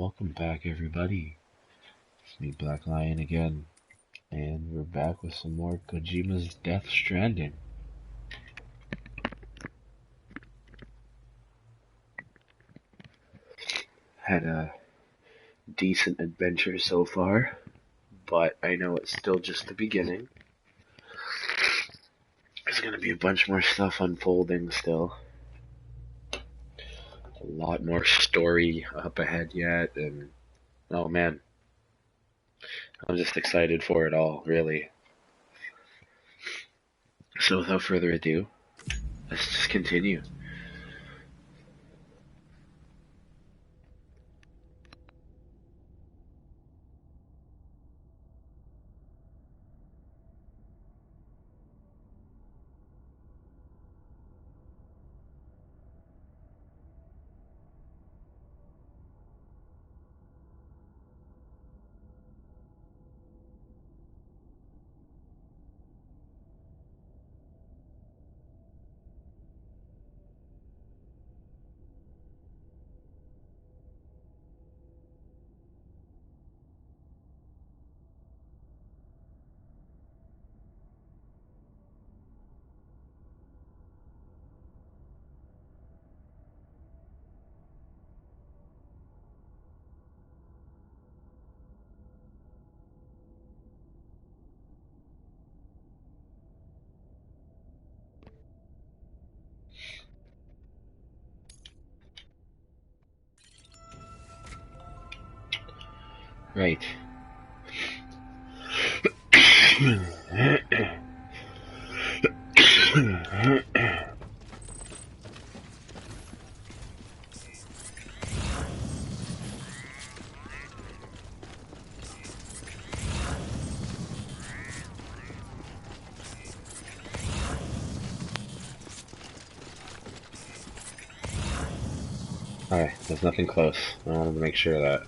Welcome back, everybody. It's me, Black Lion, again, and we're back with some more KOJIMA's Death Stranding. Had a decent adventure so far, but I know it's still just the beginning. There's gonna be a bunch more stuff unfolding still. A lot more story up ahead yet, and oh man, I'm just excited for it all, really. So without further ado, let's just continue. Right. Alright, there's nothing close. I wanted to make sure of that.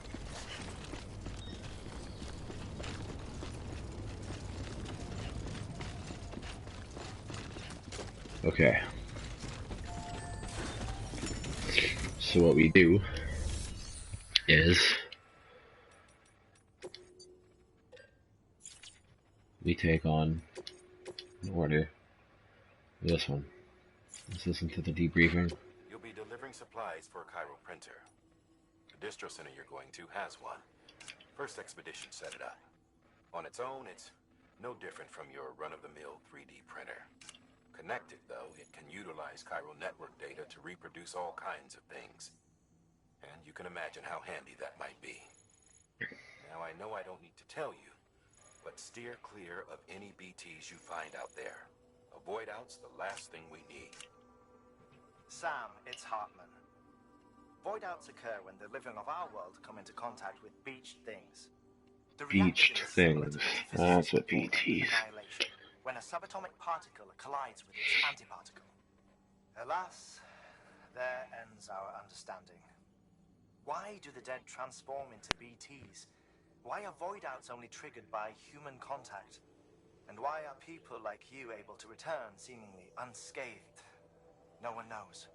Okay. So what we do is we take on in order this one. Let's listen to the debriefing. You'll be delivering supplies for a Cairo printer. The distro center you're going to has one. First expedition set it up. On its own, it's no different from your run-of-the-mill 3D printer. Connected, though, it can utilize Cairo network data to reproduce all kinds of things. And you can imagine how handy that might be. Now, I know I don't need to tell you, but steer clear of any BTs you find out there. Avoid out's the last thing we need. Sam, it's Hartman. Void outs occur when the living of our world come into contact with beached things. The Beached reaction is similar things. to the That's physicists what call BTs. annihilation, when a subatomic particle collides with its antiparticle. Alas, there ends our understanding. Why do the dead transform into BTs? Why are void outs only triggered by human contact? And why are people like you able to return seemingly unscathed? No one knows.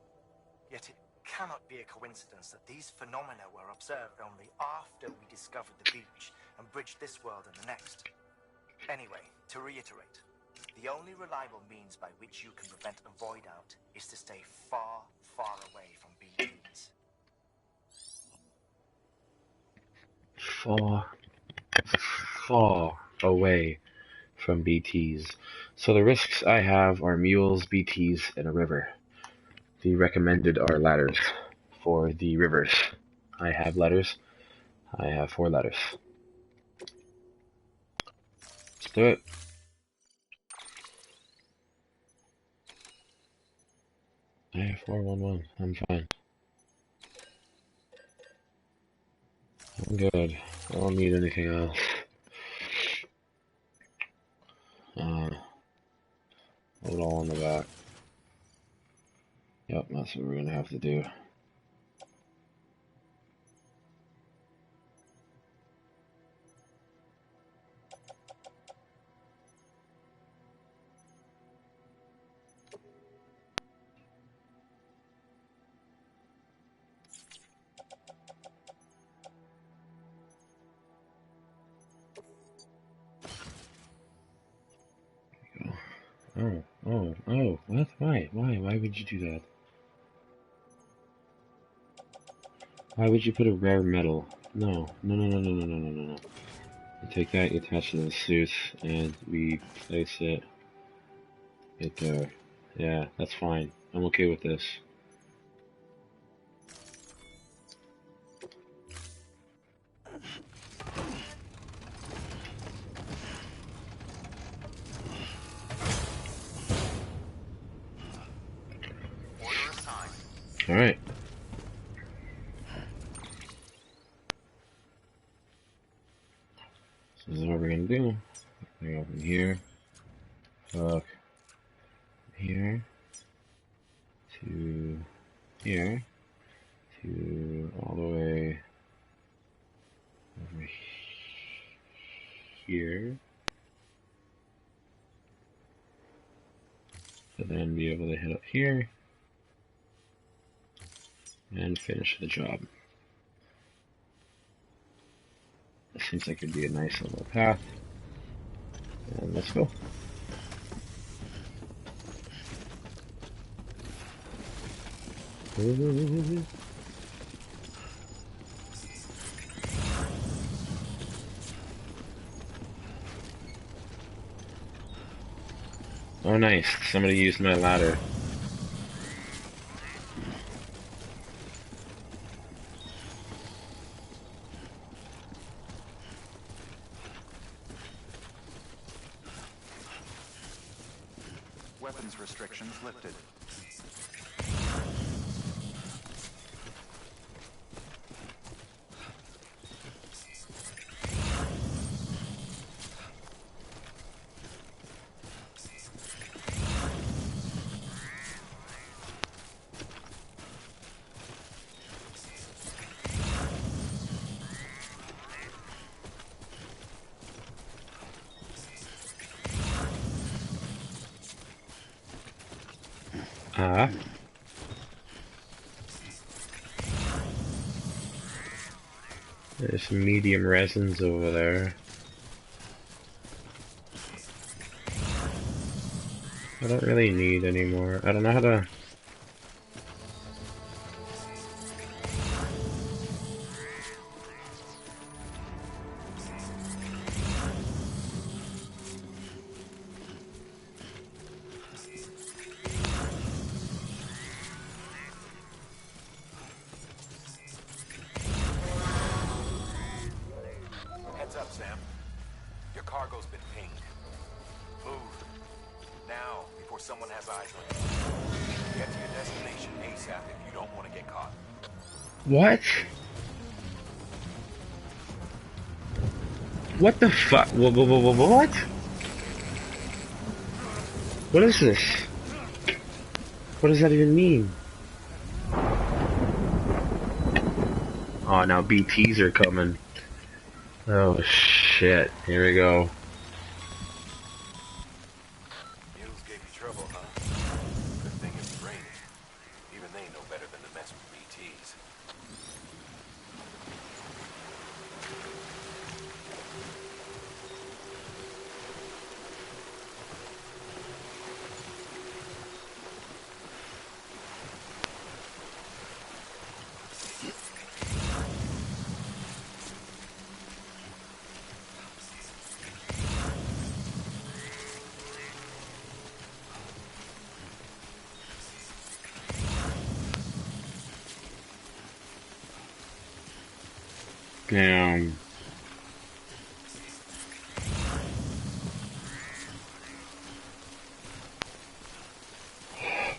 Yet it cannot be a coincidence that these phenomena were observed only after we discovered the beach and bridged this world and the next. Anyway, to reiterate, the only reliable means by which you can prevent a void out is to stay far, far away from BTs. Far away from BTs. So the risks I have are mules, BTs, and a river. The recommended are ladders for the rivers. I have letters. I have 4 letters. Let's do it. I have 411. I'm fine. I'm good. I don't need anything else. Load all in the back. Yep, that's what we're gonna have to do. Oh, what? Why? Why would you do that? Why would you put a rare metal? No. You take that, you attach it to the suit, and we place it right there. Yeah, that's fine. I'm okay with this. Order assigned. Alright. So this is what we're gonna do. We go from here, hook, here, to here, to all the way over here, to then be able to hit up here, and finish the job. This seems like it'd be a nice little path, and let's go. Oh nice, somebody used my ladder. Weapons restrictions lifted. Ah. There's some medium resins over there. I don't really need anymore. I don't know how to... Heads up, Sam. Your cargo's been pinged. Move. Now, before someone has eyes on you. Get to your destination ASAP if you don't want to get caught. What? What the fuck? What? What is this? What does that even mean? Oh, now BTs are coming. Oh shit, here we go. Mules gave you trouble, huh? Good thing it's raining. Even they know better than to mess with BTs. Damn.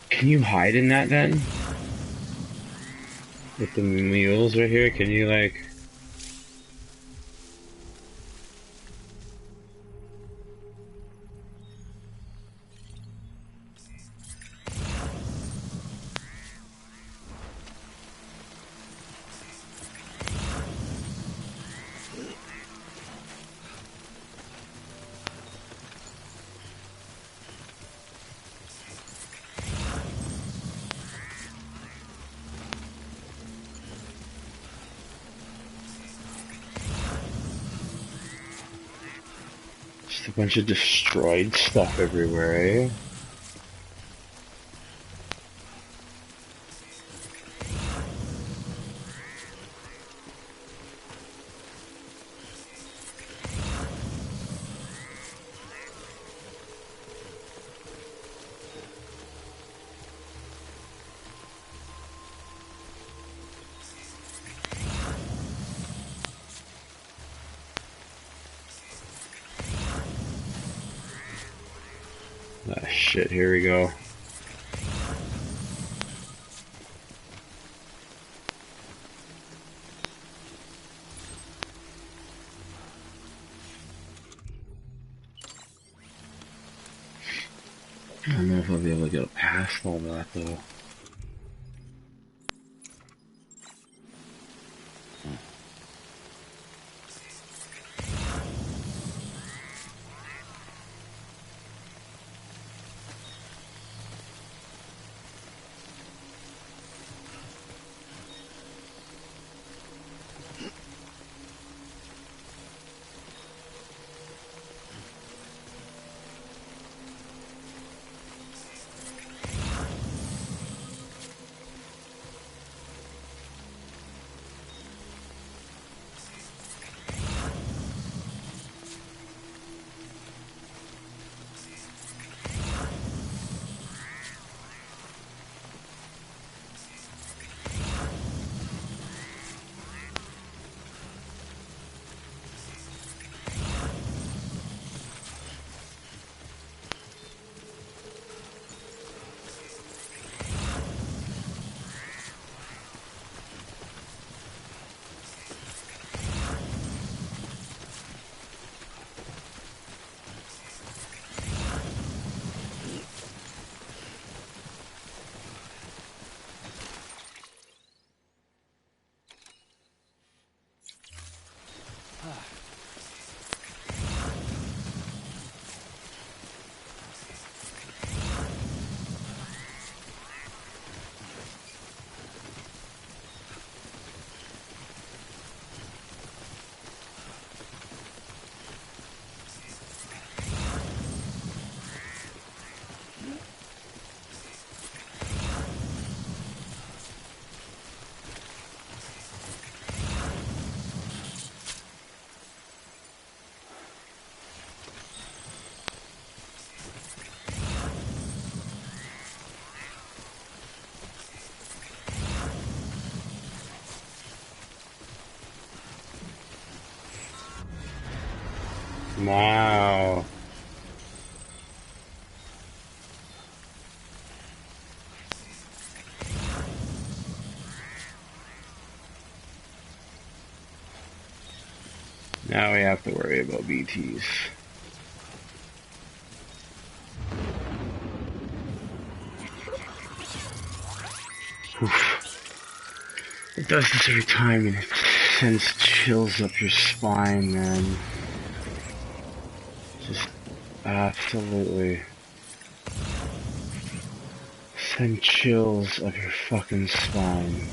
Can you hide in that then? With the mules right here, can you like... Just a bunch of destroyed stuff everywhere, eh? shit, here we go. I don't know if I'll be able to get past all that though. Wow. Now we have to worry about BTs. Oof. It does this every time and it sends chills up your spine, man. Just absolutely send chills up your fucking spine.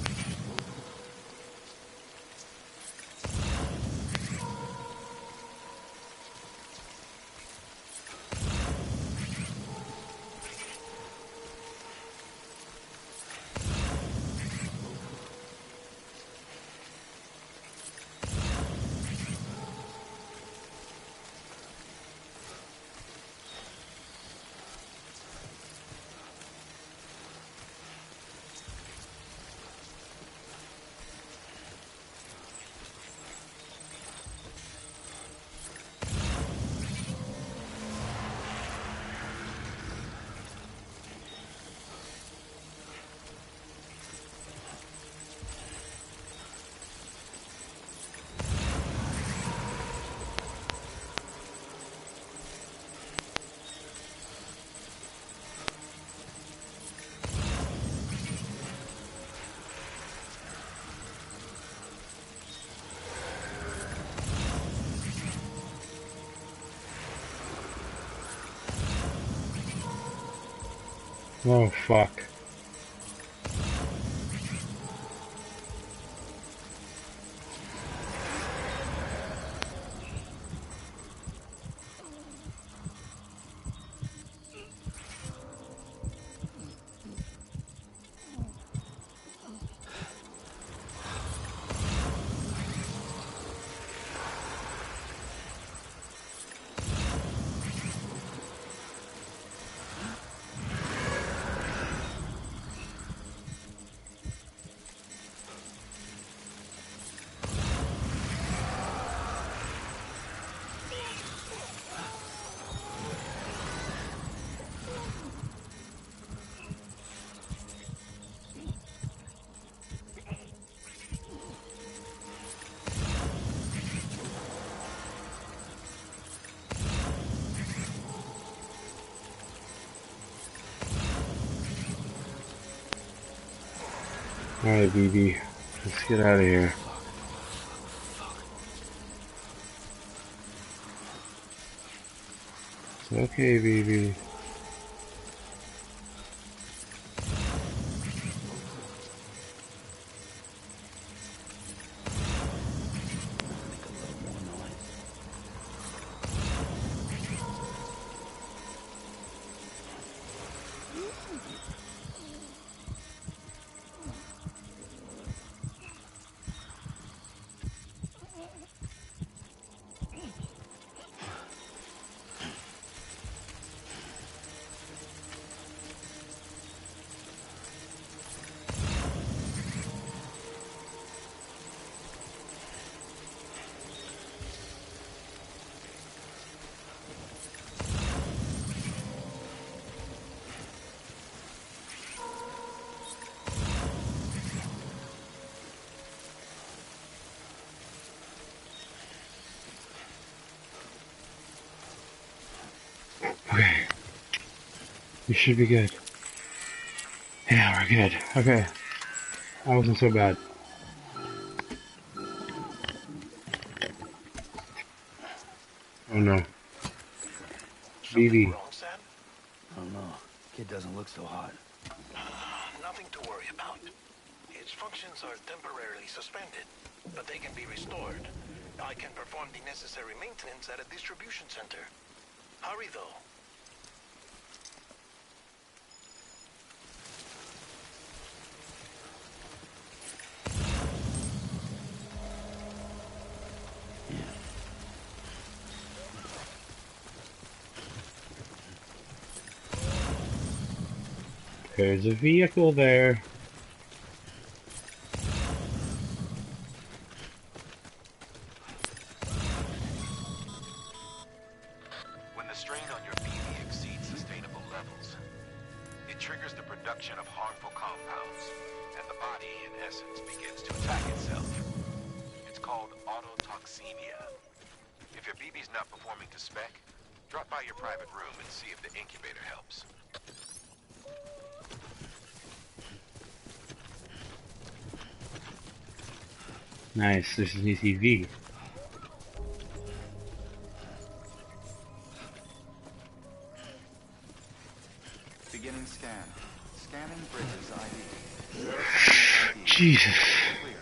Oh, fuck. Alright, BB. Let's get out of here. It's okay, BB. Okay. We should be good. Yeah, we're good. Okay. That wasn't so bad. Oh no. Something BB. wrong, Sam? I don't know. Kid doesn't look so hot. Nothing to worry about. Its functions are temporarily suspended, but they can be restored. I can perform the necessary maintenance at a distribution center. Hurry, though. There's a vehicle there. When the strain on your BB exceeds sustainable levels, it triggers the production of harmful compounds, and the body, in essence, begins to attack itself. It's called autotoxemia. If your BB's not performing to spec, drop by your private room and see if the incubator helps. Nice, this is an ECV. Beginning scan. Scanning bridges ID. Jesus. Clear.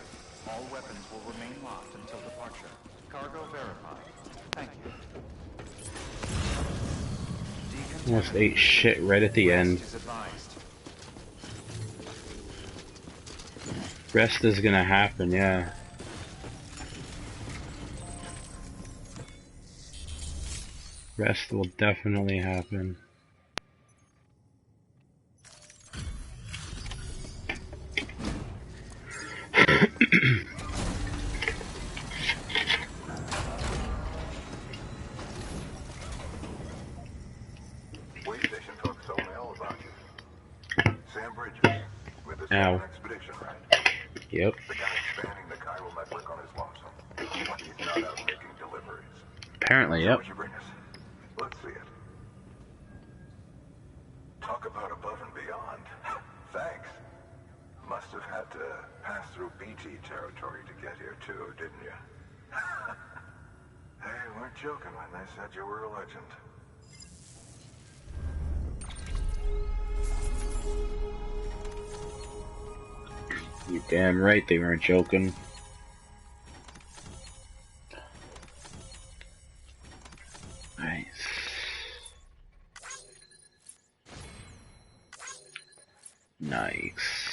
All weapons will remain locked until departure. Cargo verified. Thank you. Almost ate shit right at the end. Rest is advised. Rest is gonna happen, yeah. Rest will definitely happen. Way station folks told me all about you. Sam Bridges, with the Ow. Southern Expedition, right? Yep. The guy expanding the chiral network on his lonesome. He's not out making deliveries. Apparently, So yep. what you bring us? Let's see it. Talk about above and beyond. Thanks. Must have had to pass through BT territory to get here too, didn't you? They weren't joking when they said you were a legend. You damn right they weren't joking. Nice. Nice.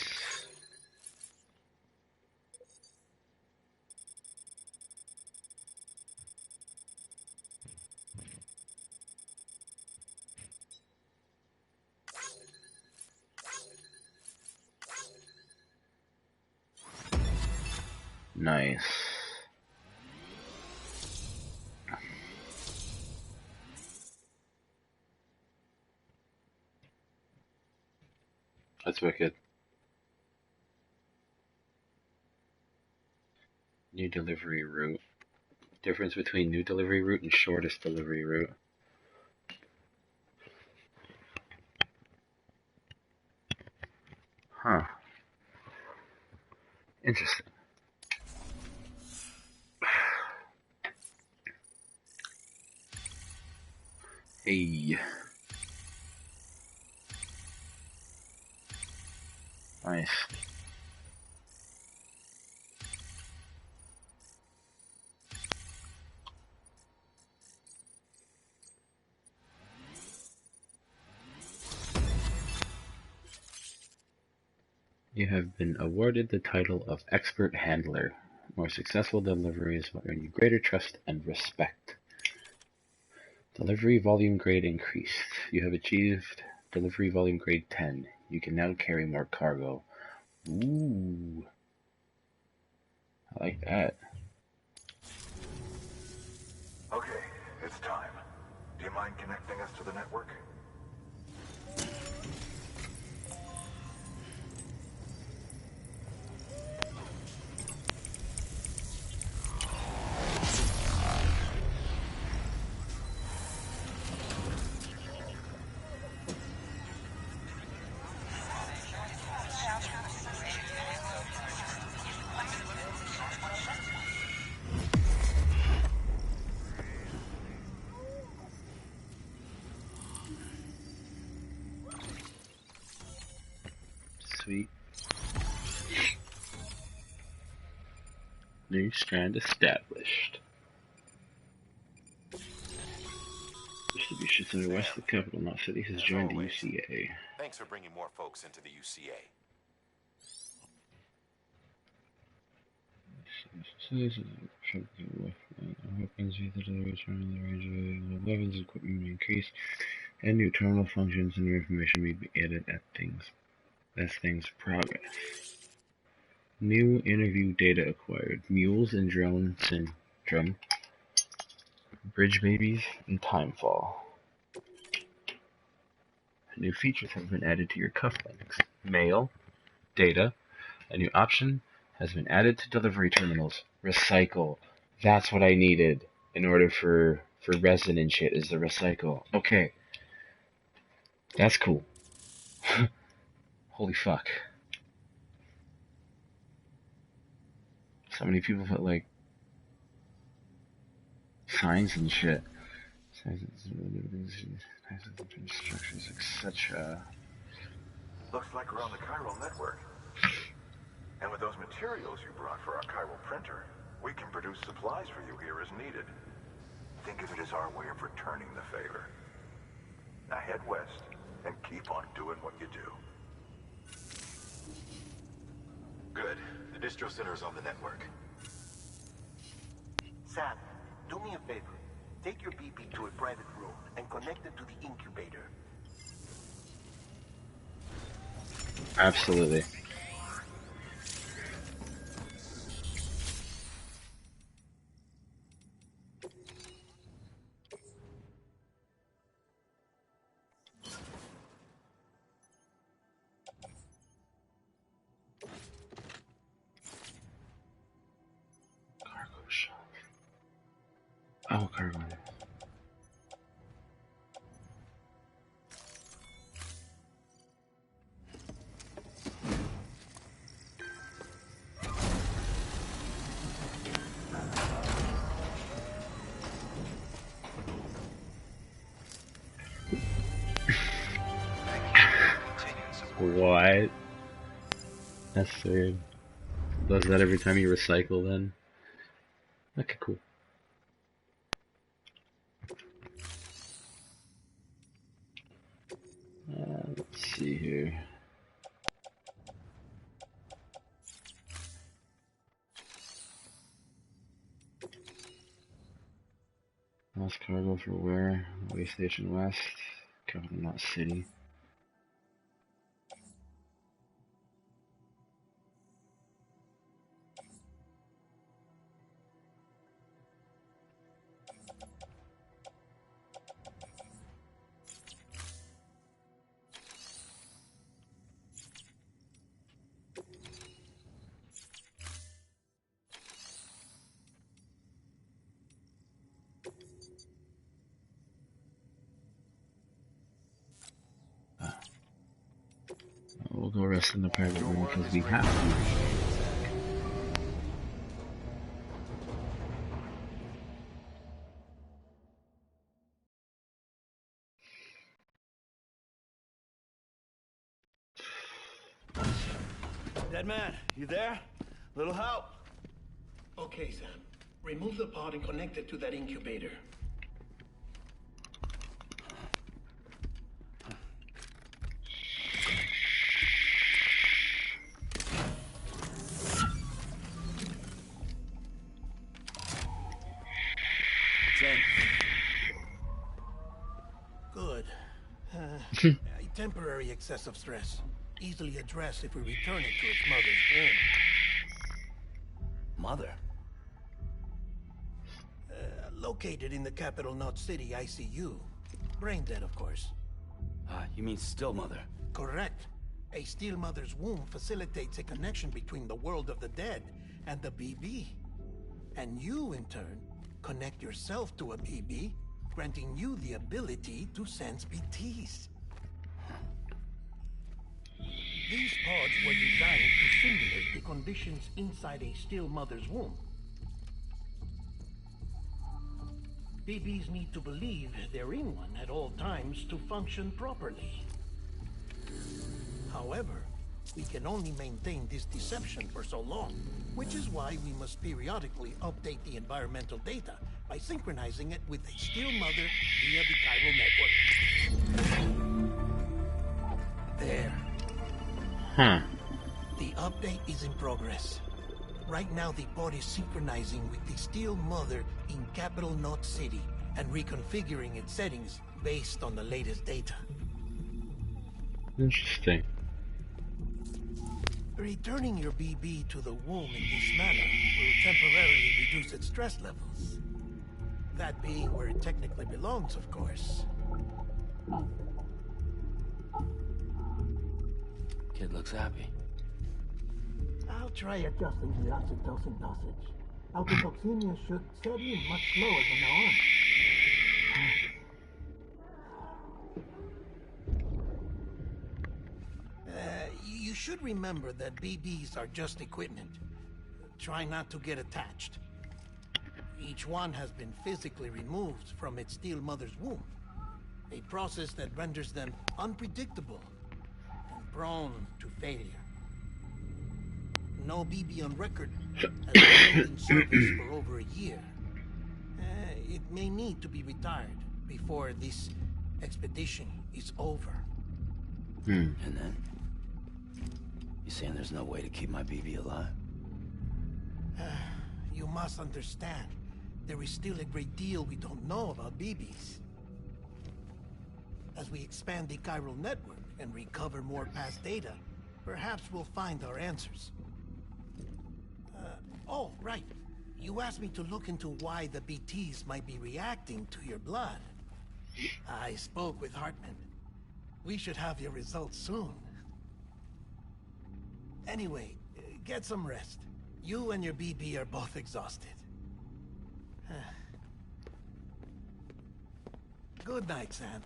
Nice. That's wicked. New delivery route. Difference between new delivery route and shortest delivery route. Huh. Interesting. Hey. Nice. You have been awarded the title of Expert Handler. More successful deliveries will earn you greater trust and respect. Delivery volume grade increased. You have achieved delivery volume grade 10. You can now carry more cargo. Ooh. I like that. Okay, it's time. Do you mind connecting us to the network? Sweet. New strand established. Distribution center west of the capital, Knot City, has joined the UCA. Thanks for bringing more folks into the UCA. Weapons either to return the range of weapons equipment increase, and new terminal functions and new information may be added as things progress. New interview data acquired. Mules and drone syndrome, bridge babies, and timefall. New features have been added to your cufflinks. Mail, data. A new option has been added to delivery terminals. Recycle. That's what I needed in order for resin and shit, is the recycle. Okay. That's cool. Holy fuck. So many people put like signs and shit. Structures, etc. Looks like we're on the chiral network. And with those materials you brought for our chiral printer, we can produce supplies for you here as needed. Think of it as our way of returning the favor. Now head west and keep on doing what you do. Good. The distro center is on the network. Sam, do me a favor. Take your BP to a private room and connect it to the incubator. Absolutely. Cargo shop. Oh, cargo. What? That's weird. Does that every time you recycle then? Okay, cool. Let's see here. Lost cargo for where? Way Station West. Capital Knot City. We'll go rest in the private room because we have to. Dead man, you there? Little help? Okay, Sam. Remove the pod and connect it to that incubator. Good. A temporary excessive stress. Easily addressed if we return it to its mother's womb. Mother? Located in the capital Knot City ICU. Brain dead, of course. You mean still mother? Correct. A still mother's womb facilitates a connection between the world of the dead and the BB. And you, in turn, connect yourself to a BB, granting you the ability to sense BTs. These pods were designed to simulate the conditions inside a still mother's womb. BBs need to believe they're in one at all times to function properly. However, we can only maintain this deception for so long, which is why we must periodically update the environmental data by synchronizing it with a still mother via the chiral network. There. The update is in progress. Right now, the pod is synchronizing with the still mother in capital Knot City and reconfiguring its settings based on the latest data. Interesting. Returning your BB to the womb in this manner will temporarily reduce its stress levels. That being where it technically belongs, of course. Kid looks happy. I'll try adjusting the oxytocin dosage. Autotoxemia should set in much slower from now on. You should remember that BBs are just equipment. Try not to get attached. Each one has been physically removed from its still mother's womb. A process that renders them unpredictable and prone to failure. No BB on record has remained in service for over a year. It may need to be retired before this expedition is over. And then? You saying there's no way to keep my BB alive? You must understand, there is still a great deal we don't know about BBs. As we expand the chiral network and recover more past data, perhaps we'll find our answers. Oh, right. You asked me to look into why the BTs might be reacting to your blood. I spoke with Hartman. We should have your results soon. Anyway, get some rest. You and your BB are both exhausted. Good night, Sam.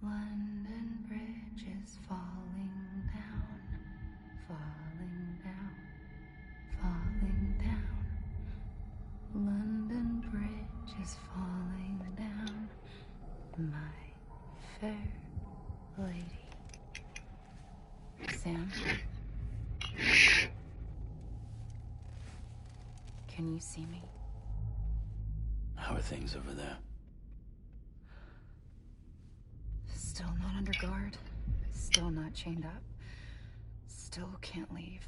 London Bridge is falling down, falling down, falling down. London Bridge is falling down, my fair lady. Sam? Can you see me? How are things over there? Still not under guard, still not chained up, still can't leave.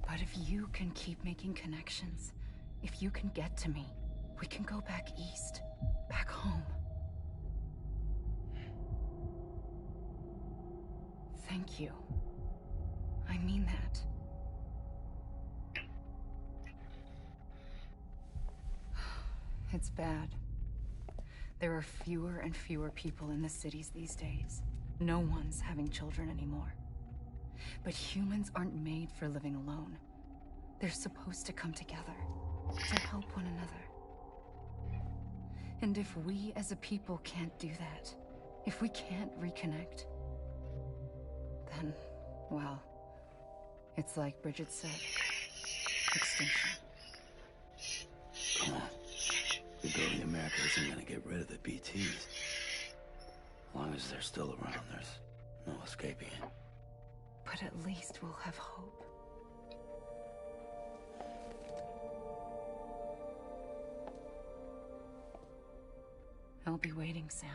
But if you can keep making connections, if you can get to me, we can go back east, back home. Thank you. I mean that. It's bad. There are fewer and fewer people in the cities these days. No one's having children anymore. But humans aren't made for living alone. They're supposed to come together, to help one another. And if we as a people can't do that, if we can't reconnect, then, well, it's like Bridget said, extinction. Come on. Rebuilding America isn't gonna get rid of the BTs. As long as they're still around, there's no escaping it. But at least we'll have hope. I'll be waiting, Sam.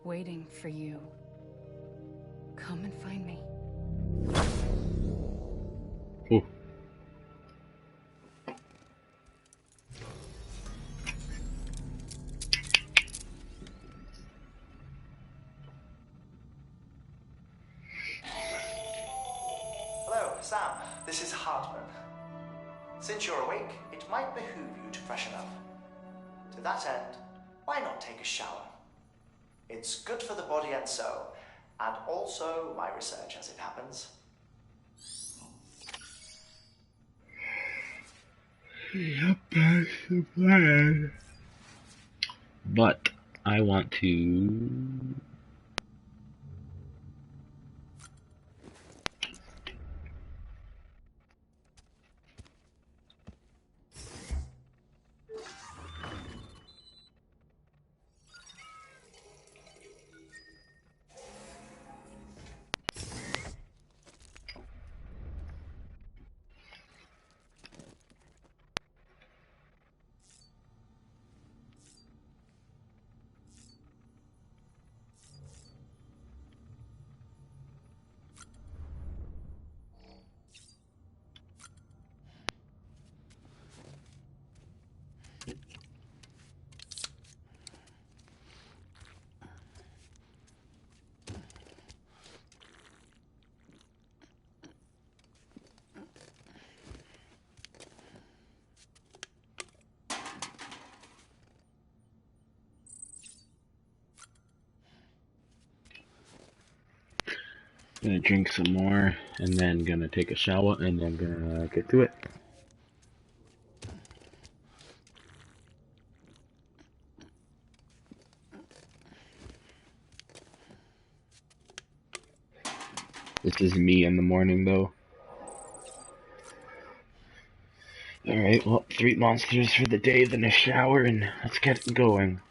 Waiting for you. Come and find me. Ooh. Hello, Sam. This is Hartman. Since you're awake, it might behoove you to freshen up. To that end, why not take a shower? It's good for the body and soul, and also my research as it happens. Yep, that's the plan. But I want to... Gonna drink some more, and then gonna take a shower, and then gonna get to it. This is me in the morning, though. Alright, well, 3 monsters for the day, then a shower, and let's get going.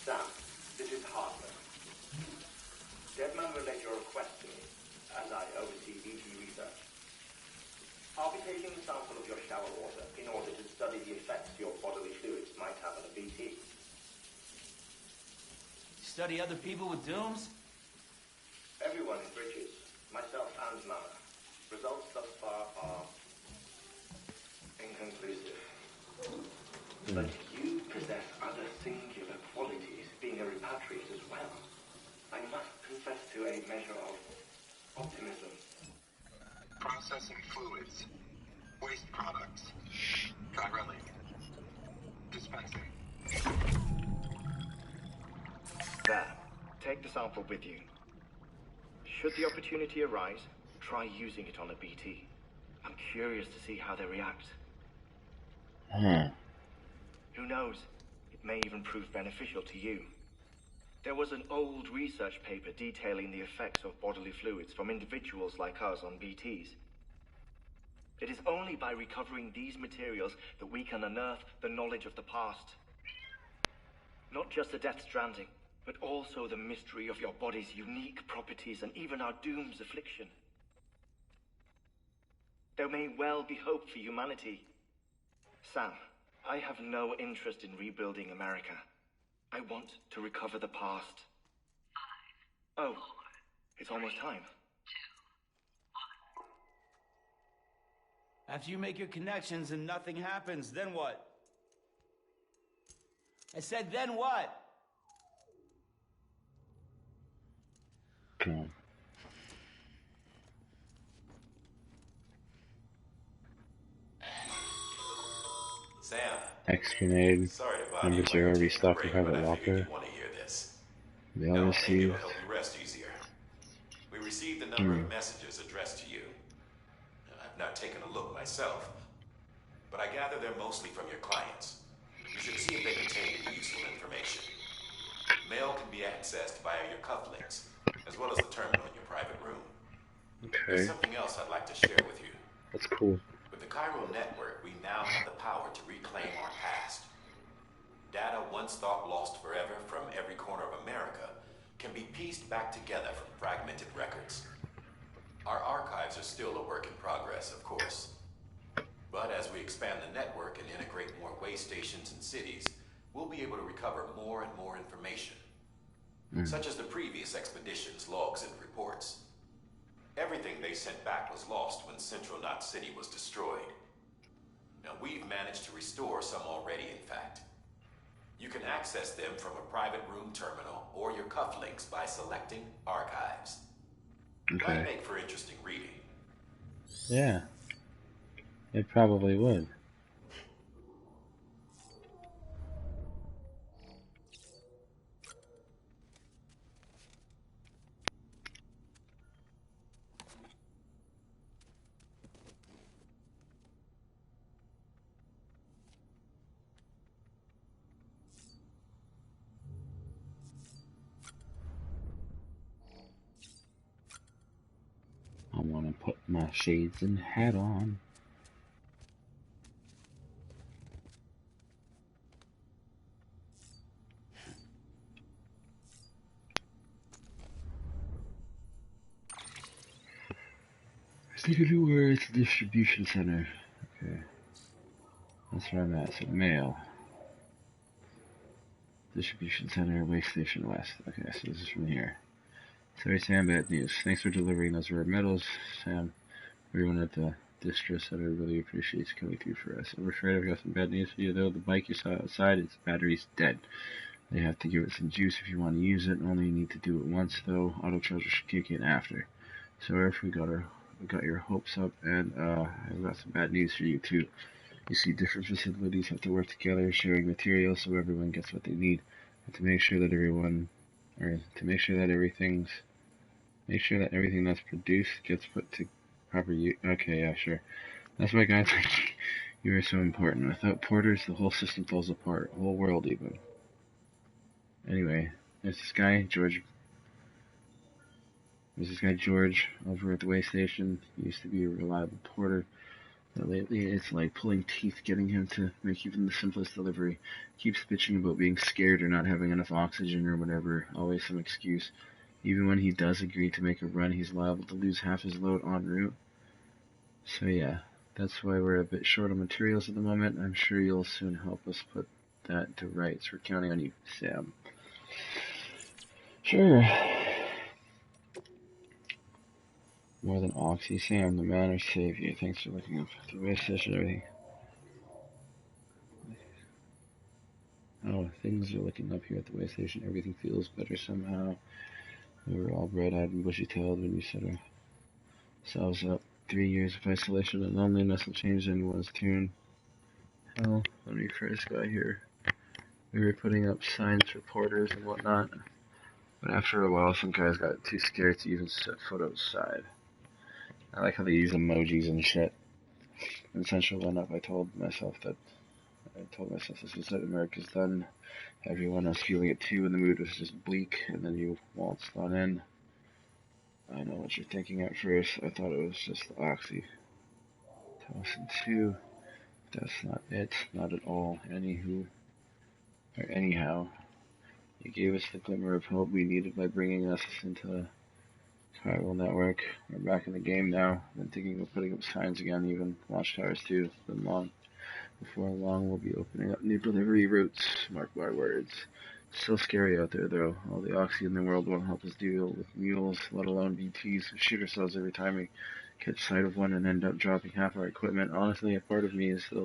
Sam, this is Hartman. Deadman relayed your request to me, as I oversee BT research. I'll be taking a sample of your shower water in order to study the effects your bodily fluids might have on a BT. Study other people with dooms? Everyone in Bridges, myself and Mama. Results thus far are inconclusive. But you possess other singular qualities, being a repatriate as well. I must confess to a measure of optimism. Processing fluids. Waste products. Try running. Dispensing. There. Take the sample with you. Should the opportunity arise, try using it on a BT. I'm curious to see how they react. Who knows? It may even prove beneficial to you. There was an old research paper detailing the effects of bodily fluids from individuals like us on BTs. It is only by recovering these materials that we can unearth the knowledge of the past. Not just the Death Stranding, but also the mystery of your body's unique properties and even our doom's affliction. There may well be hope for humanity. Sam, I have no interest in rebuilding America. I want to recover the past. 5, 4, oh, it's almost time. 2, 1. After you make your connections and nothing happens, then what? I said, then what? Come on. Sam. X-Grenade. Sorry to bother Number you 0, while you're taking a restock your break, private but I figured locker. you'd want to hear this. Mail Maybe received. it'll help you rest easier. We received a number of messages addressed to you. I've not taken a look myself, but I gather they're mostly from your clients. You should see if they contain any useful information. Mail can be accessed via your cufflinks, as well as the terminal in your private room. There's Okay, something else I'd like to share with you. that's cool. With the Cairo network, we now have the power to reclaim our past. Data once thought lost forever from every corner of America can be pieced back together from fragmented records. Our archives are still a work in progress, of course. But as we expand the network and integrate more way stations and cities, we'll be able to recover more and more information, such as the previous expedition's logs and reports. Everything they sent back was lost when Central Knot City was destroyed. Now, we've managed to restore some already, in fact. You can access them from a private room terminal or your cufflinks by selecting Archives. Okay. Might make for interesting reading. Yeah. It probably would. I want to put my shades and hat on. Where it's a distribution center. Okay. That's where I'm at. So mail. Distribution center, way station west. Okay, so this is from here. Sorry, Sam, bad news. Thanks for delivering those rare metals, Sam. Everyone at the distro center really appreciates coming through for us. I'm afraid I've got some bad news for you, though. The bike you saw outside, its battery's dead. They have to give it some juice if you want to use it. Only need to do it once, though. Auto charger should kick in after. So if we got your hopes up, and I've got some bad news for you too. You see, different facilities have to work together, sharing materials so everyone gets what they need, and to make sure that everything that's produced gets put to proper use. Okay, yeah, sure. That's why guys like you are so important. Without porters, the whole system falls apart. The whole world, even. Anyway, there's this guy George over at the way station. He used to be a reliable porter. But lately, it's like pulling teeth getting him to make even the simplest delivery. Keeps bitching about being scared or not having enough oxygen or whatever. Always some excuse. Even when he does agree to make a run, he's liable to lose half his load en route. So yeah, that's why we're a bit short on materials at the moment. I'm sure you'll soon help us put that to rights. We're counting on you, Sam. Sure. More than Oxy, Sam, the man who saved you. Thanks for looking up the way station and everything. Oh, things are looking up here at the way station. Everything feels better somehow. We were all bright-eyed and bushy-tailed when we set ourselves up. 3 years of isolation and loneliness will change anyone's tune. Hell, when we first got here, we were putting up signs for porters and whatnot. But after a while, some guys got too scared to even set foot outside. I like how they use emojis and shit. When Central went up, I told myself that I told myself this was it. America's done. Everyone was feeling it too, and the mood was just bleak. And then you waltzed on in. I know what you're thinking at first. I thought it was just the oxy. Towson 2. That's not it. Not at all. Anyhow, you gave us the glimmer of hope we needed by bringing us into the chiral network. We're back in the game now. Been thinking of putting up signs again, even watchtowers too. Before long, we'll be opening up new delivery routes. Mark my words. Still scary out there, though. All the oxy in the world won't help us deal with mules, let alone BTs. We shoot ourselves every time we catch sight of one and end up dropping half our equipment. Honestly, a part of me is still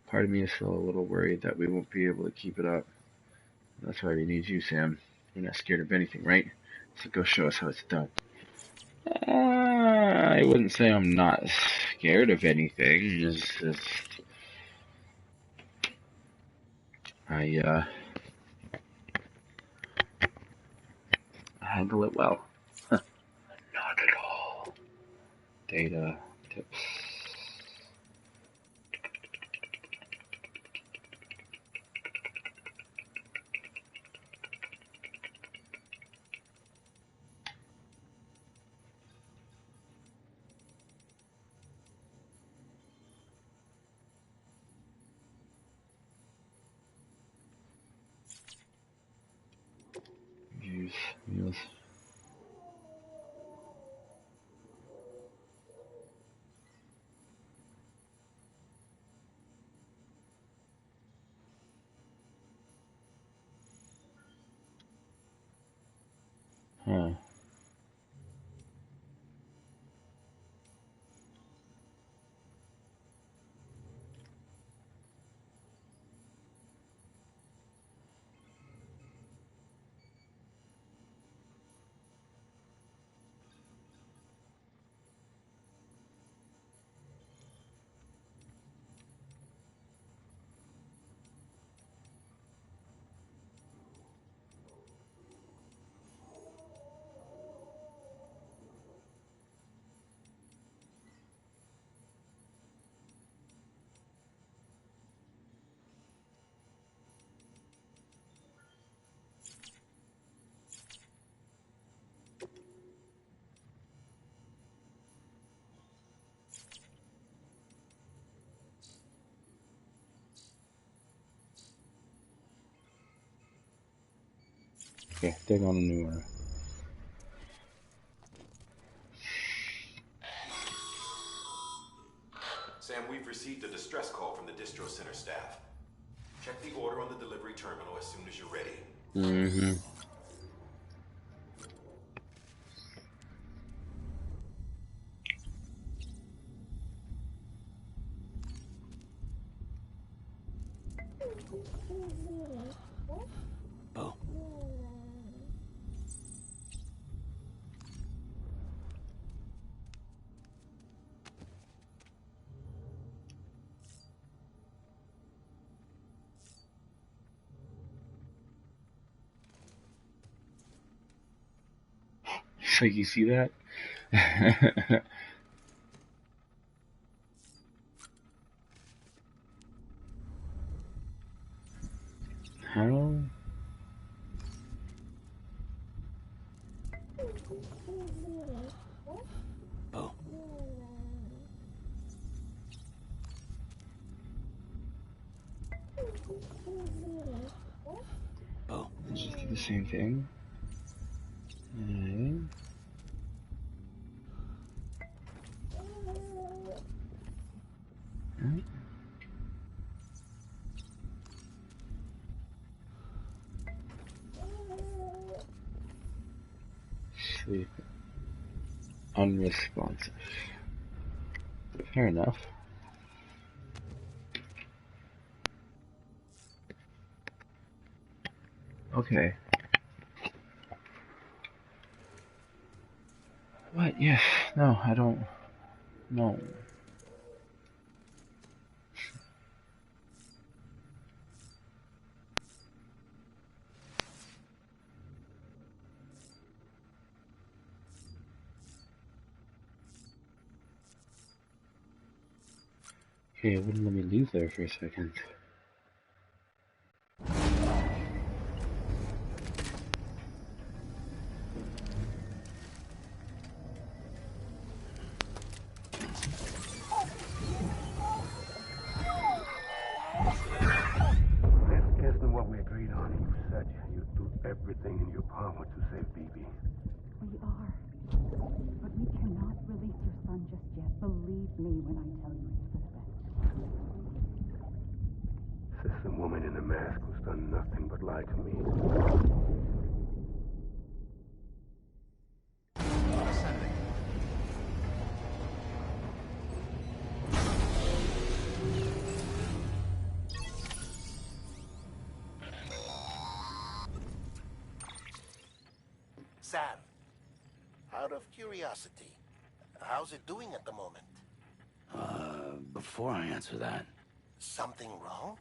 Part of me is still a little worried that we won't be able to keep it up. That's why we need you, Sam. You're not scared of anything, right? So go show us how it's done. I wouldn't say I'm not scared of anything. It's just I handle it well. Not at all. Data tips. Views, meals. Huh. Okay, dig on a new one. Sam, we've received a distress call from the distro center staff. Check the order on the delivery terminal as soon as you're ready. Mm-hmm. Bo. So you see that? How? Bo. Bo. Just do the same thing. Alright. Alright. Sleep. Unresponsive. Fair enough. Okay. What? Yes. No, I don't. No. Okay, it wouldn't let me leave there for a second. Isn't what we agreed on. You said you'd do everything in your power to save BB. We are. But we cannot release your son just yet. Believe me when I tell you it's for the best. This woman in the mask who's done nothing but lie to me. Ascending. Sam, out of curiosity, how's it doing at the moment? Before I answer that, Something wrong?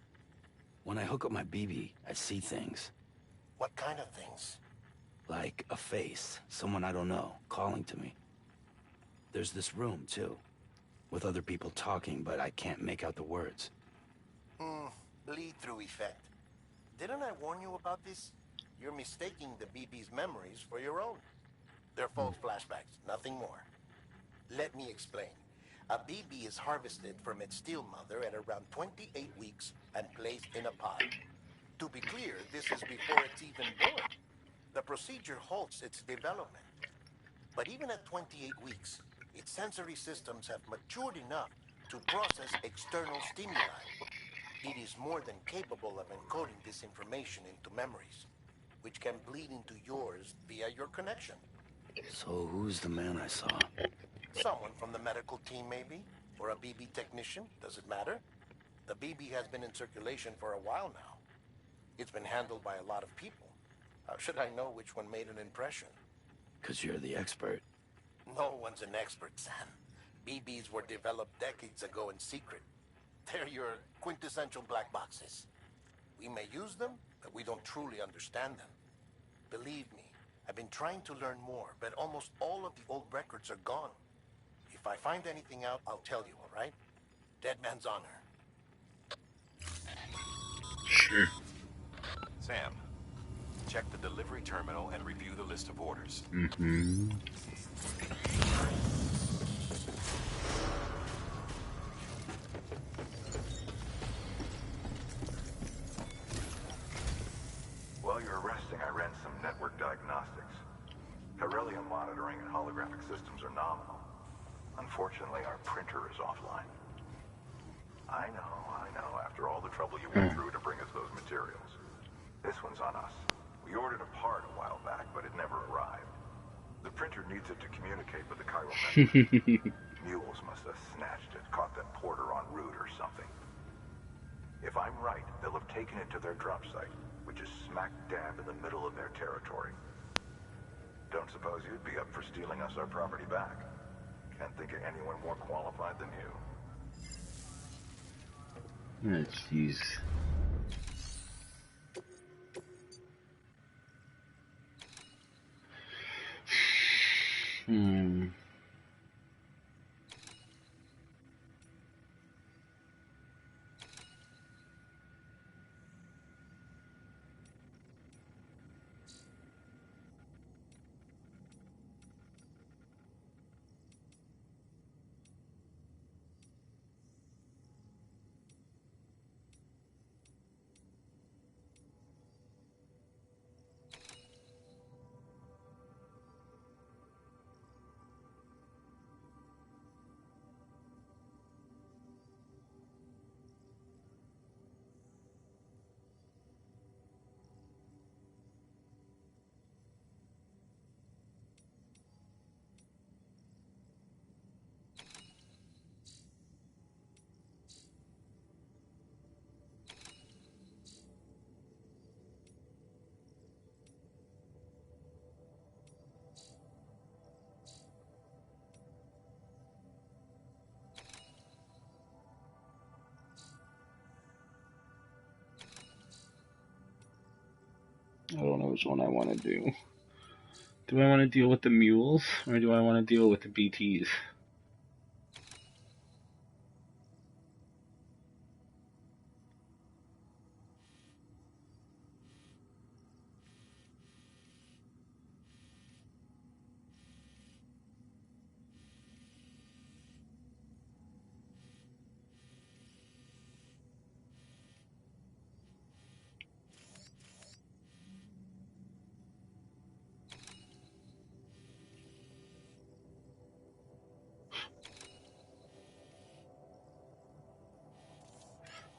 when I hook up my BB, I see things. What kind of things? Like a face, someone I don't know, calling to me. There's this room, too, with other people talking, but I can't make out the words. Bleed-through effect. Didn't I warn you about this? You're mistaking the BB's memories for your own. They're false flashbacks, nothing more. Let me explain. A BB is harvested from its steel mother at around 28 weeks and placed in a pod. To be clear, this is before it's even born. The procedure halts its development. But even at 28 weeks, its sensory systems have matured enough to process external stimuli. It is more than capable of encoding this information into memories, which can bleed into yours via your connection. So who's the man I saw? Someone from the medical team, maybe? Or a BB technician? Does it matter? The BB has been in circulation for a while now. It's been handled by a lot of people. How should I know which one made an impression? 'Cause you're the expert. No one's an expert, Sam. BBs were developed decades ago in secret. They're your quintessential black boxes. We may use them, but we don't truly understand them. Believe me, I've been trying to learn more, but almost all of the old records are gone. If I find anything out, I'll tell you, all right? Dead man's honor. Sure. Sam, check the delivery terminal and review the list of orders. Mm-hmm. While you're resting, I ran some network diagnostics. Beryllium monitoring and holographic systems are nominal. Unfortunately, our printer is offline. I know. After all the trouble you went through to bring us those materials. This one's on us. We ordered a part a while back, but it never arrived. The printer needs it to communicate with the chiral network. Mules must have snatched it, caught that porter en route or something. If I'm right, they'll have taken it to their drop site, which is smack dab in the middle of their territory. Don't suppose you'd be up for stealing us our property back? Can't think of anyone more qualified than you. Oh, jeez. I don't know which one I want to do. Do I want to deal with the mules, or do I want to deal with the BTs?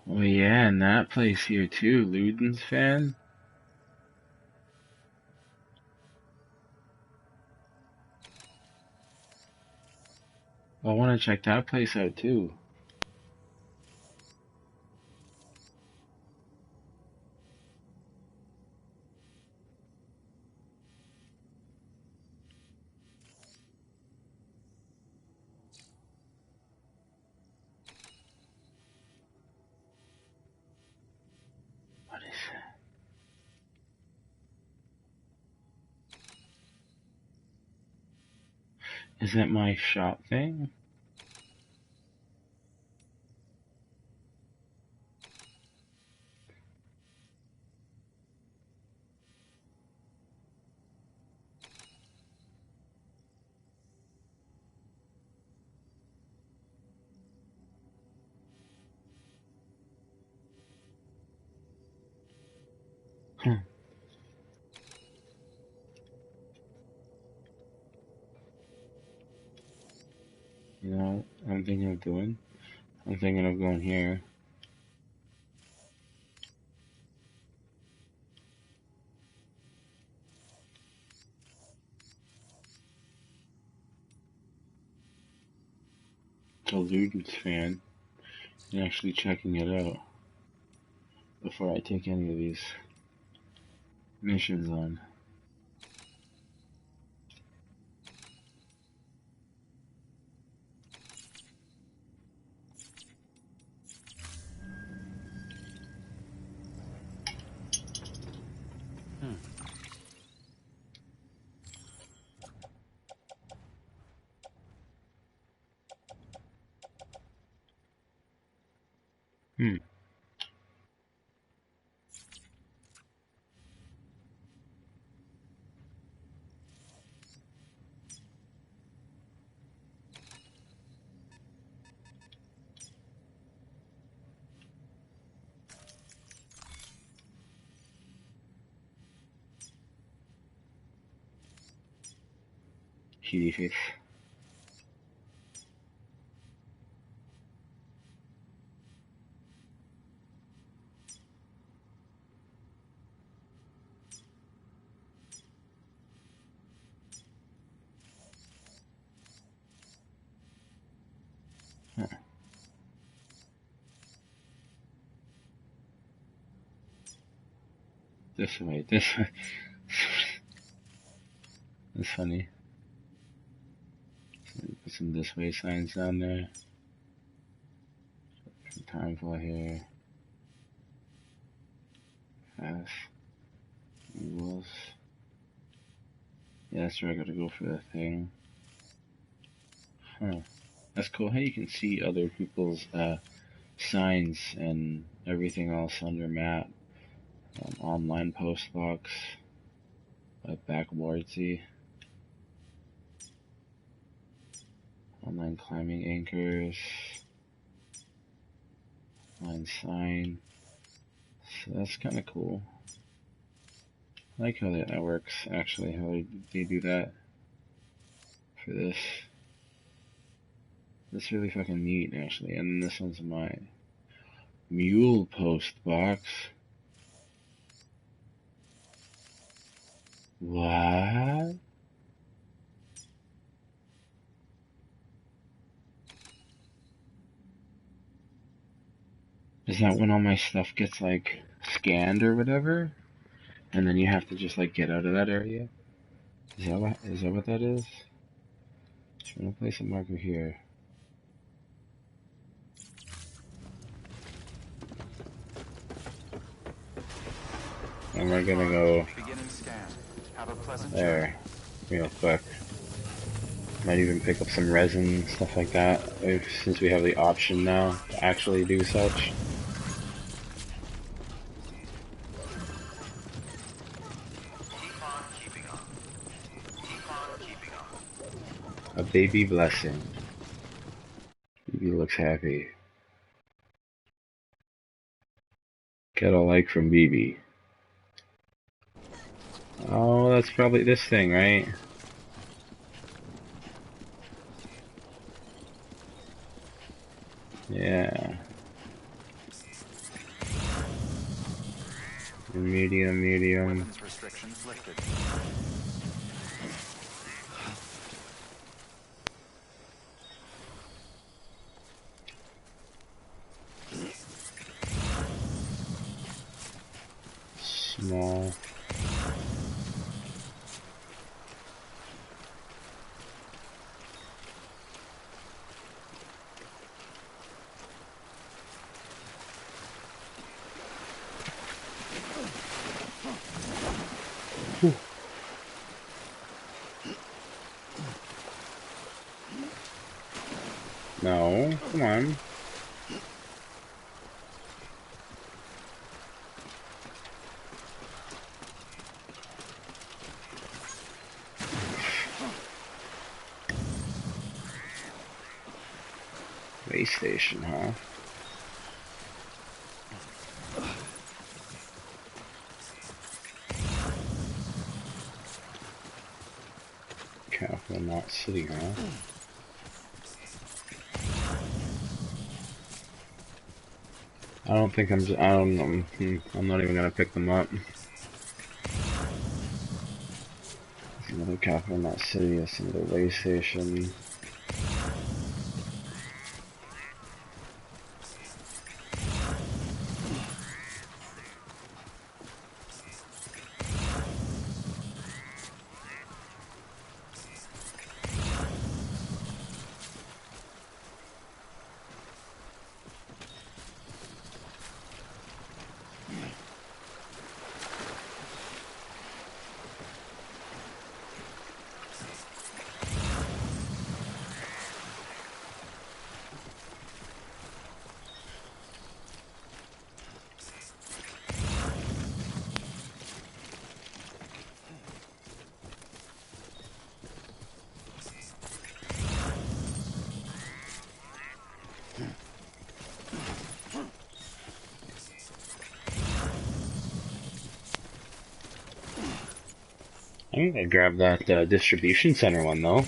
Oh yeah, and that place here too, Luden's fan. I want to check that place out too. What is that? Is that my shop thing? Huh. You know, I'm thinking of doing. I'm thinking of going here. To Luden's fan and actually checking it out before I take any of these missions on. Hmm. Kitty face. Huh. This way, this way. That's funny. Put some this way signs down there. Some time for here. Fast. Mules. Yeah, that's where I gotta go for that thing. Huh. That's cool how you can see other people's signs and everything else on your map. Online post box. Like backboardsy. Online climbing anchors. Online sign. So that's kind of cool. I like how that works, actually, how they do that for this. That's really fucking neat, actually. And this one's my mule post box. What? Is that when all my stuff gets, like, scanned or whatever? And then you have to just, like, get out of that area? Is that what that is? I'm gonna place a marker here. And we're gonna go there real quick. Might even pick up some resin and stuff like that, since we have the option now to actually do such. A baby blessing. Baby looks happy. Get a like from BB. Oh, that's probably this thing, right? Yeah. Medium, medium. Weapons restrictions lifted. Small. No, come on. Way station, huh? Careful, not sitting, huh? I don't think I'm just, I don't know. I'm not even gonna pick them up. Another capital not city, that's another way station. I'm gonna grab that distribution center one though.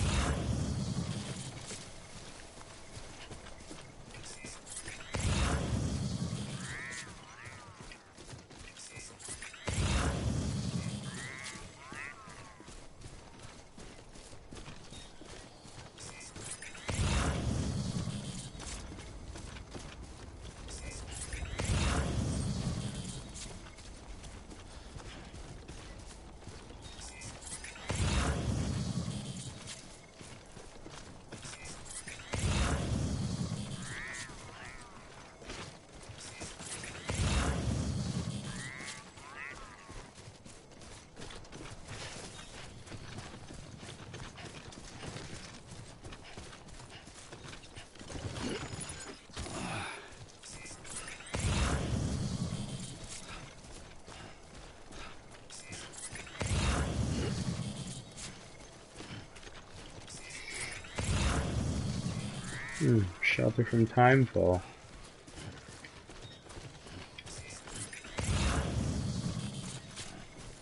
Shelter from Timefall.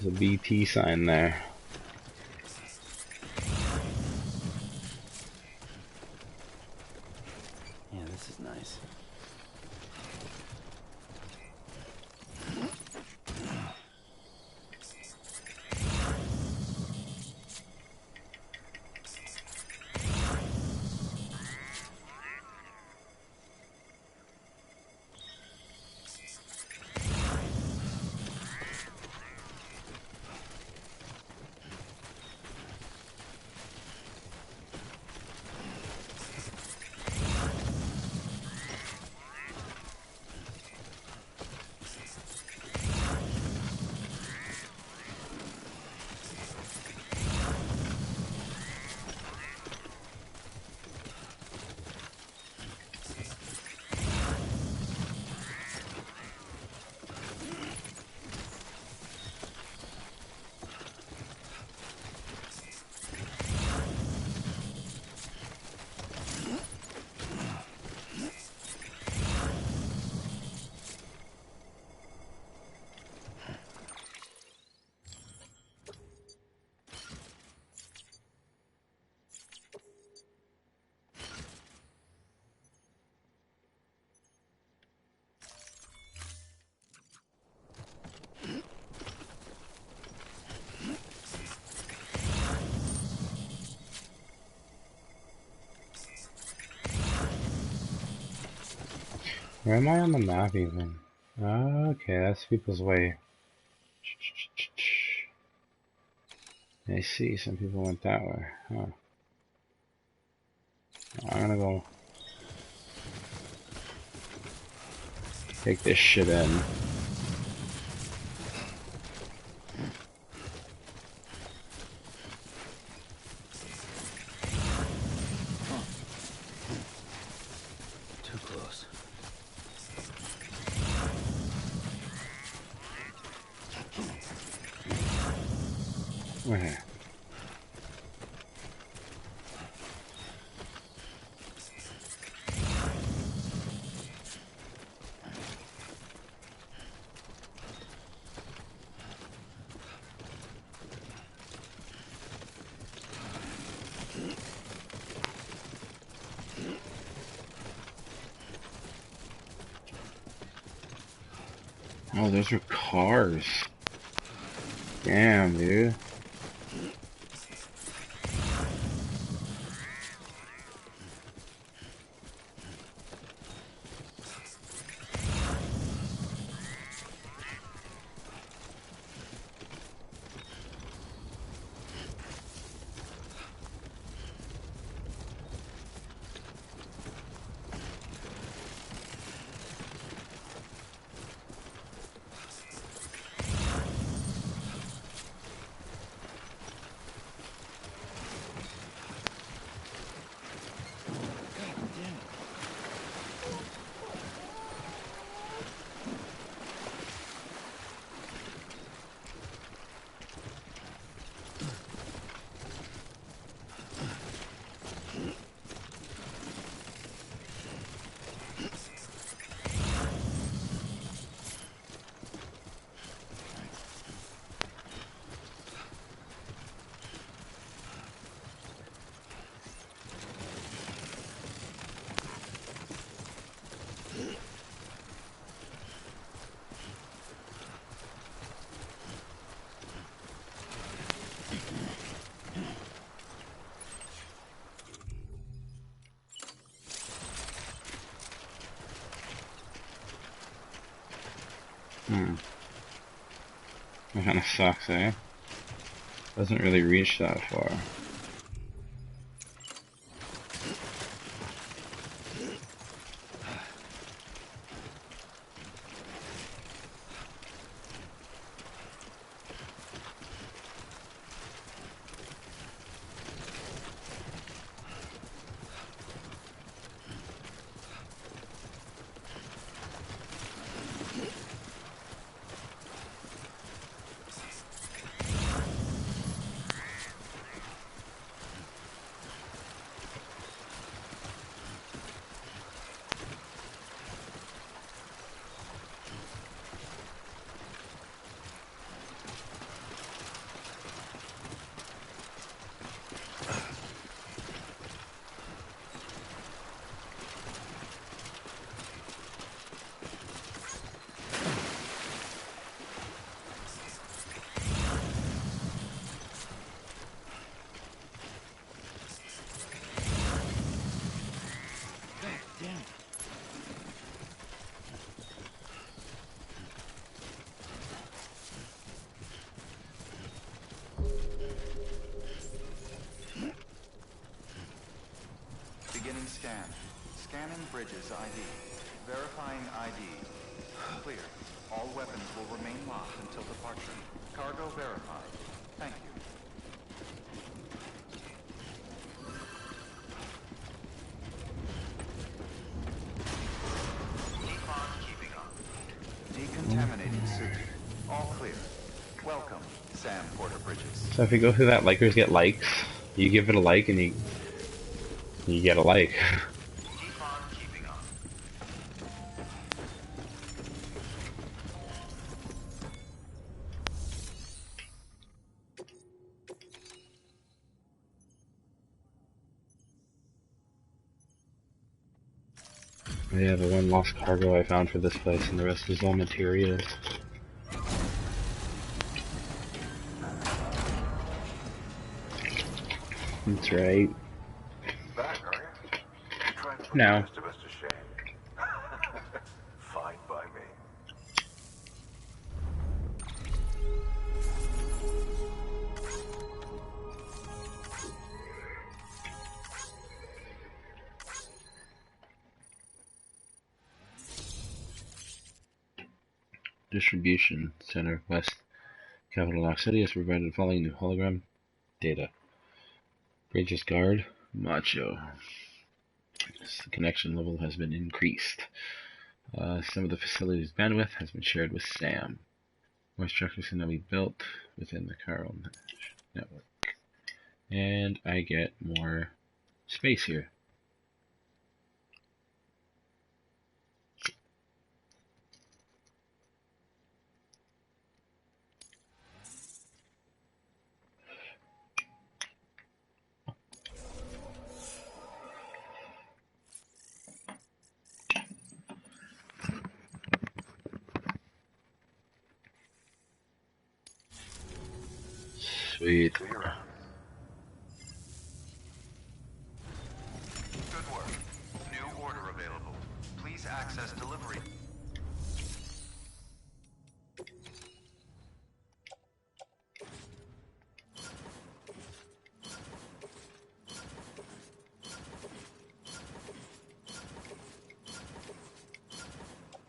There's a BT sign there. Yeah, this is nice. Where am I on the map even? Okay, that's people's way. I see, some people went that way. Huh. I'm gonna go take this shit in. Too close. Okay. Oh, those are cars. Damn, dude. That kinda sucks, eh? Doesn't really reach that far. Beginning scan. Scanning bridges ID. Verifying ID. Clear. All weapons will remain locked until departure. Cargo verified. Thank you. Decontaminating suit. All clear. Welcome, Sam Porter Bridges. So if you go through that likers get likes, you give it a like and you get a like. Yeah, the one lost cargo I found for this place, and the rest is all materials. That's right. Back, are you? Trying to put No. the rest of us to shame. distribution center west Capital Lock City has provided the following new hologram data. Bridges guard, Macho. The connection level has been increased. Some of the facility's bandwidth has been shared with Sam. More structures can now be built within the chiral network. And I get more space here. Sweet. Good work. New order available. Please access delivery.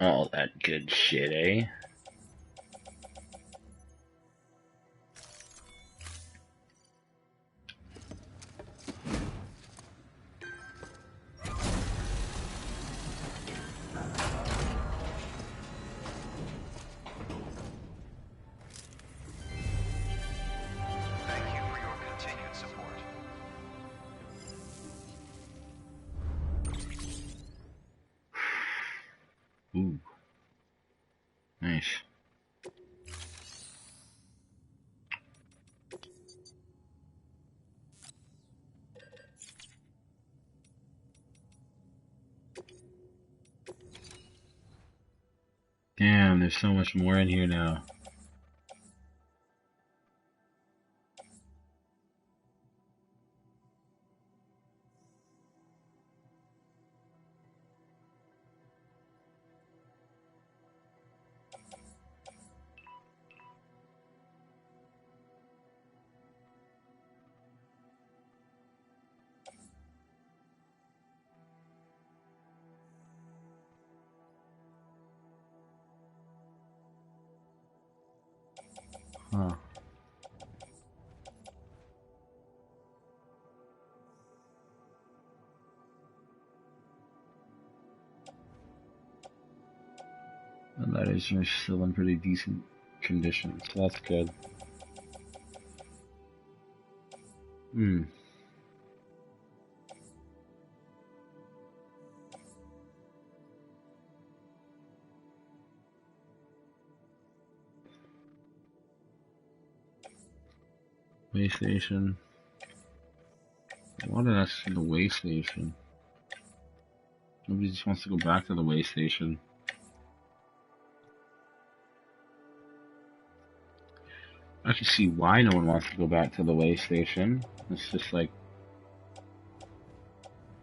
All that good shit, eh? Ooh. Nice. Damn, there's so much more in here now. Huh. The letters are still in pretty decent condition, so that's good. Way station. What is the way station? Nobody just wants to go back to the way station. I can see why no one wants to go back to the way station. It's just like,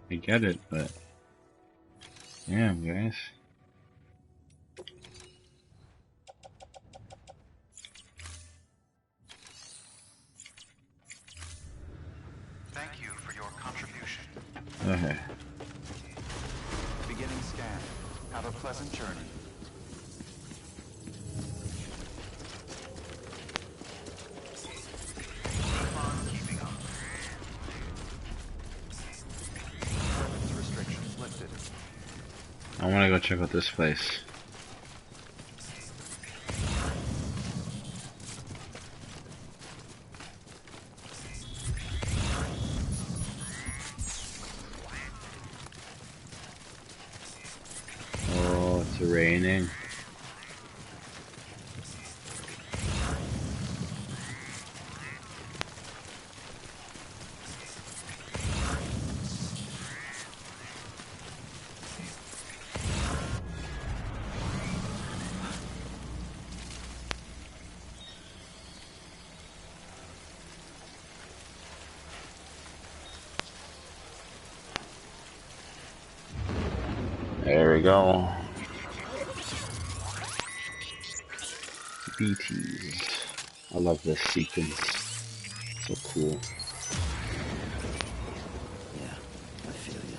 I get it, but damn, guys. Thank you for your contribution. Okay. Beginning scan. Have a pleasant journey. Keep on keeping up. Weapons restrictions lifted. I want to go check out this place. Oh, it's raining. There we go. BTs. I love this sequence. So cool. Yeah, I feel you.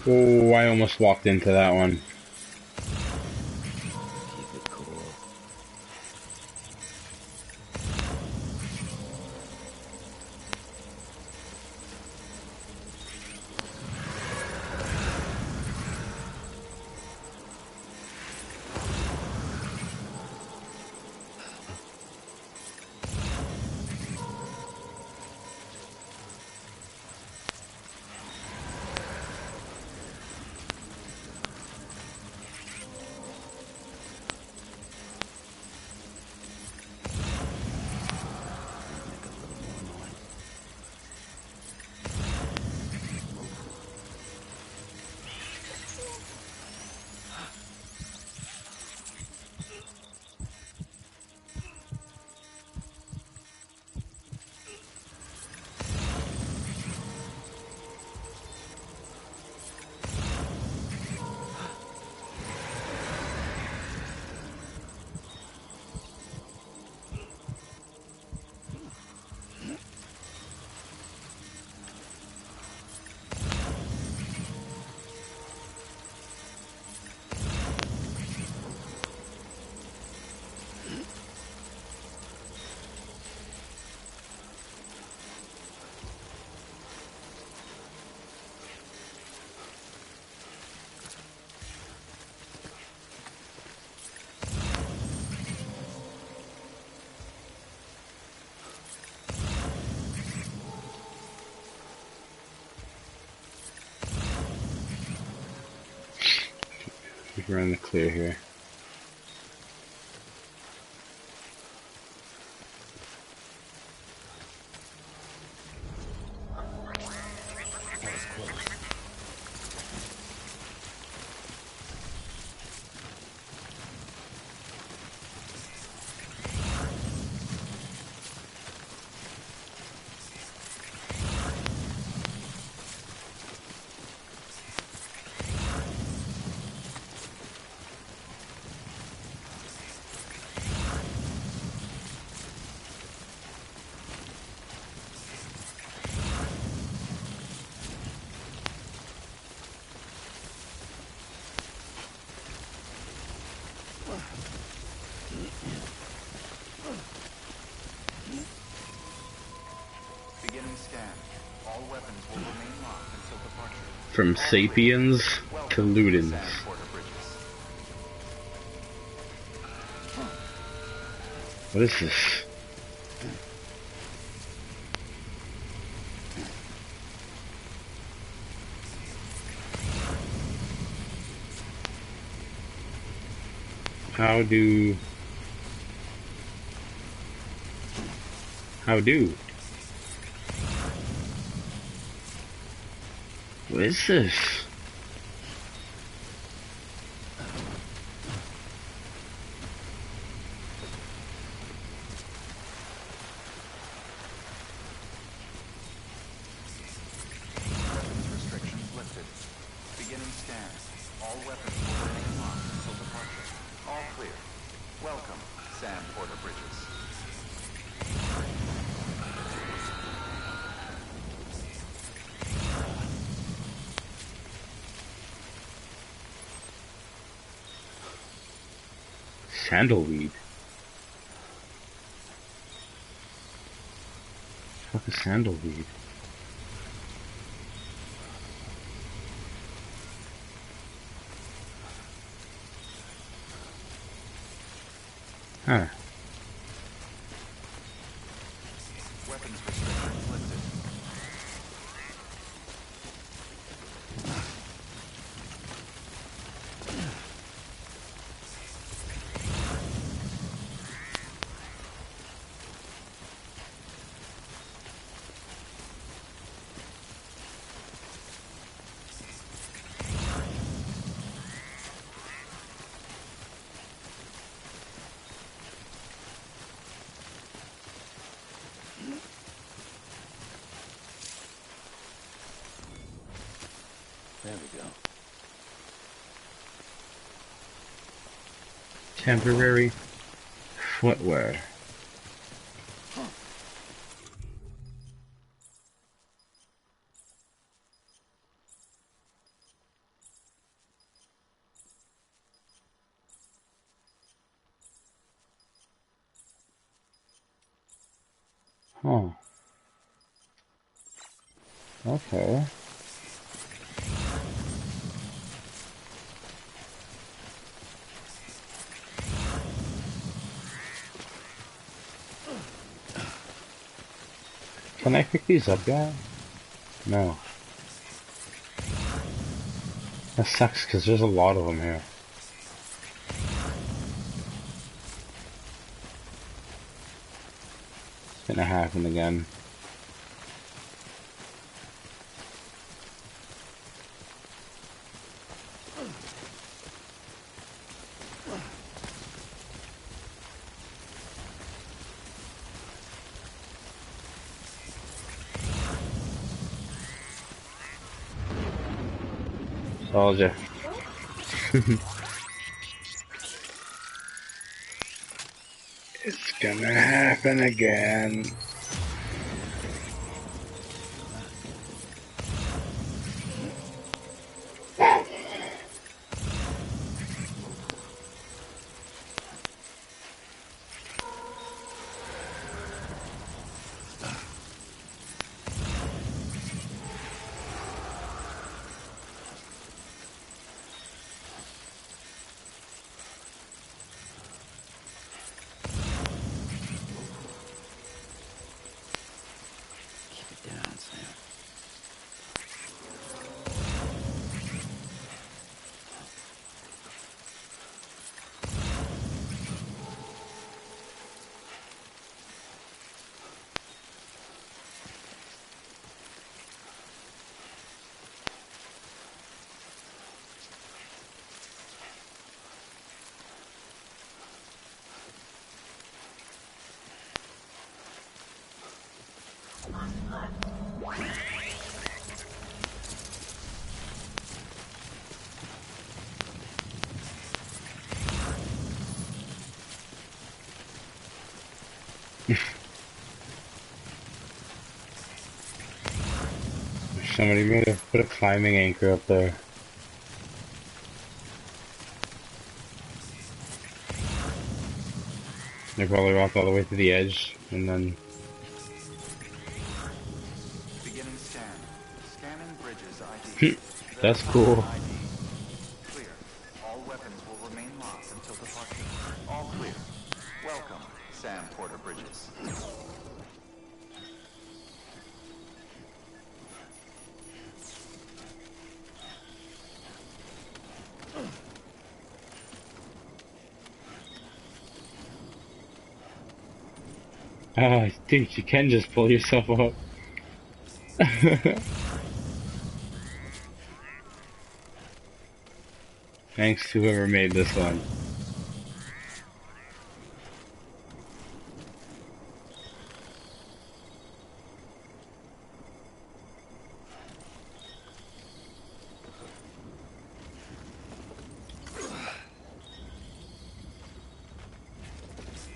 Oh, I almost walked into that one. Keep it cool. Make a little more noise. We're in the clear here. That was close. Beginning scan. All weapons will remain locked until departure. From Sapiens to Ludens. What is this? How do? What is this? Weapons restrictions lifted. Beginning scan. All weapons will remain locked until departure. All clear. Welcome, Sam Porter Bridges. Sandalweed. What is sandalweed? Huh. Weapons restrictions lifted. There we go. Temporary footwear. Oh. Okay. Can I pick these up yet? No. That sucks because there's a lot of them here. It's gonna happen again. Told ya. It's gonna happen again. Keep it down, Sam. Somebody made a put a climbing anchor up there. They probably walked all the way to the edge and then. Beginning scan. Scanning bridges ID. That's Verifying cool. ID. Clear. All weapons will remain locked until departure. All clear. Welcome, Sam Porter Bridges. Oh, dude, you can just pull yourself up. Thanks to whoever made this one.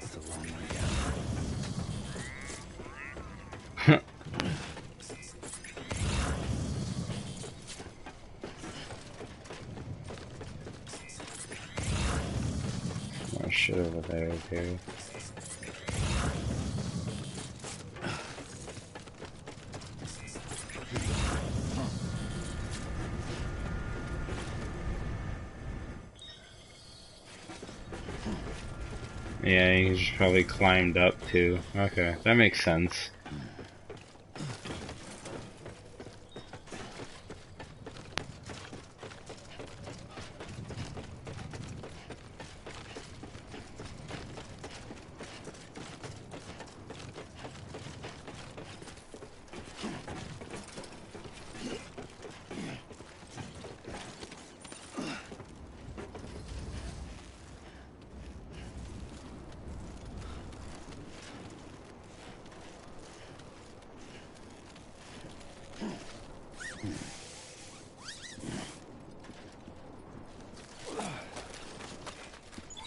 It's a long way down. More shit over there, okay. Yeah, he just probably climbed up too. Okay, that makes sense.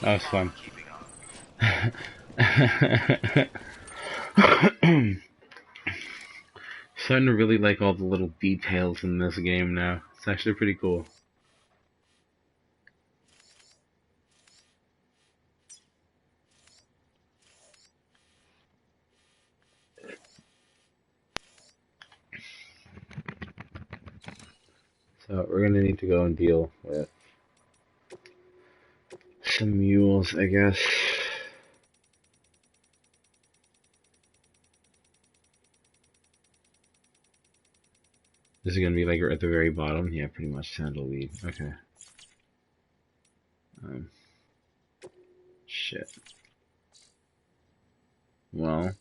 That was fun. Starting to really like all the little details in this game now. It's actually pretty cool. So we're gonna need to go and deal with some mules, I guess. This is gonna be like at the very bottom. Yeah, pretty much sandalweed. Okay. Shit. Well.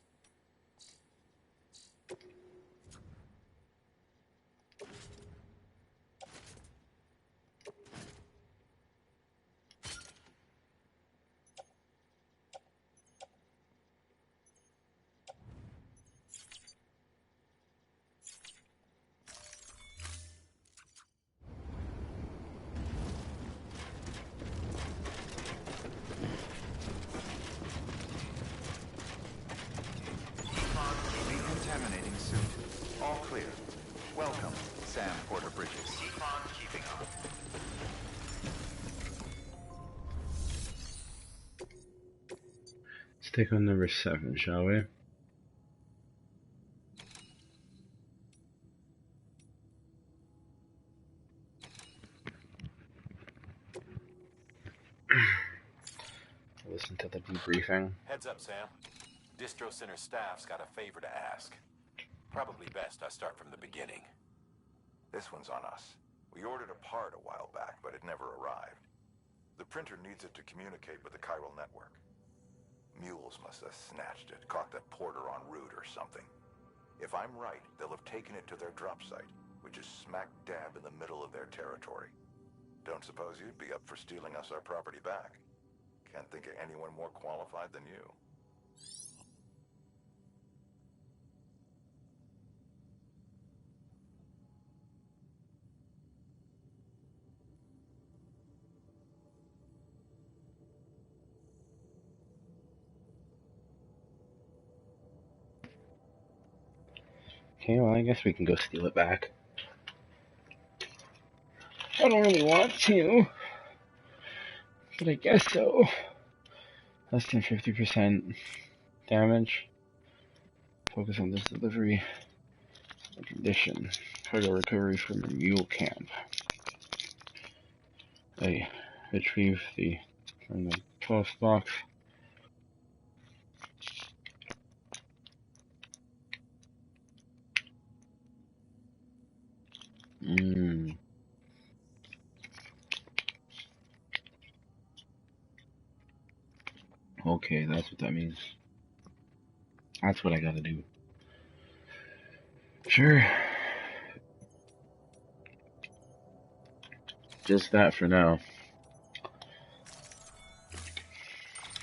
Decontaminating suit. All clear. Welcome, Sam Porter Bridges. Keep on keeping on. Let's take on number 7, shall we? Listen to the debriefing. Heads up, Sam. Distro Center staff's got a favor to ask. Probably best I start from the beginning. This one's on us. We ordered a part a while back, but it never arrived. The printer needs it to communicate with the chiral network. Mules must have snatched it, caught the porter en route or something. If I'm right, they'll have taken it to their drop site, which is smack dab in the middle of their territory. Don't suppose you'd be up for stealing us our property back? Can't think of anyone more qualified than you. Okay, well, I guess we can go steal it back. I don't really want to, but I guess so. Less than 50% damage. Focus on this delivery condition. Cargo recovery from a mule camp. I retrieve from the 12th box. Okay, that's what that means. That's what I gotta do. Sure. Just that for now.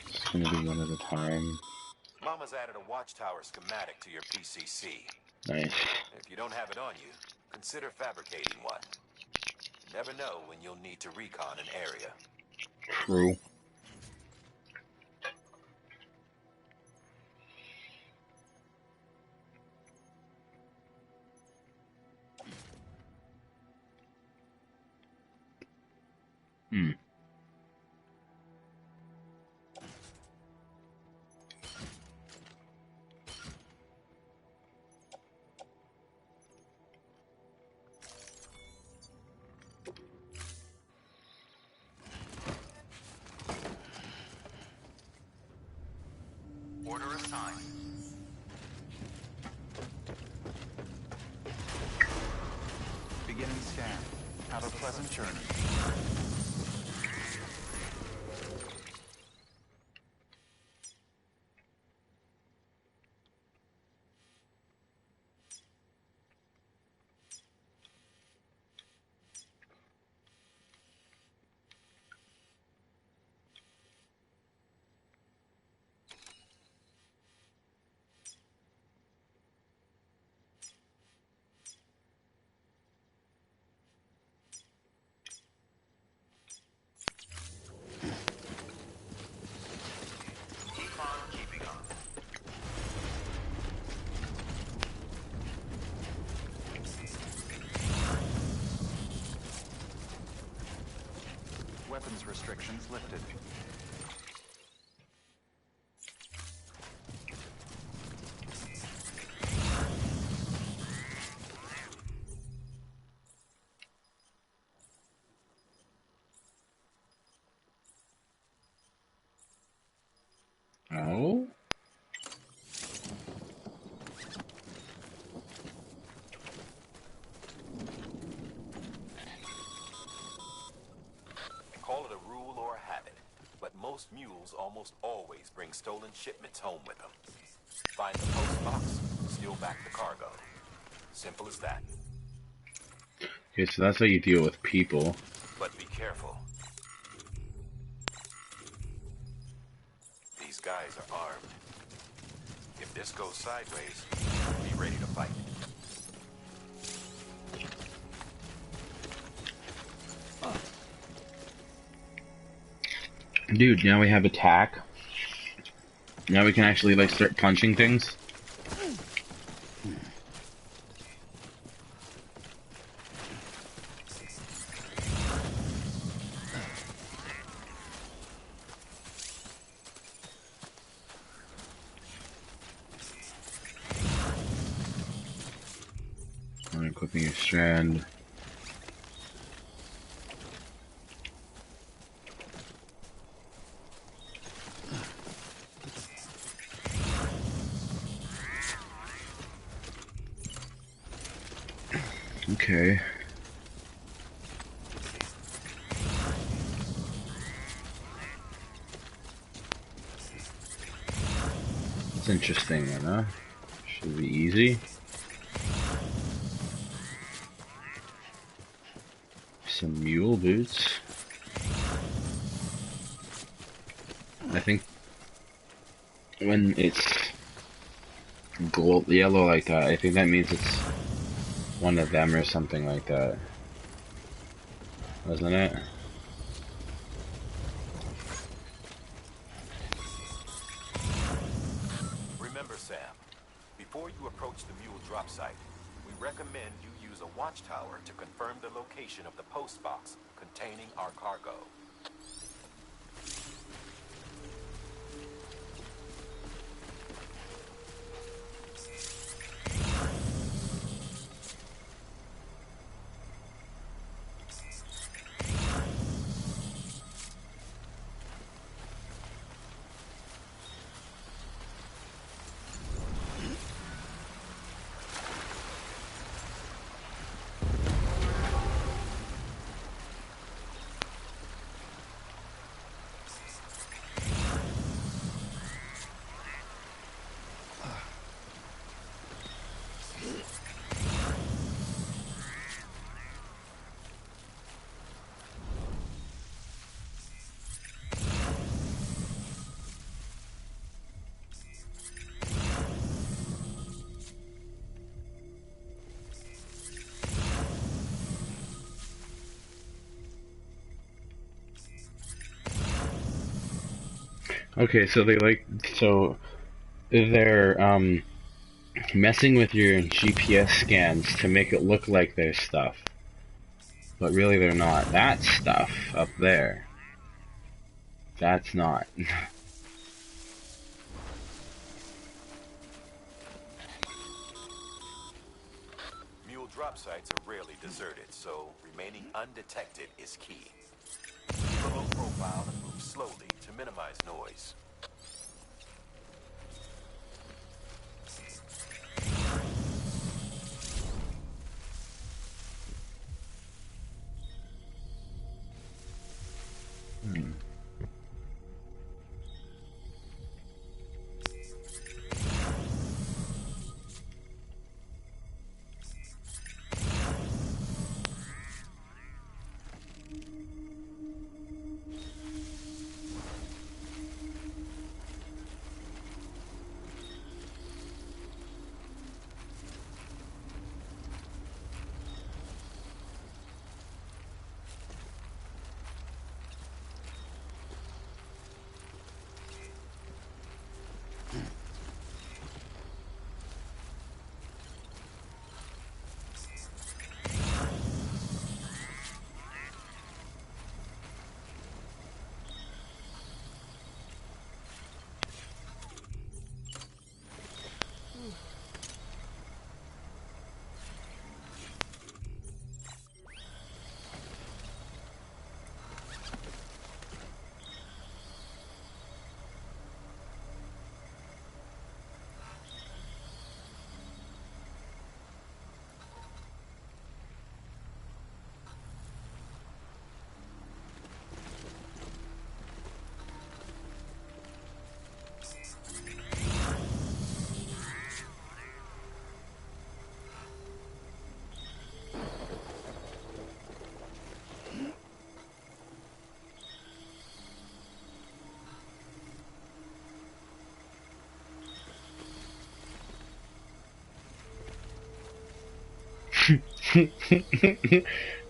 It's gonna be one at a time. Mama's added a watchtower schematic to your PCC. Nice. If you don't have it on you, consider fabricating one. You never know when you'll need to recon an area. True. Order assigned. Beginning scan. Have a pleasant journey. Keep on keeping on. Weapons restrictions lifted. mules almost always bring stolen shipments home with them. Find the post box, steal back the cargo. Simple as that. Okay, so that's how you deal with people. But be careful. These guys are armed. If this goes sideways, be ready to fight. Dude, now we have attack. Now we can actually, like, start punching things. I'm equipping your strand. Okay. It's interesting, huh? Should be easy. Some mule boots. I think when it's gold yellow like that, I think that means it's one of them or something like that. Wasn't it? Remember, Sam, before you approach the mule drop site, we recommend you use a watchtower to confirm the location of the post box containing our cargo. Okay, so they're messing with your GPS scans to make it look like there's stuff. But really they're not. That stuff up there. That's not. Mule drop sites are rarely deserted, so remaining undetected is key. Keep a low profile and move slowly to minimize noise.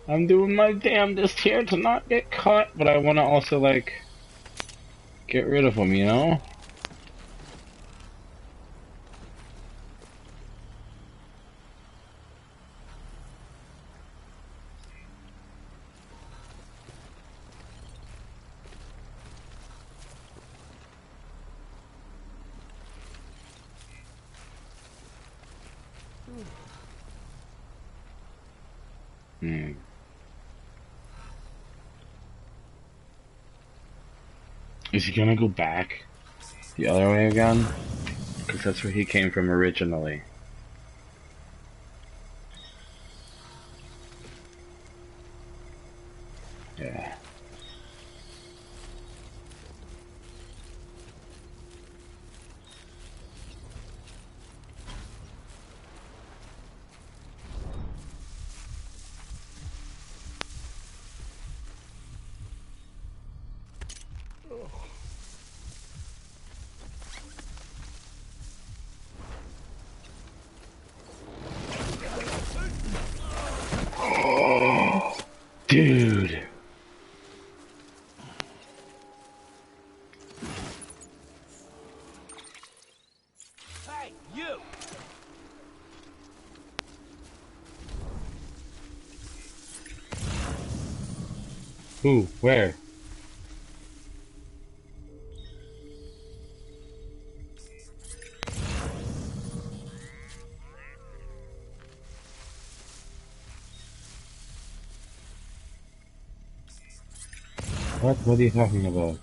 I'm doing my damnedest here to not get caught, but I want to also, like, get rid of them, you know? Hmm. Is he gonna go back the other way again? Because that's where he came from originally. Yeah. Oh, dude. Hey, you! Who? Where? What? What are you talking about?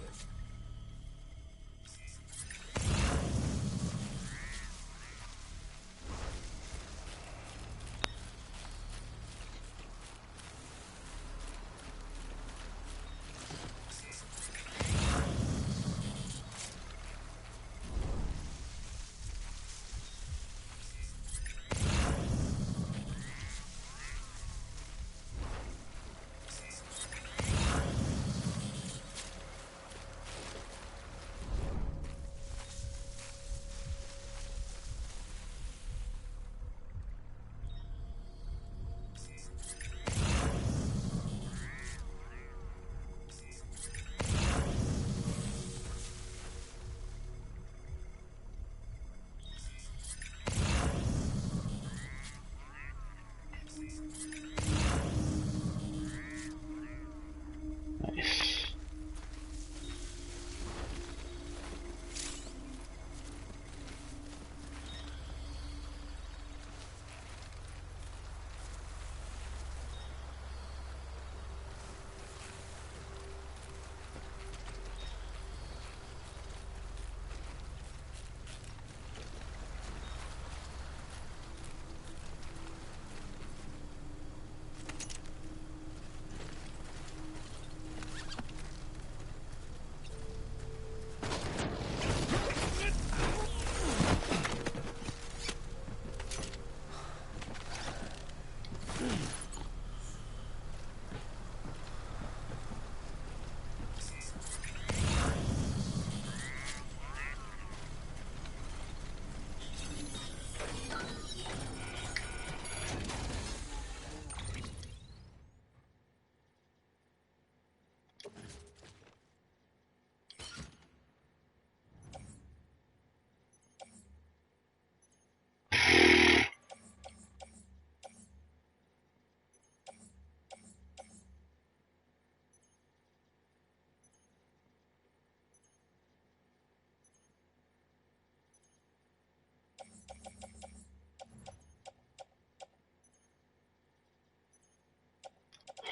Nice.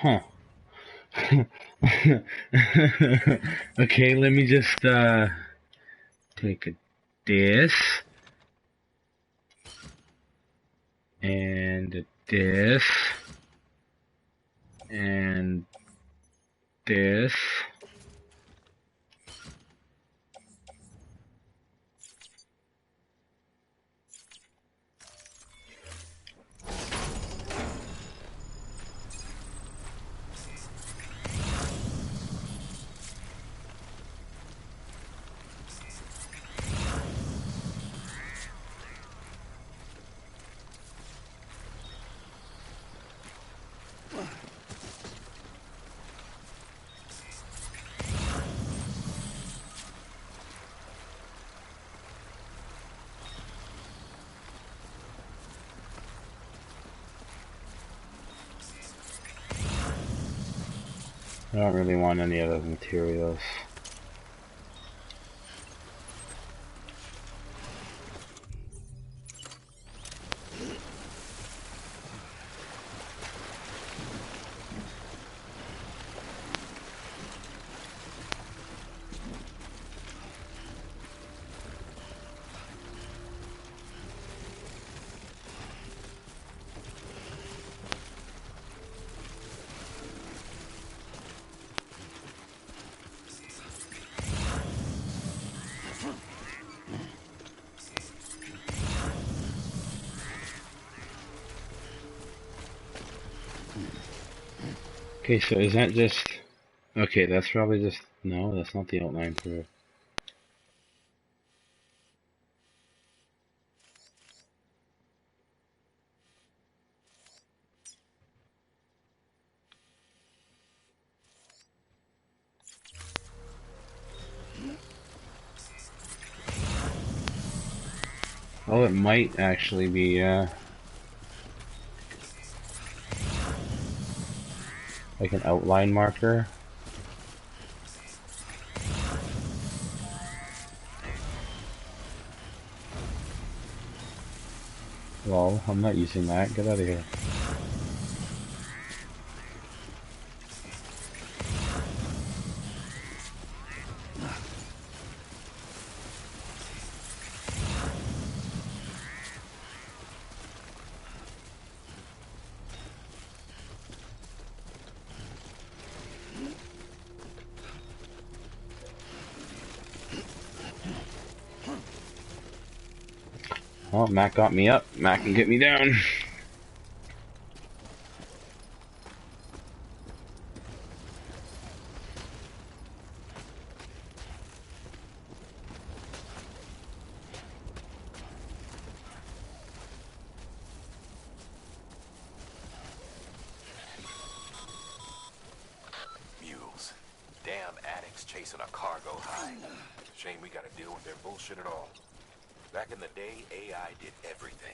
Huh. Okay, let me just take a this and this and this. I don't really want any other materials. Okay, so is that just... Okay, that's probably just... No, that's not the outline for it. Oh, it might actually be, like an outline marker. Well, I'm not using that. Get out of here. Well, Mac got me up. Mac can get me down. Mules. Damn addicts chasing a cargo high. Shame we gotta deal with their bullshit at all. Back in the day, AI did everything.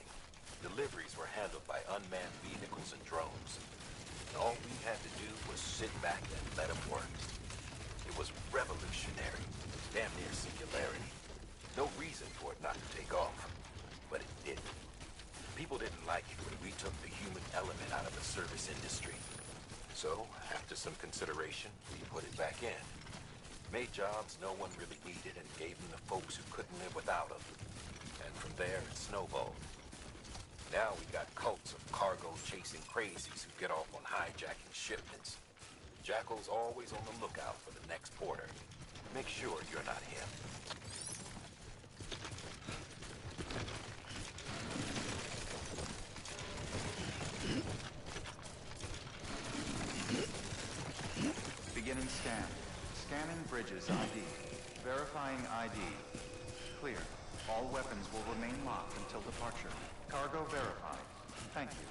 Deliveries were handled by unmanned vehicles and drones. And all we had to do was sit back and let them work. It was revolutionary, damn near singularity. No reason for it not to take off, but it did. People didn't like it when we took the human element out of the service industry. So, after some consideration, we put it back in. Made jobs no one really needed and gave them to folks who couldn't live without them. And from there, it snowballed. Now we got cults of cargo-chasing crazies who get off on hijacking shipments. Jackal's always on the lookout for the next porter. Make sure you're not him. Beginning scan. Scanning bridges ID. Verifying ID. Clear. All weapons will remain locked until departure. Cargo verified. Thank you.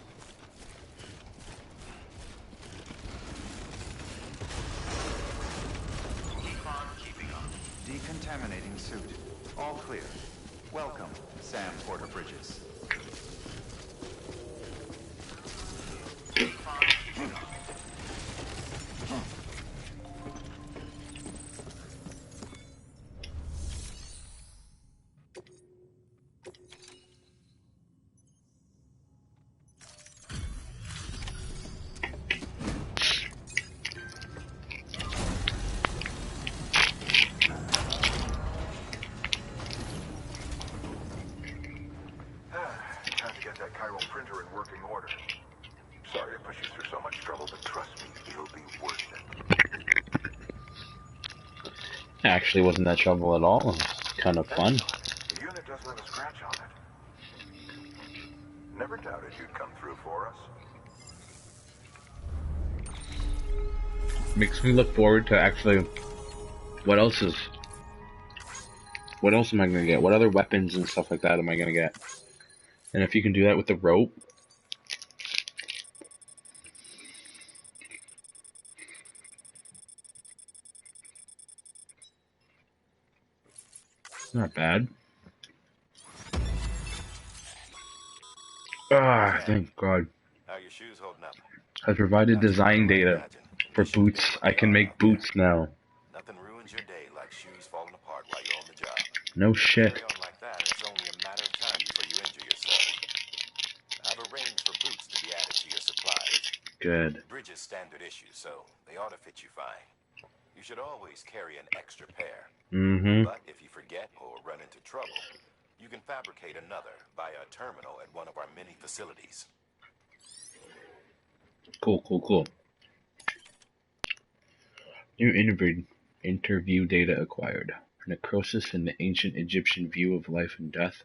Keep on keeping up. Decontaminating suit. All clear. Welcome, Sam Porter Bridges. Keep on keeping up. Time to get that chiral printer in working order. Sorry to push you through so much trouble, but trust me, it'll be worth it. Actually, wasn't that trouble at all. It was kind of fun. The unit doesn't have a scratch on it. Never doubted you'd come through for us. Makes me look forward to actually... What else am I gonna get? What other weapons and stuff like that am I gonna get? And if you can do that with the rope... Not bad. Ah, thank God. How your shoes holding up? Has provided design data. For boots, I can make boots now. Nothing ruins your day like shoes falling apart while you're on the job. No shit. Carry on like that, and it's only a matter of time before you injure yourself. I've arranged for boots to be added to your supplies. Good. Bridges standard issue, so they ought to fit you fine. You should always carry an extra pair. Mm-hmm. But if you forget or run into trouble, you can fabricate another via a terminal at one of our many facilities. Cool. New interview data acquired. Necrosis in the ancient Egyptian view of life and death.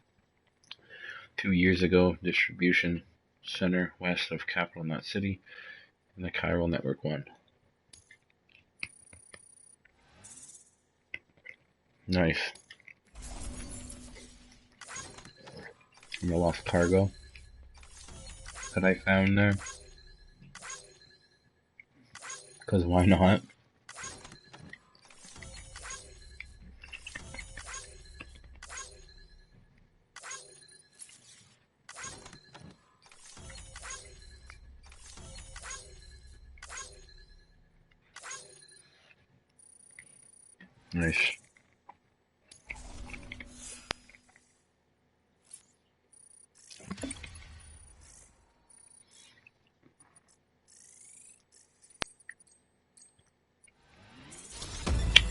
2 years ago, distribution center west of Capital Knot City, in the chiral network 1. Nice. And the lost cargo that I found there. Because why not? Nice.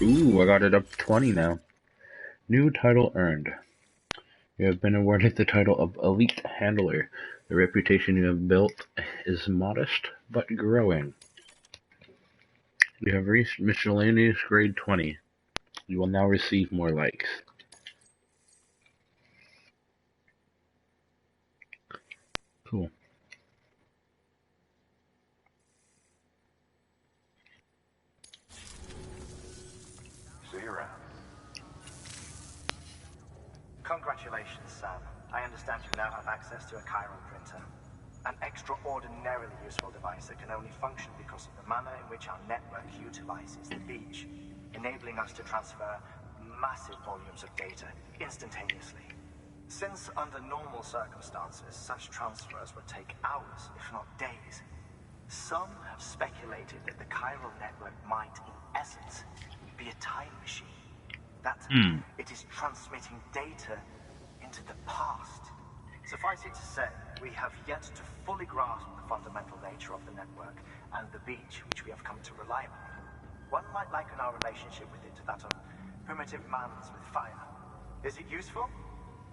Ooh, I got it up to 20 now. New title earned. You have been awarded the title of Elite Handler. The reputation you have built is modest, but growing. You have reached miscellaneous grade 20. You will now receive more likes. Cool. See you around. Congratulations, Sam. I understand you now have access to a chiral printer. An extraordinarily useful device that can only function because of the manner in which our network utilizes the beach, enabling us to transfer massive volumes of data instantaneously. Since under normal circumstances, such transfers would take hours, if not days, some have speculated that the chiral network might, in essence, be a time machine. That it is transmitting data into the past. Suffice it to say, we have yet to fully grasp the fundamental nature of the network and the beach which we have come to rely on. One might liken our relationship with it to that of primitive mans with fire. Is it useful?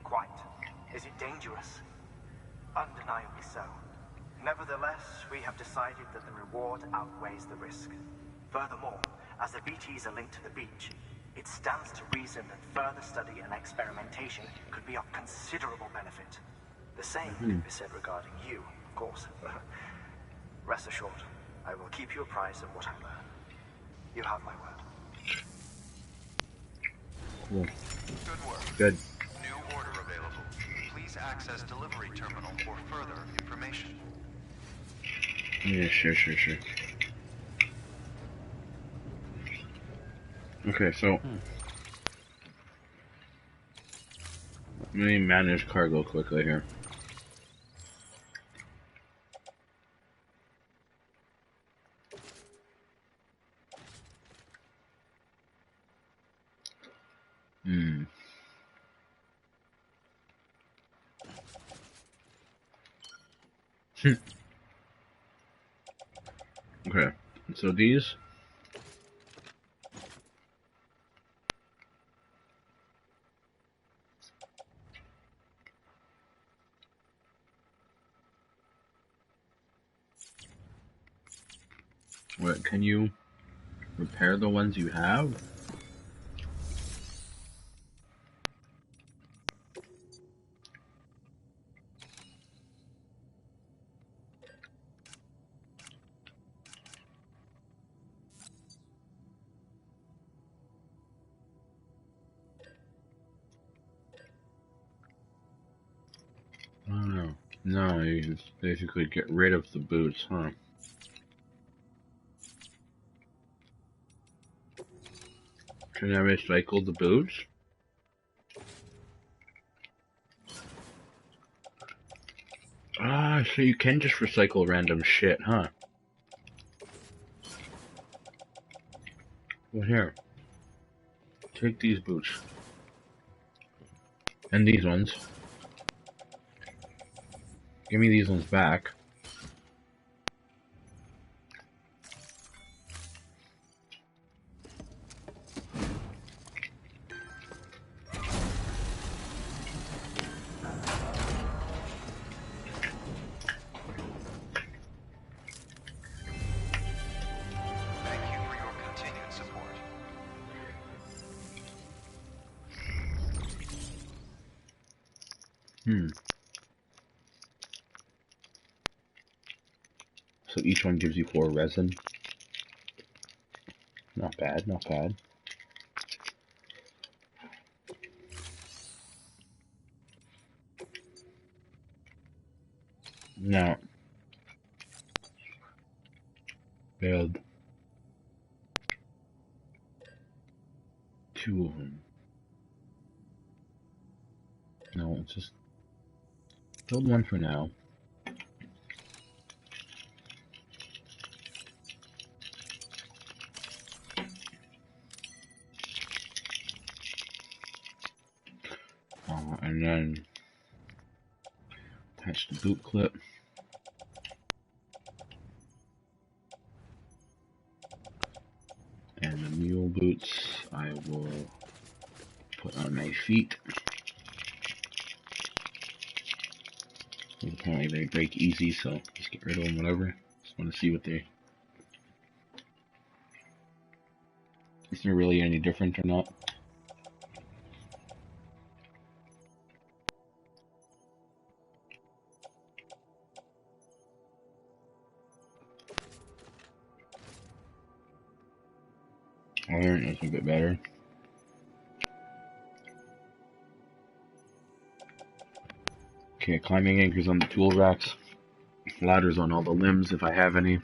Quite. Is it dangerous? Undeniably so. Nevertheless, we have decided that the reward outweighs the risk. Furthermore, as the BTs are linked to the beach, it stands to reason that further study and experimentation could be of considerable benefit. The same can be said regarding you, of course. Rest assured, I will keep you apprised of what I learn. You have my word. Cool. Good work. Good. New order available. Please access delivery terminal for further information. Yeah, sure. Okay, so let me manage cargo quickly here. Okay, so these what, can you repair the ones you have? Oh, no, you just basically get rid of the boots, huh? Can I recycle the boots? Ah, so you can just recycle random shit, huh? Well, here. Take these boots. And these ones. Give me these ones back. Thank you for your continued support. So each one gives you 4 resin. Not bad, not bad. Now, build 2 of them. No, let's just build 1 for now. And then attach the boot clip. And the mule boots I will put on my feet. Apparently they break easy, so just get rid of them, whatever. Just want to see what they... Is there really any different or not? Oh, there it is, a bit better. Okay, climbing anchors on the tool racks. Ladders on all the limbs if I have any.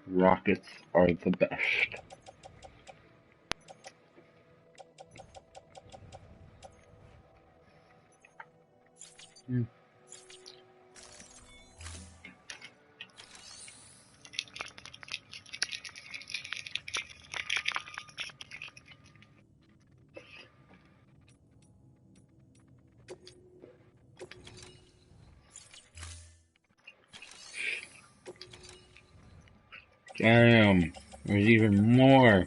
Rockets are the best. Damn, there's even more.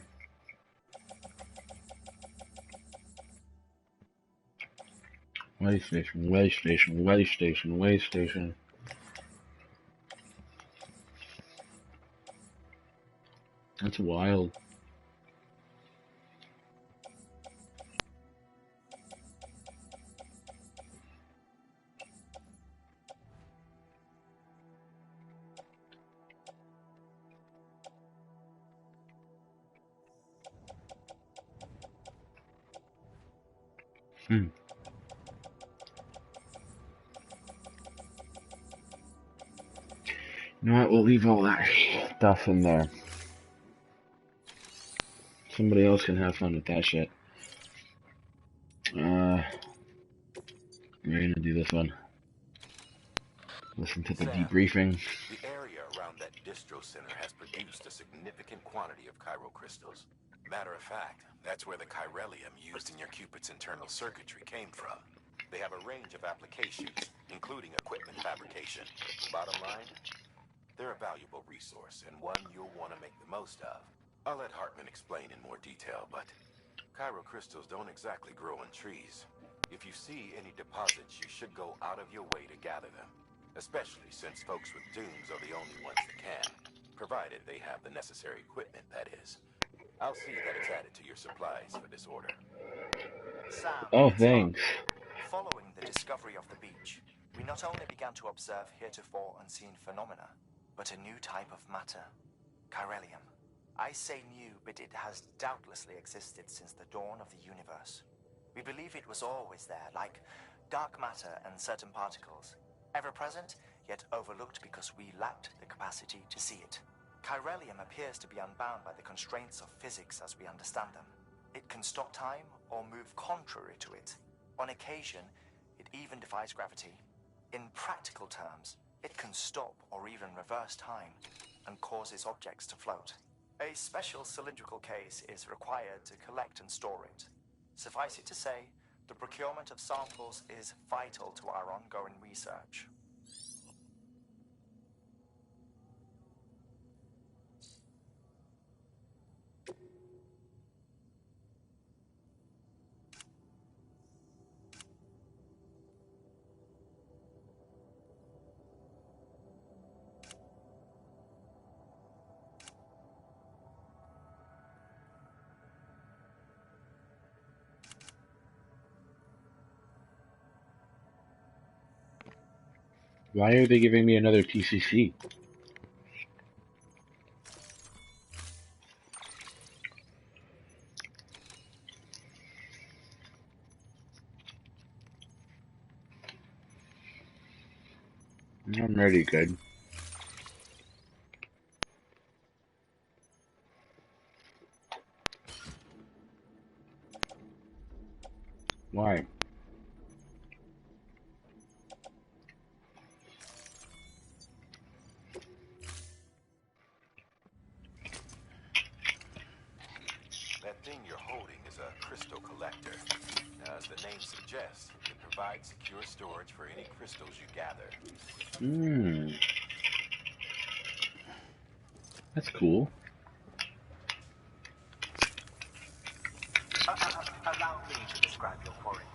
Way station, way station, way station, way station. That's wild. You know what, we'll leave all that stuff in there. Somebody else can have fun with that shit. We're gonna do this one. Listen to the debriefing. The area around that distro center has produced a significant quantity of chiral crystals. Matter of fact, that's where the chiralium used in your Cupid's internal circuitry came from. They have a range of applications, including equipment fabrication. Bottom line, they're a valuable resource and one you'll want to make the most of. I'll let Hartman explain in more detail, but chiral crystals don't exactly grow on trees. If you see any deposits, you should go out of your way to gather them. Especially since folks with dooms are the only ones that can. Provided they have the necessary equipment, that is. I'll see that it's added to your supplies for this order. Sam, Oh, it's thanks. Following the discovery of the beach, we not only began to observe heretofore unseen phenomena, but a new type of matter, chiralium. I say new, but it has doubtlessly existed since the dawn of the universe. We believe it was always there, like dark matter and certain particles, ever present, yet overlooked because we lacked the capacity to see it. Chiralium appears to be unbound by the constraints of physics as we understand them. It can stop time or move contrary to it. On occasion, It even defies gravity. In practical terms, it can stop or even reverse time and causes objects to float. A special cylindrical case is required to collect and store it. Suffice it to say, the procurement of samples is vital to our ongoing research. Why are they giving me another PCC? I'm already good. Why? That thing you're holding is a crystal collector. Now, as the name suggests, it provides secure storage for any crystals you gather. That's cool. Allow me to describe your quarry.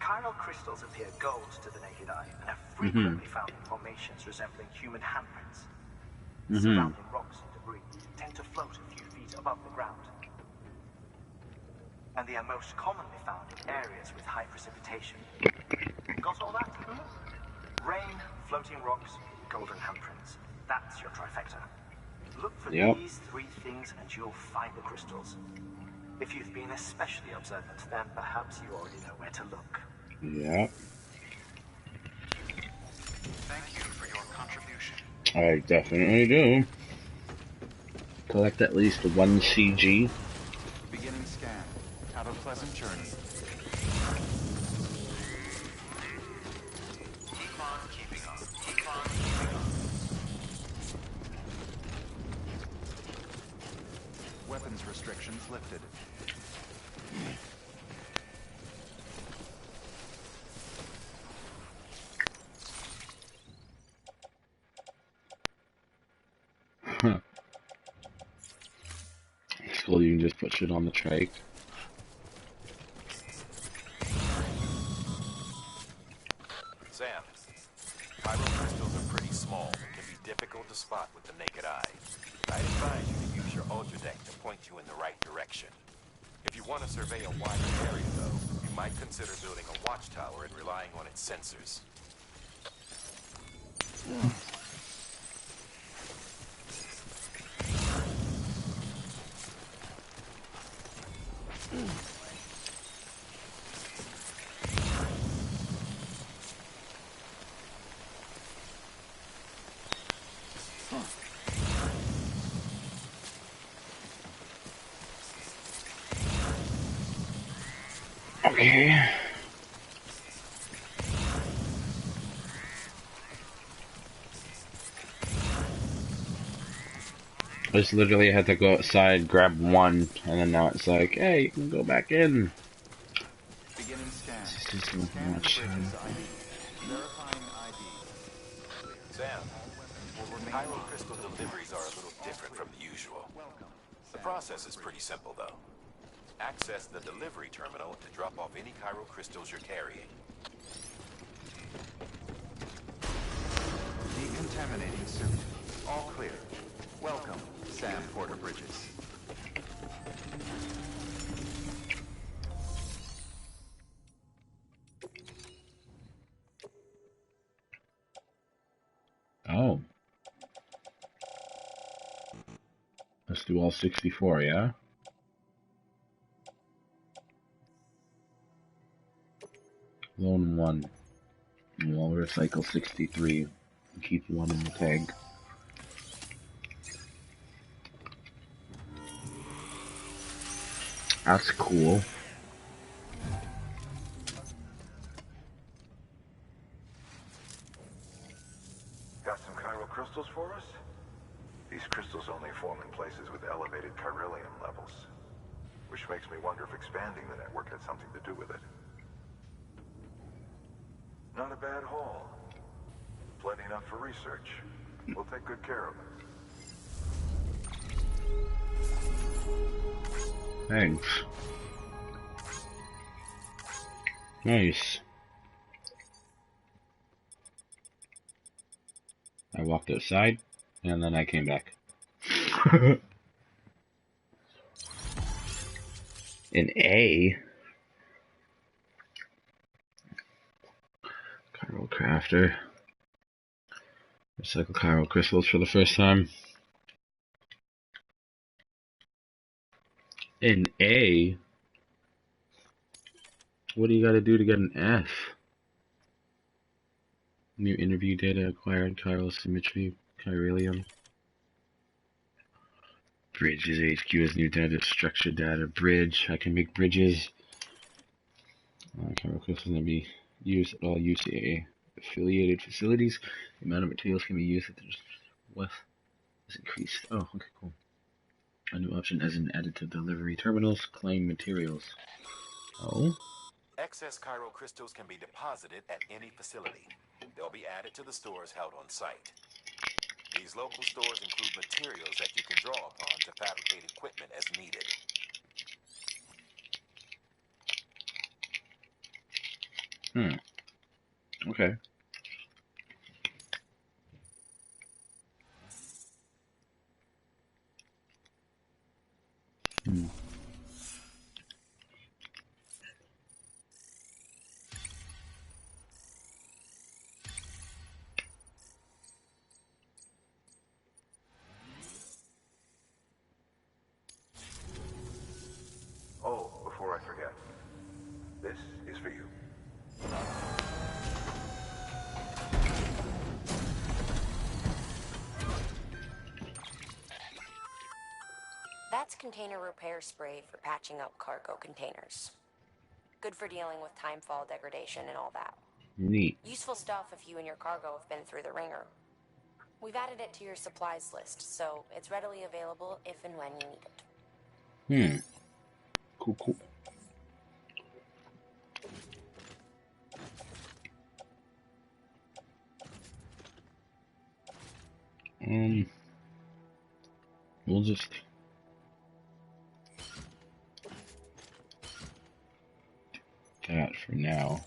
Chiral crystals appear gold to the naked eye and are frequently found in formations resembling human handprints. Surrounding rocks and debris tend to float a few feet above the ground. And they are most commonly found in areas with high precipitation. Got all that? Rain, floating rocks, golden handprints. That's your trifecta. Look for these three things and you'll find the crystals. If you've been especially observant, then perhaps you already know where to look. Yeah. Thank you for your contribution. I definitely do. Collect at least 1 CG. Beginning scan. Have a pleasant journey. Keep on keeping on. Keep on keeping on. Weapons restrictions lifted. It's cool, you can just put shit on the trike. Sam, chiral crystals are pretty small and can be difficult to spot with the naked eye. I'd advise you to use your ultra deck to point you in the right direction. If you want to survey a wider area, though, you might consider building a watchtower and relying on its sensors. Okay. I just literally had to go outside, grab one, and then now it's like, hey, you can go back in. Beginning scan. Scanning bridges ID. Verifying ID. Sam, chiral crystal deliveries are a little different from the usual. The process is pretty simple, though. Access the delivery terminal to drop off any chiral crystals you're carrying. Decontaminating suit. All clear. Welcome, Sam Porter Bridges. Oh. Let's do all 64, yeah? Lone 1. And we'll recycle 63 and keep 1 in the tag. That's cool. crystals for us? These crystals only form in places with elevated chiralium levels, which makes me wonder if expanding the network had something to do with it. Not a bad haul. Plenty enough for research. We'll take good care of it. Thanks. Nice. I walked outside, and then I came back. An A? Chiral crafter. Recycle chiral crystals for the first time. An A? What do you gotta do to get an F? New interview data acquired, chiral symmetry, chiralium. Bridges HQ is new data, structure data, bridge. I can make bridges. Chiral crystals can be used at all UCA affiliated facilities. The amount of materials can be used at the West is increased. Oh, okay, cool. A new option as an added to delivery terminals. Claim materials. Oh? Excess chiral crystals can be deposited at any facility. They'll be added to the stores held on site. These local stores include materials that you can draw upon to fabricate equipment as needed. Okay. Oh, before I forget, this is for you. That's container repair spray for patching up cargo containers. Good for dealing with timefall degradation and all that. Neat. Useful stuff if you and your cargo have been through the ringer. We've added it to your supplies list, so it's readily available if and when you need it. Cool, cool. We'll just that for now.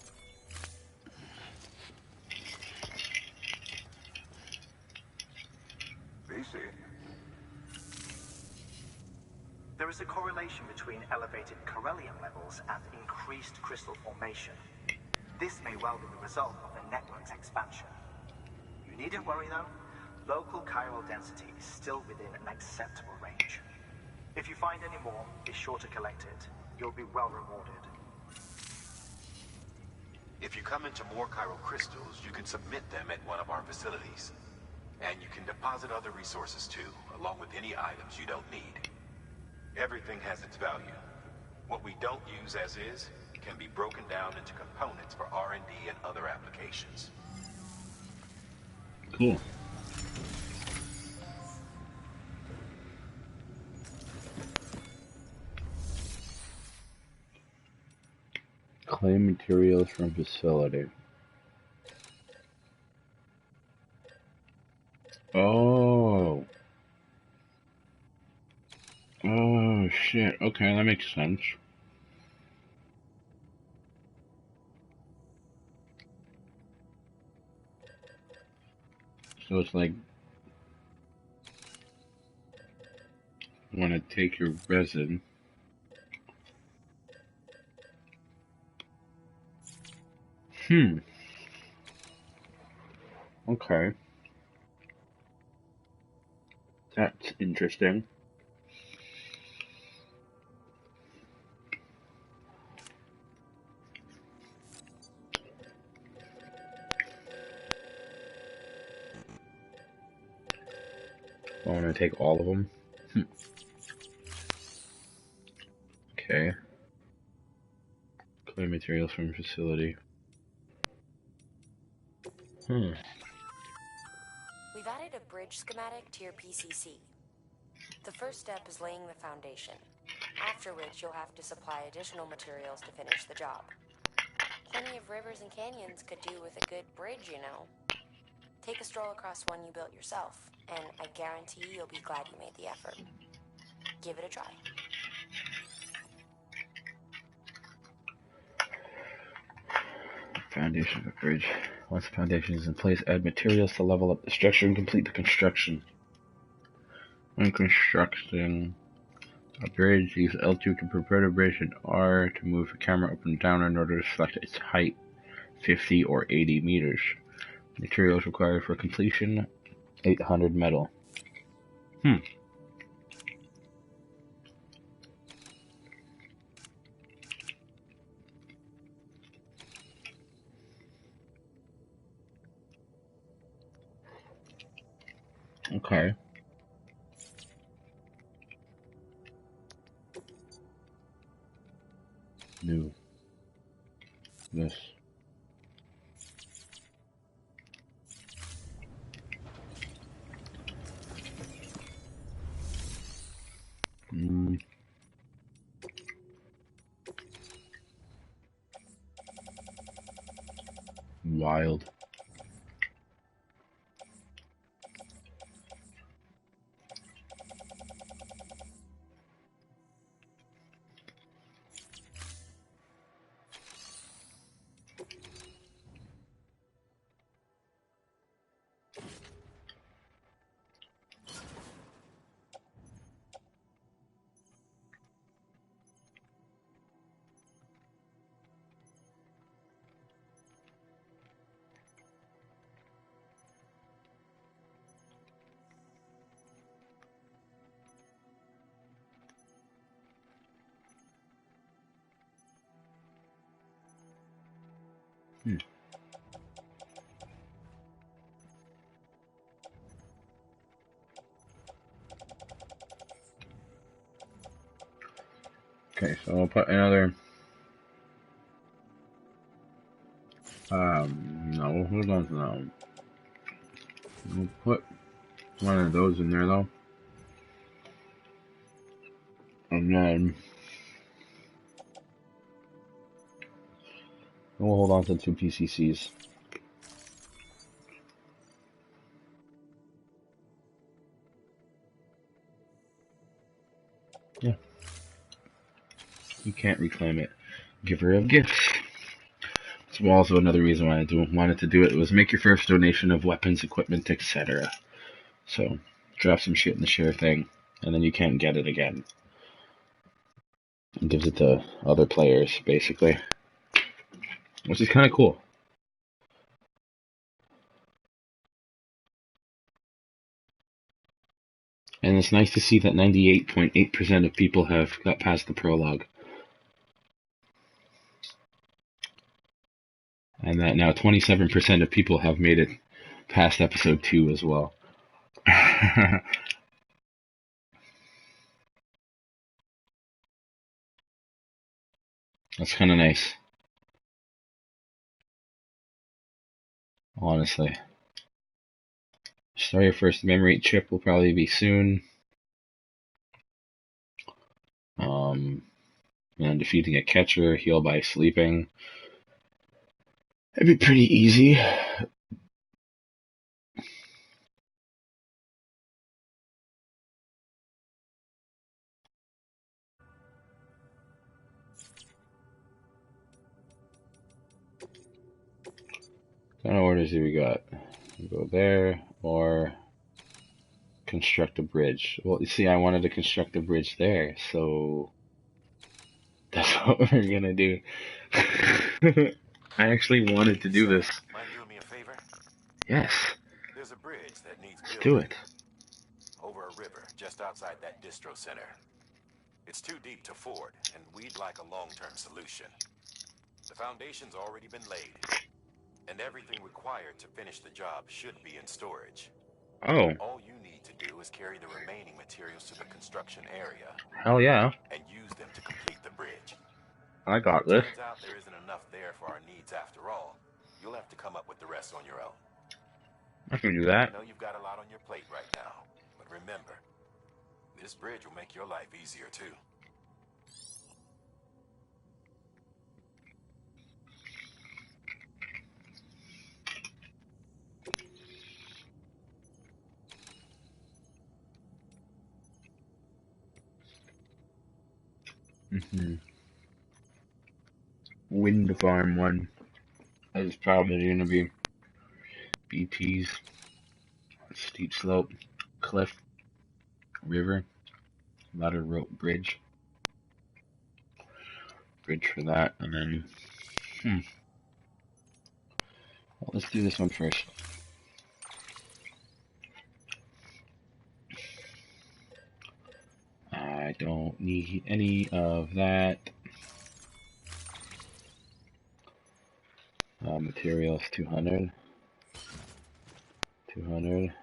BC. There is a correlation between elevated chiralium levels and increased crystal formation. This may well be the result of the network's expansion. You needn't worry though. Local chiral density is still within an acceptable range. If you find any more, be sure to collect it. You'll be well rewarded. If you come into more chiral crystals, you can submit them at one of our facilities. And you can deposit other resources too, along with any items you don't need. Everything has its value. What we don't use as is can be broken down into components for R&D and other applications. Cool. Claim materials from facility. Oh. Oh, shit. Okay, that makes sense. So it's like, you want to take your resin, okay. That's interesting. I want to take all of them. Okay. Claim materials from facility. We've We've added a bridge schematic to your PCC. The first step is laying the foundation, after which you'll have to supply additional materials to finish the job. Plenty of rivers and canyons could do with a good bridge, you know. Take a stroll across one you built yourself, and I guarantee you'll be glad you made the effort. Give it a try. Foundation of a bridge. Once the foundation is in place, add materials to level up the structure and complete the construction. When constructing a bridge, use L2 to prepare the bridge and R to move the camera up and down in order to select its height, 50 or 80 meters. Materials required for completion, 800 metal. Okay. New. This. Wild. Okay, so I'll put another. No, hold on now. We'll put one of those in there though. And then we'll hold on to 2 PCCs. Yeah. You can't reclaim it. Giver of gifts. It's also another reason why I wanted to do it. It was make your first donation of weapons, equipment, etc. So, drop some shit in the share thing, and then you can't get it again. It gives it to other players, basically. Which is kind of cool. And it's nice to see that 98.8% of people have got past the prologue. And that now 27% of people have made it past episode 2 as well. That's kind of nice. Honestly. Start your first memory chip will probably be soon. And defeating a catcher, heal by sleeping. It'd be pretty easy. What kind of orders do we got? Go there, or construct a bridge. Well, you see, I wanted to construct a bridge there, so that's what we're gonna do. I actually wanted to do this. Mind doing me a favor? Yes. There's a bridge that needs Let's building. do it. Over a river, just outside that distro center. It's too deep to ford, and we'd like a long-term solution. The foundation's already been laid, and everything required to finish the job should be in storage. Oh. All you need to do is carry the remaining materials to the construction area. Hell yeah. And use them to complete the bridge. I got If this. it turns out there isn't enough there for our needs after all, you'll have to come up with the rest on your own. I can do that. I know you've got a lot on your plate right now, but remember, this bridge will make your life easier too. Wind farm one is probably gonna be BT's. Steep slope, cliff, river, ladder rope bridge. Bridge for that, and then well, let's do this one first. I don't need any of that. Materials 200. 200.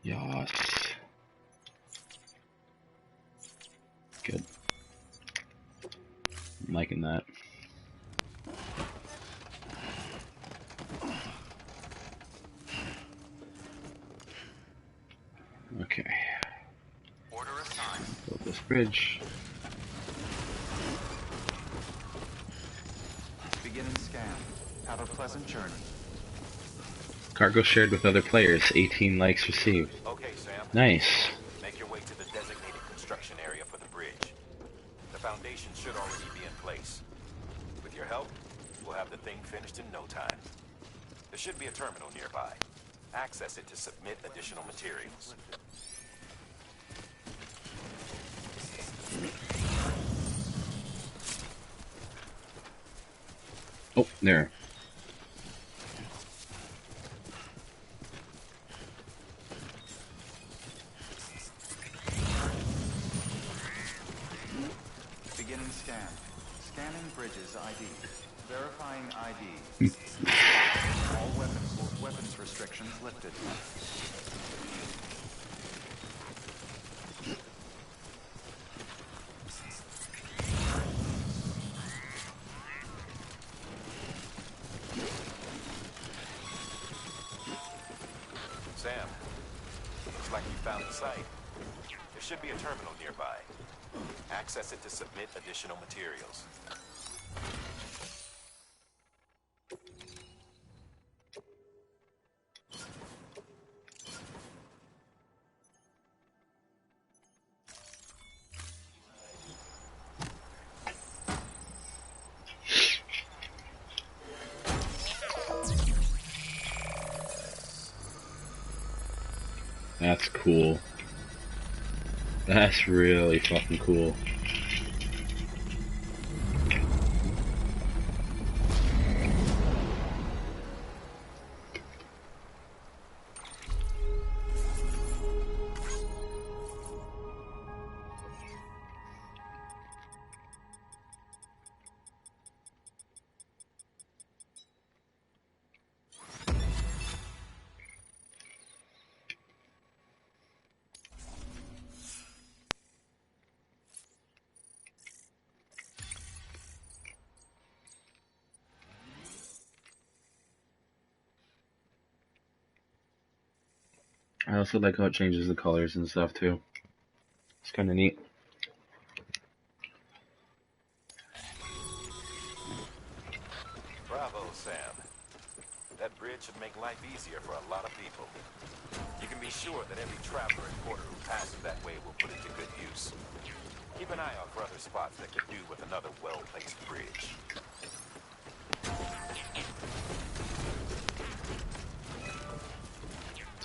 Yes. Good. I'm liking that. Okay. Order assigned. Build this bridge. Begin and scan. Have a pleasant journey. Cargo shared with other players. 18 likes received. Okay, Sam. Nice. Make your way to the designated construction area for the bridge. The foundation should already be in place. With your help, we'll have the thing finished in no time. There should be a terminal nearby. Access it to submit additional materials. Oh, there. Begin and scan. Scanning bridges ID. Verifying ID. All weapons restrictions lifted. Sam, looks like you found the site. There should be a terminal nearby. Access it to submit additional materials. That's cool. That's really fucking cool. I also like how it changes the colors and stuff too. It's kind of neat. Bravo, Sam. That bridge should make life easier for a lot of people. You can be sure that every traveler and porter who passes that way will put it to good use. Keep an eye out for other spots that could do with another well-placed bridge.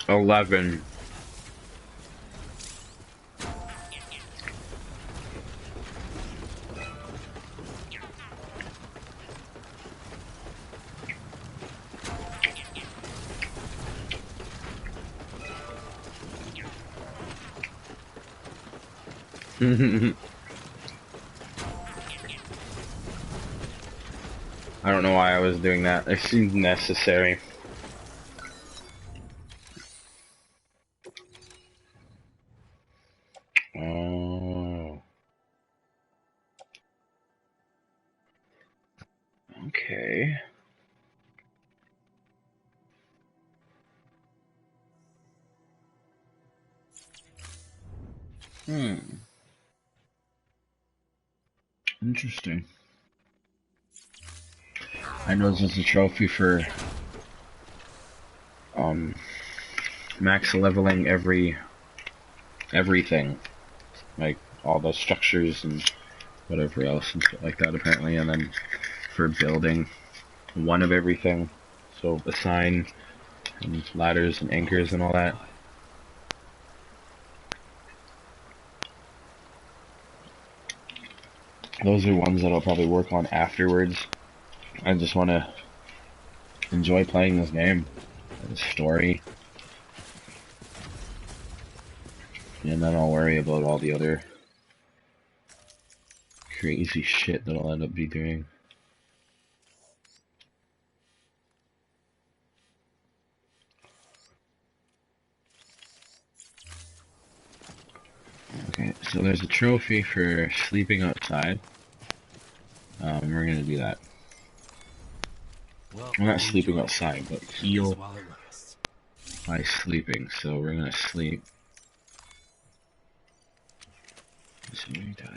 11. I don't know why I was doing that. It seemed necessary. Oh. Interesting. I know this is a trophy for max leveling everything, like all the structures and whatever else and stuff like that apparently, and then for building one of everything, so a sign and ladders and anchors and all that. Those are ones that I'll probably work on afterwards. I just want to enjoy playing this game, the story, and then I'll worry about all the other crazy shit that I'll end up be doing. Okay, so there's a trophy for sleeping outside. We're gonna do that. Well, not sleeping outside, but heal by sleeping. So we're gonna sleep. Let's see what he does.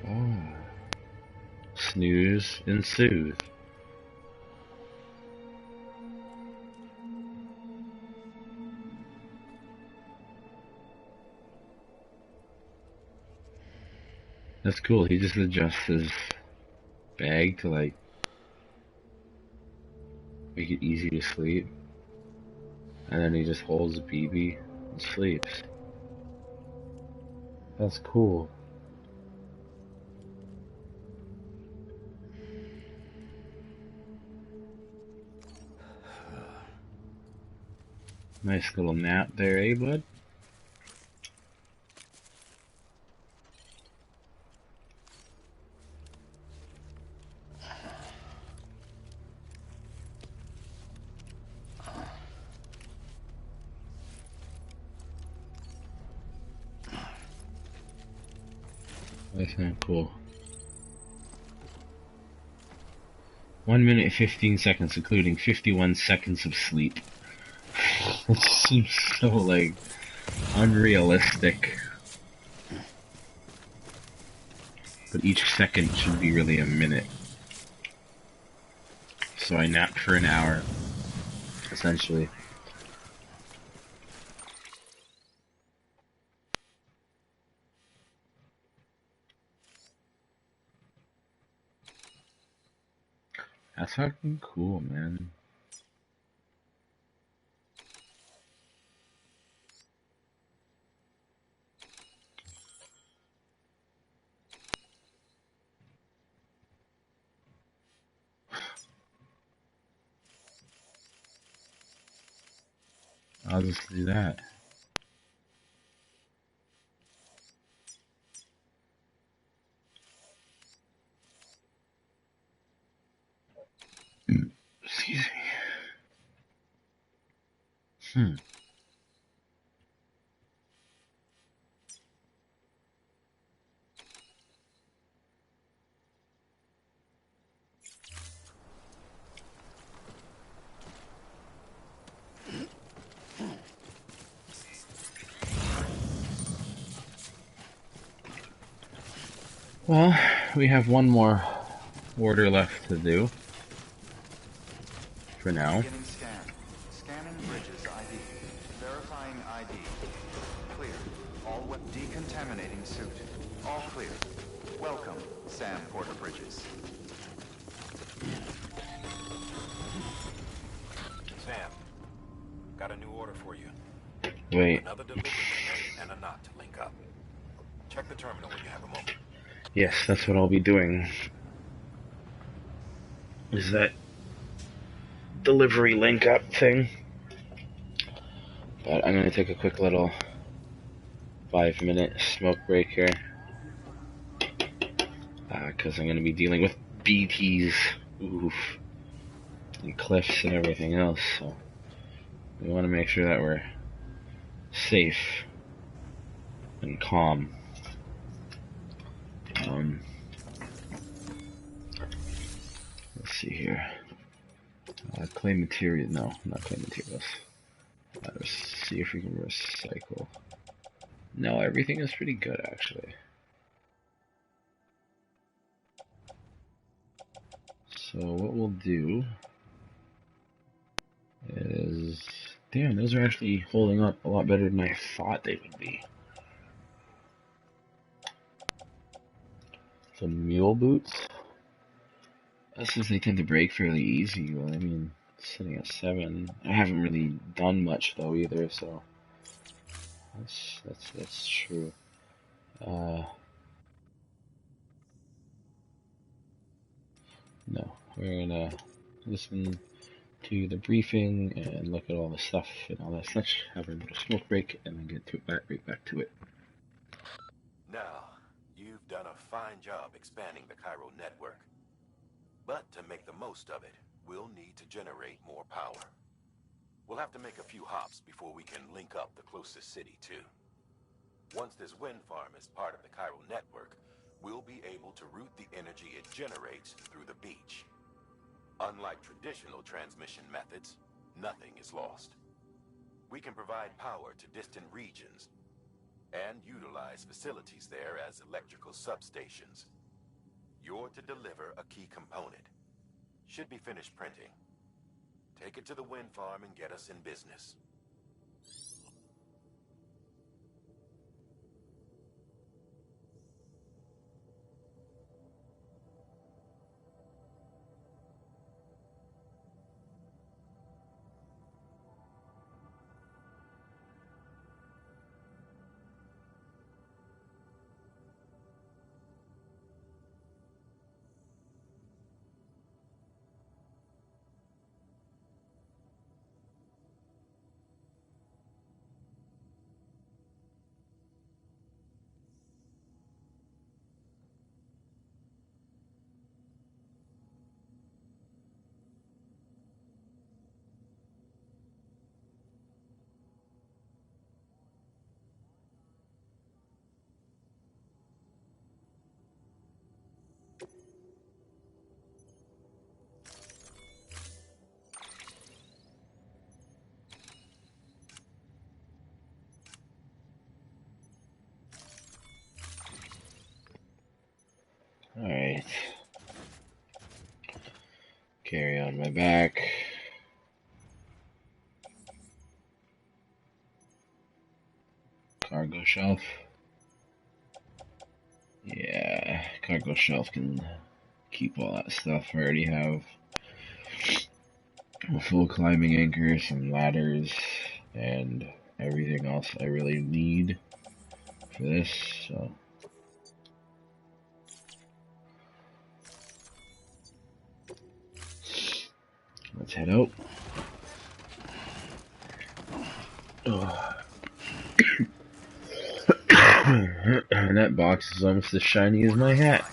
Oh. Snooze and soothe. That's cool. He just adjusts his bag to like make it easy to sleep. And then he just holds BB and sleeps. That's cool. Nice little nap there, eh, bud? That's not cool. 1 minute 15 seconds, including 51 seconds of sleep. It seems so, like, unrealistic. But each second should be really a minute. So I napped for an hour, essentially. That's fucking cool, man. I'll just do that. Excuse me. Well, we have one more order left to do. For now. Beginning scan. Scanning bridges ID. Verifying ID. Clear. All decontaminating suit. All clear. Welcome, Sam Porter Bridges. Sam, got a new order for you. Wait. Another delivery and a knot to link up. Check the terminal when you have a moment. Yes, that's what I'll be doing. Is that delivery link up thing? But I'm gonna take a quick little 5-minute smoke break here. Because I'm gonna be dealing with BTs, oof, and cliffs and everything else, so we want to make sure that we're safe and calm. see here. Claim material. No, not claim materials. Let's see if we can recycle. No, everything is pretty good actually. So what we'll do is, damn, those are actually holding up a lot better than I thought they would be. So mule boots. Since they tend to break fairly easy, well, I mean, sitting at 7. I haven't really done much though either, so that's true. No, we're gonna listen to the briefing and look at all the stuff and all that such. Have a little smoke break and then get to it right back to it. Now, you've done a fine job expanding the Cairo network. But to make the most of it, we'll need to generate more power. We'll have to make a few hops before we can link up the closest city, too. Once this wind farm is part of the Cairo network, we'll be able to route the energy it generates through the beach. Unlike traditional transmission methods, nothing is lost. We can provide power to distant regions and utilize facilities there as electrical substations. You're to deliver a key component. Should be finished printing. Take it to the wind farm and get us in business. Alright. Carry on my back. Cargo shelf. Yeah, cargo shelf can keep all that stuff. I already have a full climbing anchor, some ladders, and everything else I really need for this, so. Let's head out. And that box is almost as shiny as my hat.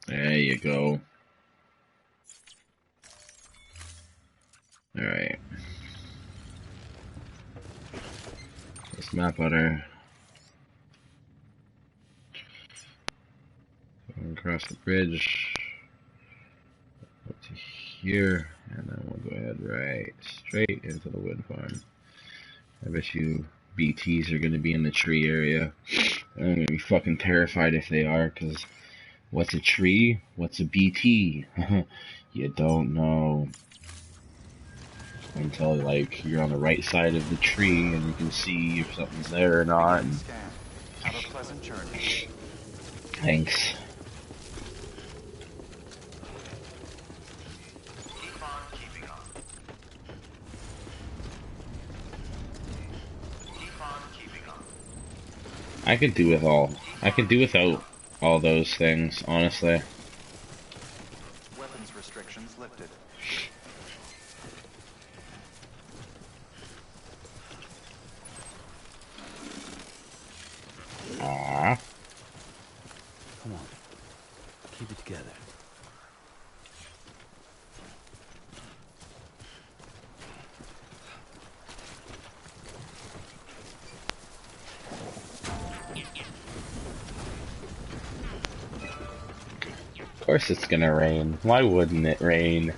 There you go. Alright. Let's map out our... across the bridge. Up to here. And then we'll go ahead right straight into the wind farm. I bet you BTs are going to be in the tree area. I'm going to be fucking terrified if they are, because what's a tree? What's a BT? You don't know. Until, like, you're on the right side of the tree and you can see if something's there or not. And... have a pleasant journey. Thanks. I could do without all those things, honestly. Weapons restrictions lifted. Aww. Come on. Keep it together. Of course it's gonna rain. Why wouldn't it rain?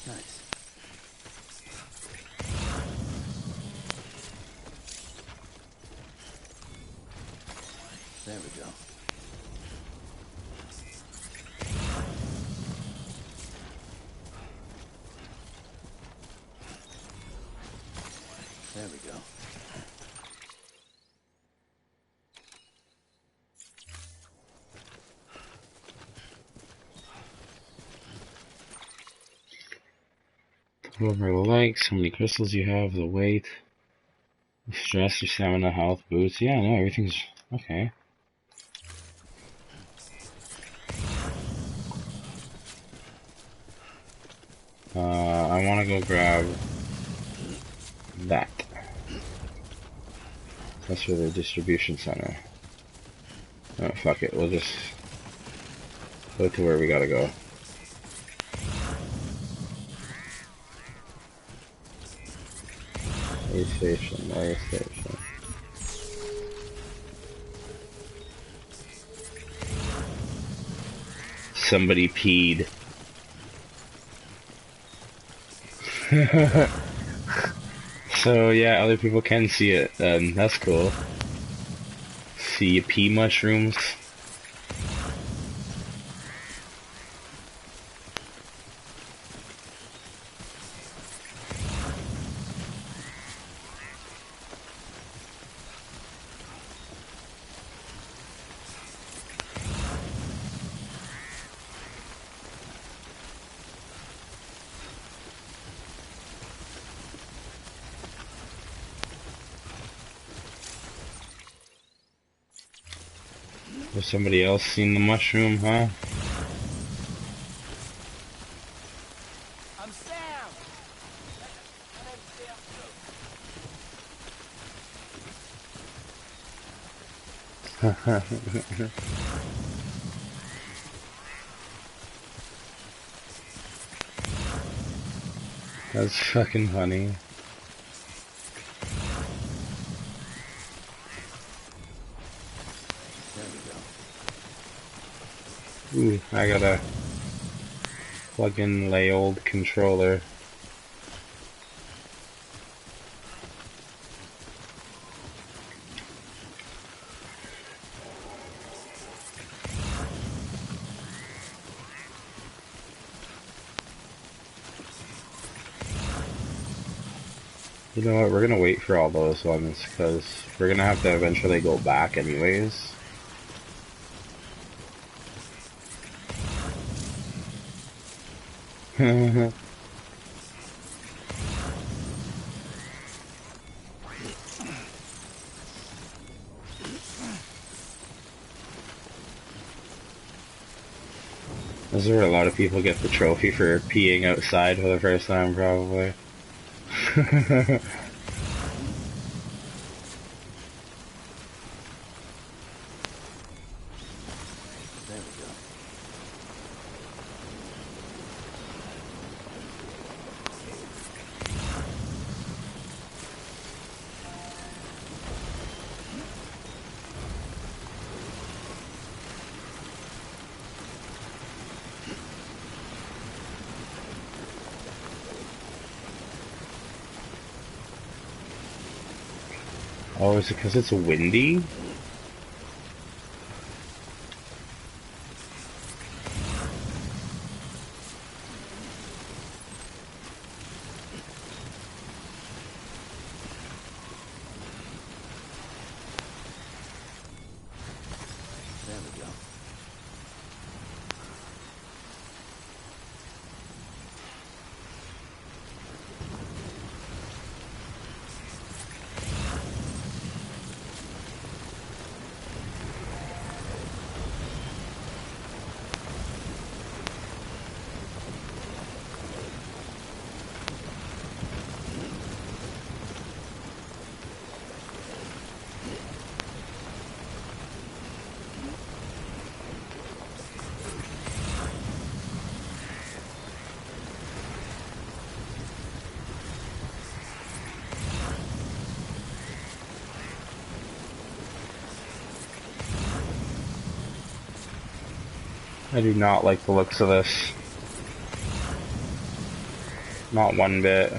Nice. There we go. There we go. Whoever likes, how many crystals you have, the weight, stress, your stamina, health, boots. Yeah, no, everything's okay. I want to go grab that. That's for the distribution center. Oh, fuck it. We'll just go to where we gotta go. Way station, way station. Somebody peed. So yeah, other people can see it then. That's cool. See pea mushrooms. Has somebody else seen the mushroom, huh? I'm Sam. That's fucking funny. Ooh, I gotta plug in lay old controller. You know what, we're gonna wait for all those ones, because we're gonna have to eventually go back anyways. This is where a lot of people get the trophy for peeing outside for the first time, probably. Oh, is it because it's windy? There we go. I do not like the looks of this. Not one bit.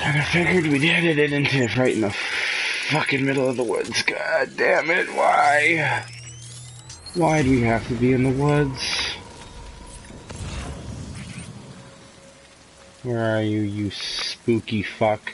And I figured we'd edit it into right in the fucking middle of the woods. God damn it, why? Why'd we have to be in the woods? Where are you, you spooky fuck?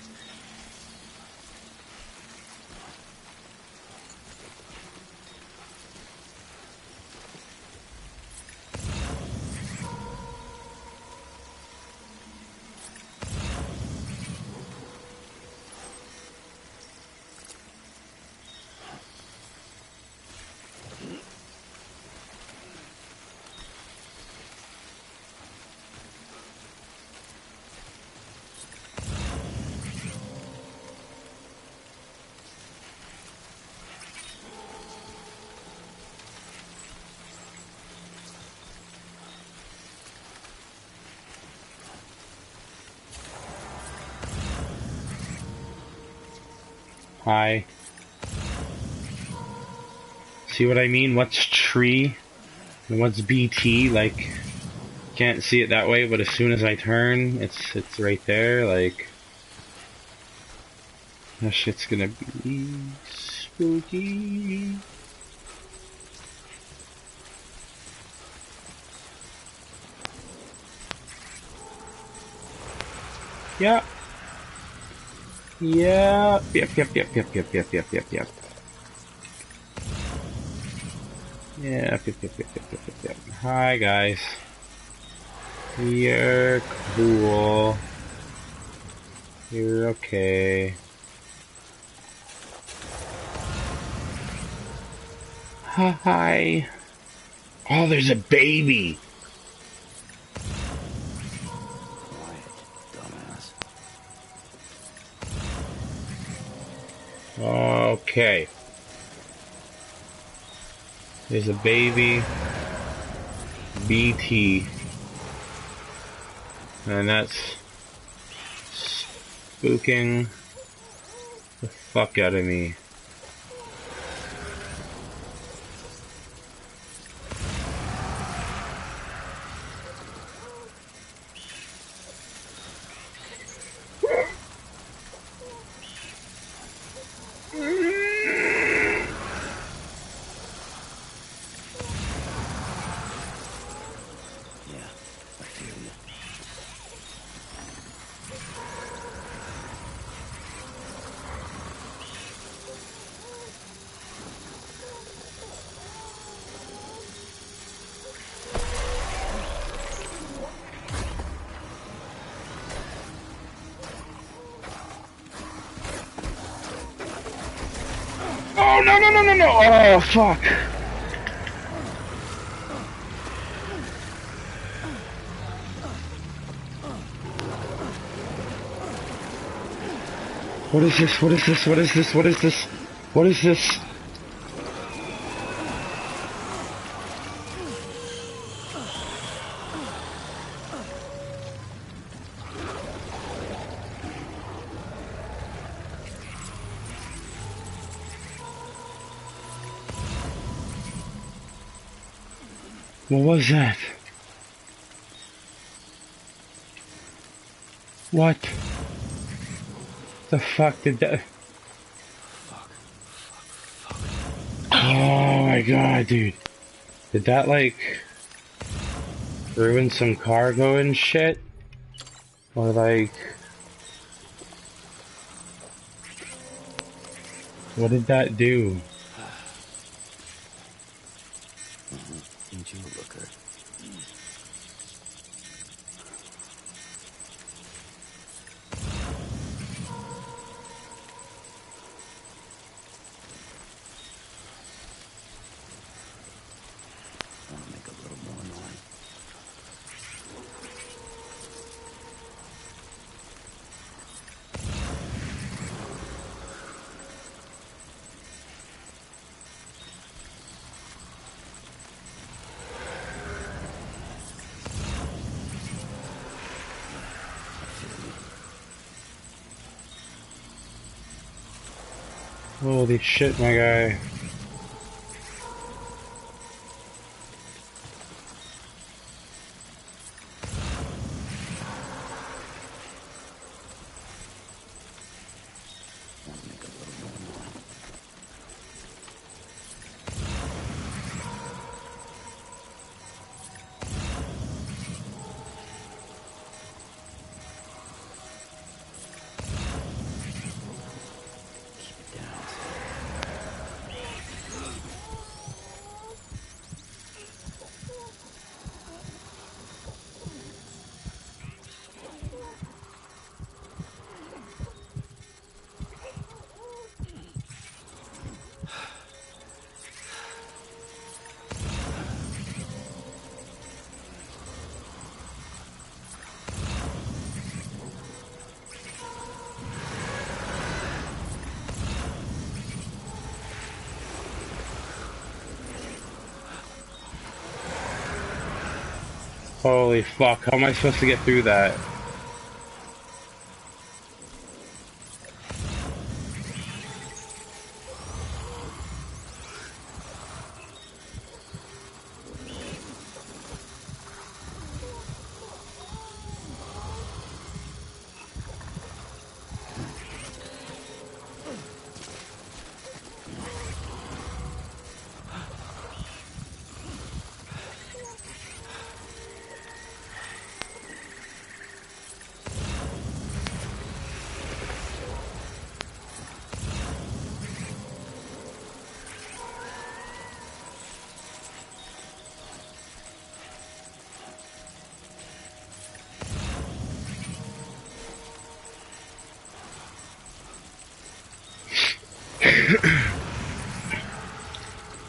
Hi. See what I mean? What's tree and what's BT? Like, can't see it that way, but as soon as I turn, it's right there. Like, that shit's gonna be spooky. Yeah. Yeah. Yep. Yep. Yep. Yep. Yep. Yep. Yep. Yep. Yep. Yeah. Yep. Yep. Yep. Yep. Yep. Yep. Yep. Hi guys. You're cool. You're okay. Hi. Oh, there's a baby. Okay. There's a baby BT. And that's spooking the fuck out of me. no, no, no, no, no, no! Oh, fuck! What is this? What is this? What is this? What is this? What is this? What was that? What the fuck did that? Oh my god, dude. Did that, like, ruin some cargo and shit? Or, like, what did that do? Ain't you a looker? Want to make a little more noise? Holy shit, my guy. Want to make a little more noise? Keep it down. Holy fuck, how am I supposed to get through that?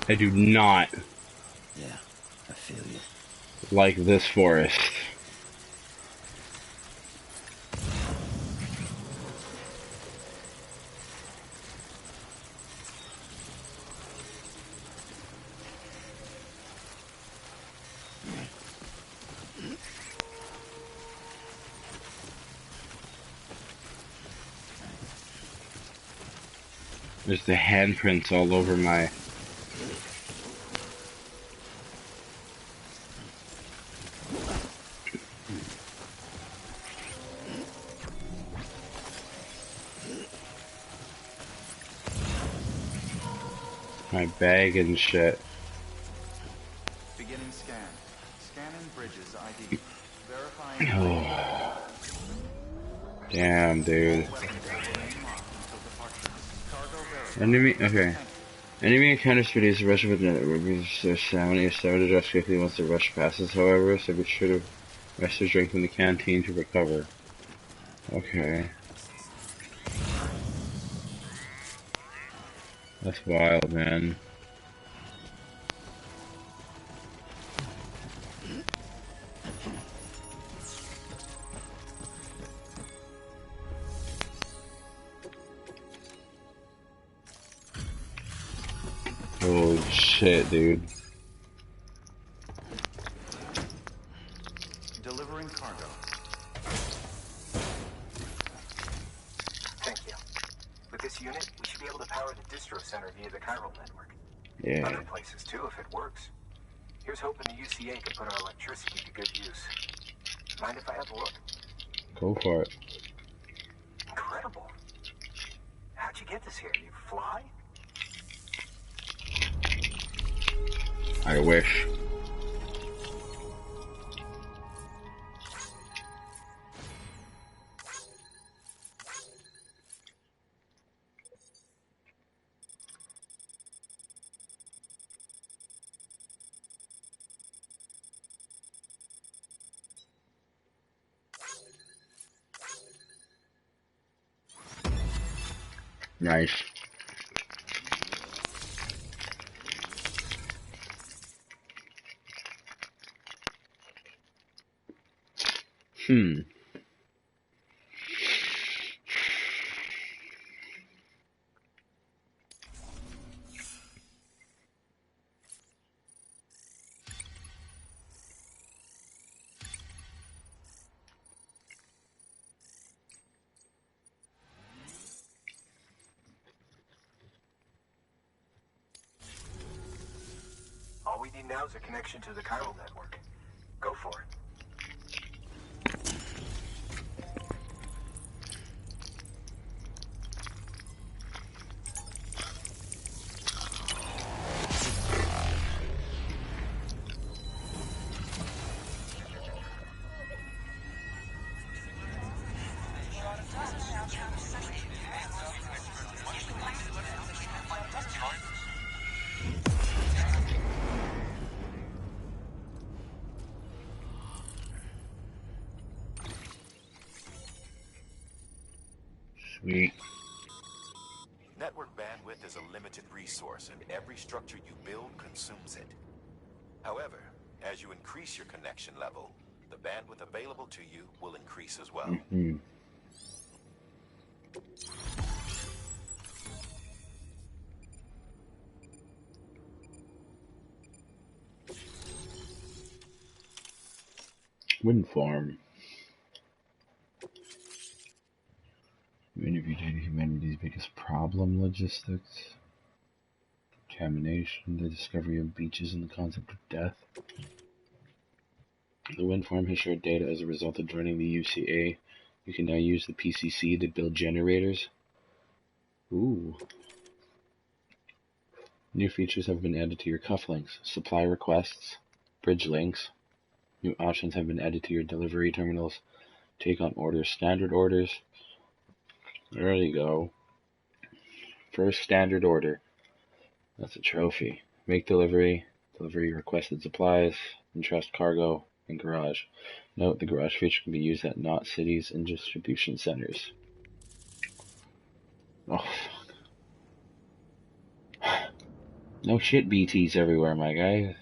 I do not Yeah, I feel you. like this forest. There's the handprints all over my... my bag and shit. Beginning scan. Scanning bridges ID. Verifying Oh. Damn, dude. Enemy, okay. Enemy encounters speed is rush with their stamina. Your stamina drops quickly once the rush passes, however, so be sure to rest your drink from the canteen to recover. Okay. That's wild, man. Holy shit, dude. Delivering cargo. Thank you. With this unit, we should be able to power the distro center via the chiral network. Yeah. Other places too, if it works. Here's hoping the UCA can put our electricity to good use. Mind if I have a look? Go for it. Incredible. How'd you get this here? You fly? I wish. Nice. All we need now is a connection to the chiral network. Go for it. Sweet. Network bandwidth is a limited resource, and every structure you build consumes it. However, as you increase your connection level, the bandwidth available to you will increase as well. Mm-hmm. Wind farm. You interviewed humanity's biggest problem: logistics, contamination, the discovery of beaches, and the concept of death. The wind farm has shared data as a result of joining the UCA. You can now use the PCC to build generators. Ooh. New features have been added to your cufflinks, supply requests, bridge links. New options have been added to your delivery terminals. Take on orders, standard orders. There you go. First standard order. That's a trophy. Make delivery, delivery requested supplies, entrust cargo, and garage. Note the garage feature can be used at not cities and distribution centers. Oh, fuck. No shit, BTs everywhere, my guy.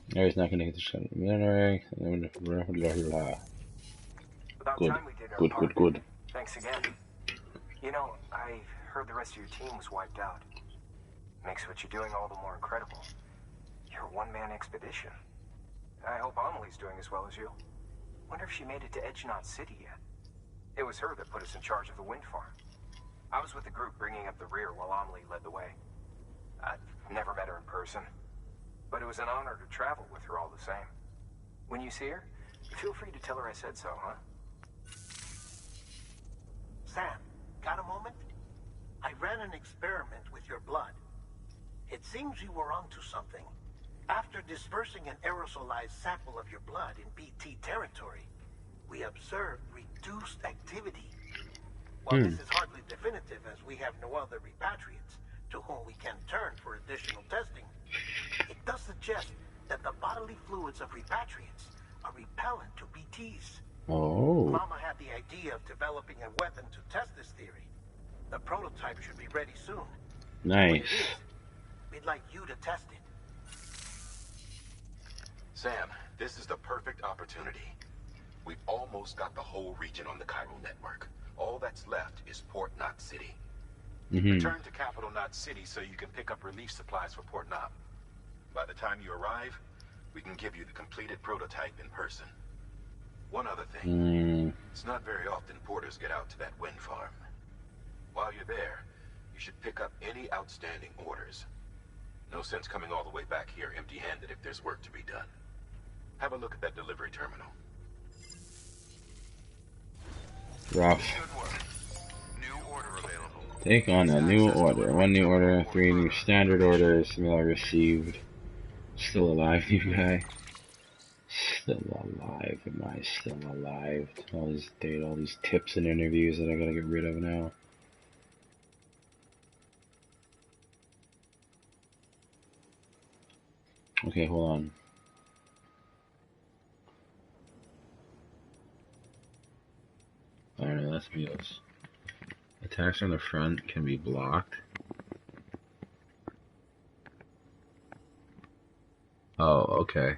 There's not gonna get the shot. Good. Thanks again. You know, I heard the rest of your team was wiped out. Makes what you're doing all the more incredible. You're a one-man expedition. I hope Amelie's doing as well as you. Wonder if she made it to Edgenot City yet. It was her that put us in charge of the wind farm. I was with the group bringing up the rear while Amelie led the way. I've never met her in person, but it was an honor to travel with her all the same. When you see her, feel free to tell her I said so, huh? Sam, got a moment? I ran an experiment with your blood. It seems you were onto something. After dispersing an aerosolized sample of your blood in BT territory, we observed reduced activity. While this is hardly definitive, as we have no other repatriates to whom we can turn for additional testing, it does suggest that the bodily fluids of repatriates are repellent to BTs. Oh. Mama had the idea of developing a weapon to test this theory. The prototype should be ready soon. Nice. When it is, we'd like you to test it. Sam, this is the perfect opportunity. We've almost got the whole region on the Cairo network. All that's left is Port Knot City. Return to Capital Knot City so you can pick up relief supplies for Port Knot. By the time you arrive, we can give you the completed prototype in person. One other thing. It's not very often porters get out to that wind farm. While you're there, you should pick up any outstanding orders. No sense coming all the way back here empty-handed if there's work to be done. Have a look at that delivery terminal. Rough. New order available. Take on a new order. 1 new order, 3 new standard orders. Email received. Still alive, you guy. Still alive. Am I still alive? All these tips and interviews that I gotta get rid of now. Okay, hold on. I don't know, that's meals. Attacks on the front can be blocked. Oh, okay.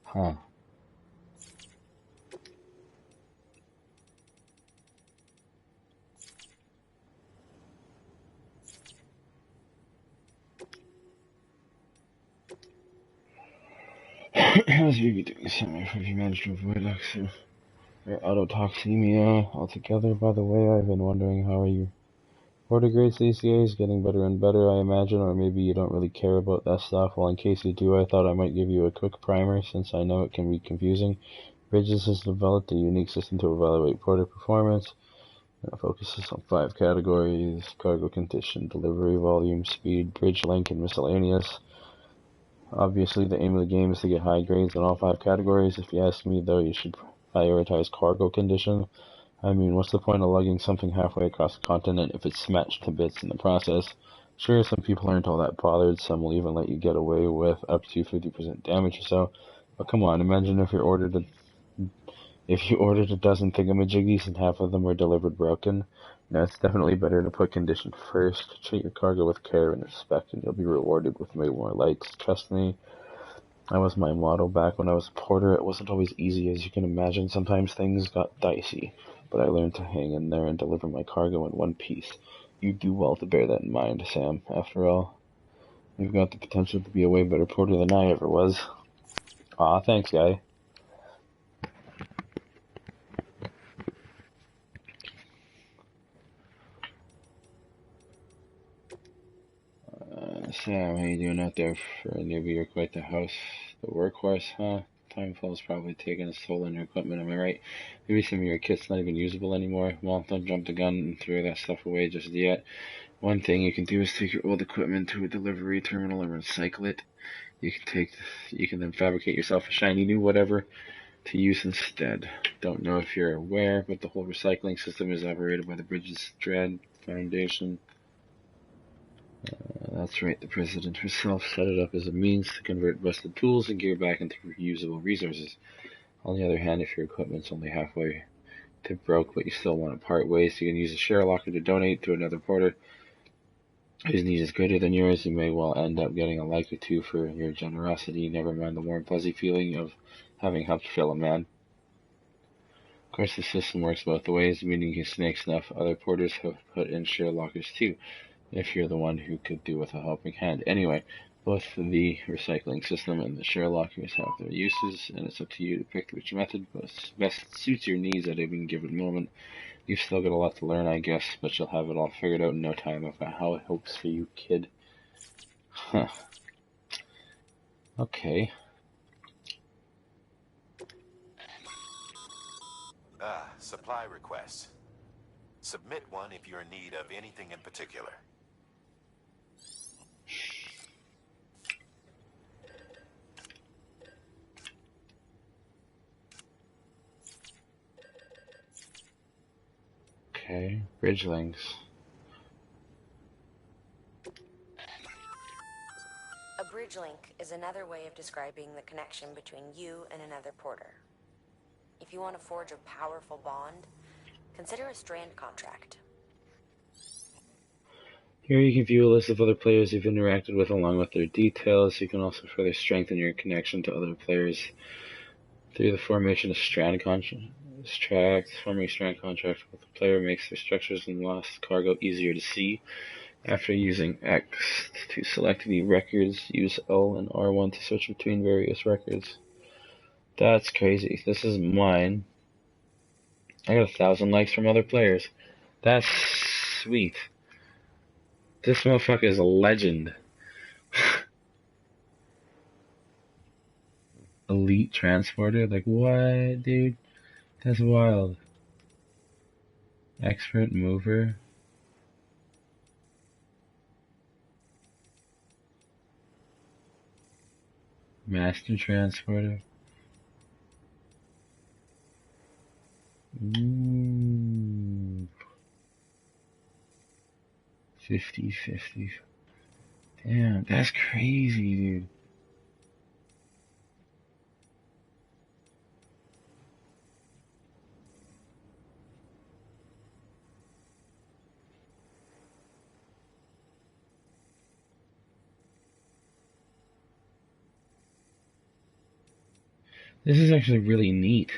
Huh. How's Vivi doing? Sorry, have you managed to avoid autotoxemia altogether? By the way, I've been wondering, how are your order grades these days? Getting better and better, I imagine, or maybe you don't really care about that stuff. Well, in case you do, I thought I might give you a quick primer, since I know it can be confusing. Bridges has developed a unique system to evaluate porter performance. It focuses on 5 categories: cargo condition, delivery volume, speed, bridge length, and miscellaneous. Obviously, the aim of the game is to get high grades in all 5 categories. If you ask me, though, you should prioritize cargo condition. I mean, what's the point of lugging something halfway across the continent if it's smashed to bits in the process? Sure, some people aren't all that bothered. Some will even let you get away with up to 50% damage or so. But come on, imagine if you ordered a dozen thingamajiggies and half of them were delivered broken. Now, it's definitely better to put condition first. Treat your cargo with care and respect, and you'll be rewarded with way more likes. Trust me, that was my motto back when I was a porter. It wasn't always easy, as you can imagine. Sometimes things got dicey, but I learned to hang in there and deliver my cargo in one piece. You do well to bear that in mind, Sam. After all, you've got the potential to be a way better porter than I ever was. Aw, thanks, guy. Sam, how you doing out there for a newbie? You're quite the workhorse, huh? Timefall's probably taking its toll on your equipment, am I right? Maybe some of your kit's not even usable anymore. Well, don't jump the gun and throw that stuff away just yet. One thing you can do is take your old equipment to a delivery terminal and recycle it. You can then fabricate yourself a shiny new whatever to use instead. Don't know if you're aware, but the whole recycling system is operated by the Bridges Dread Foundation. That's right, the president herself set it up as a means to convert busted tools and gear back into reusable resources. On the other hand, if your equipment's only halfway to broke but you still want to part ways, you can use a share locker to donate to another porter whose need is greater than yours. You may well end up getting a like or two for your generosity, never mind the warm fuzzy feeling of having helped fill a man. Of course, the system works both ways, meaning you can snake snuff other porters who have put in share lockers too, if you're the one who could do with a helping hand. Anyway, both the recycling system and the share lockers have their uses, and it's up to you to pick which method best suits your needs at any given moment. You've still got a lot to learn, I guess, but you'll have it all figured out in no time. I've got high hopes for you, kid. Huh. Okay. Supply requests. Submit one if you're in need of anything in particular. Okay, bridge links. A bridge link is another way of describing the connection between you and another porter. If you want to forge a powerful bond, consider a strand contract. Here you can view a list of other players you've interacted with along with their details. You can also further strengthen your connection to other players through the formation of strand contracts. Forming strand contracts with the player makes their structures and lost cargo easier to see. After using X to select the records, use L and R1 to switch between various records. That's crazy. This is mine. I got 1,000 likes from other players. That's sweet. This motherfucker is a legend. Elite transporter? Like, what, dude? That's wild. Expert mover? Master transporter? Ooh. 50-50. Damn, that's crazy, dude. This is actually really neat.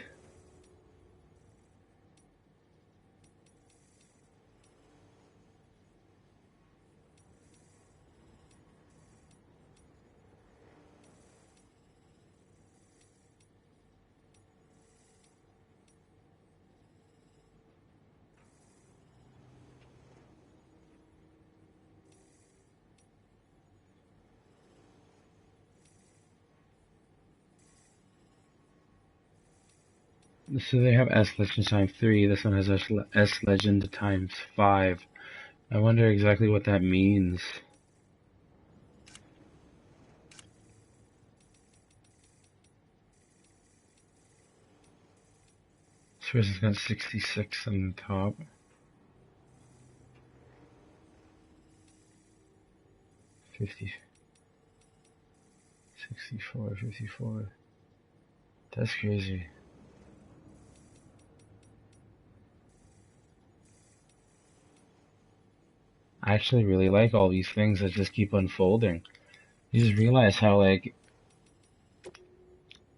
So they have S Legend times 3, this one has S Legend times 5. I wonder exactly what that means. This person's got 66 on the top. $50, 64, 54. That's crazy. I actually really like all these things that just keep unfolding. You just realize how, like,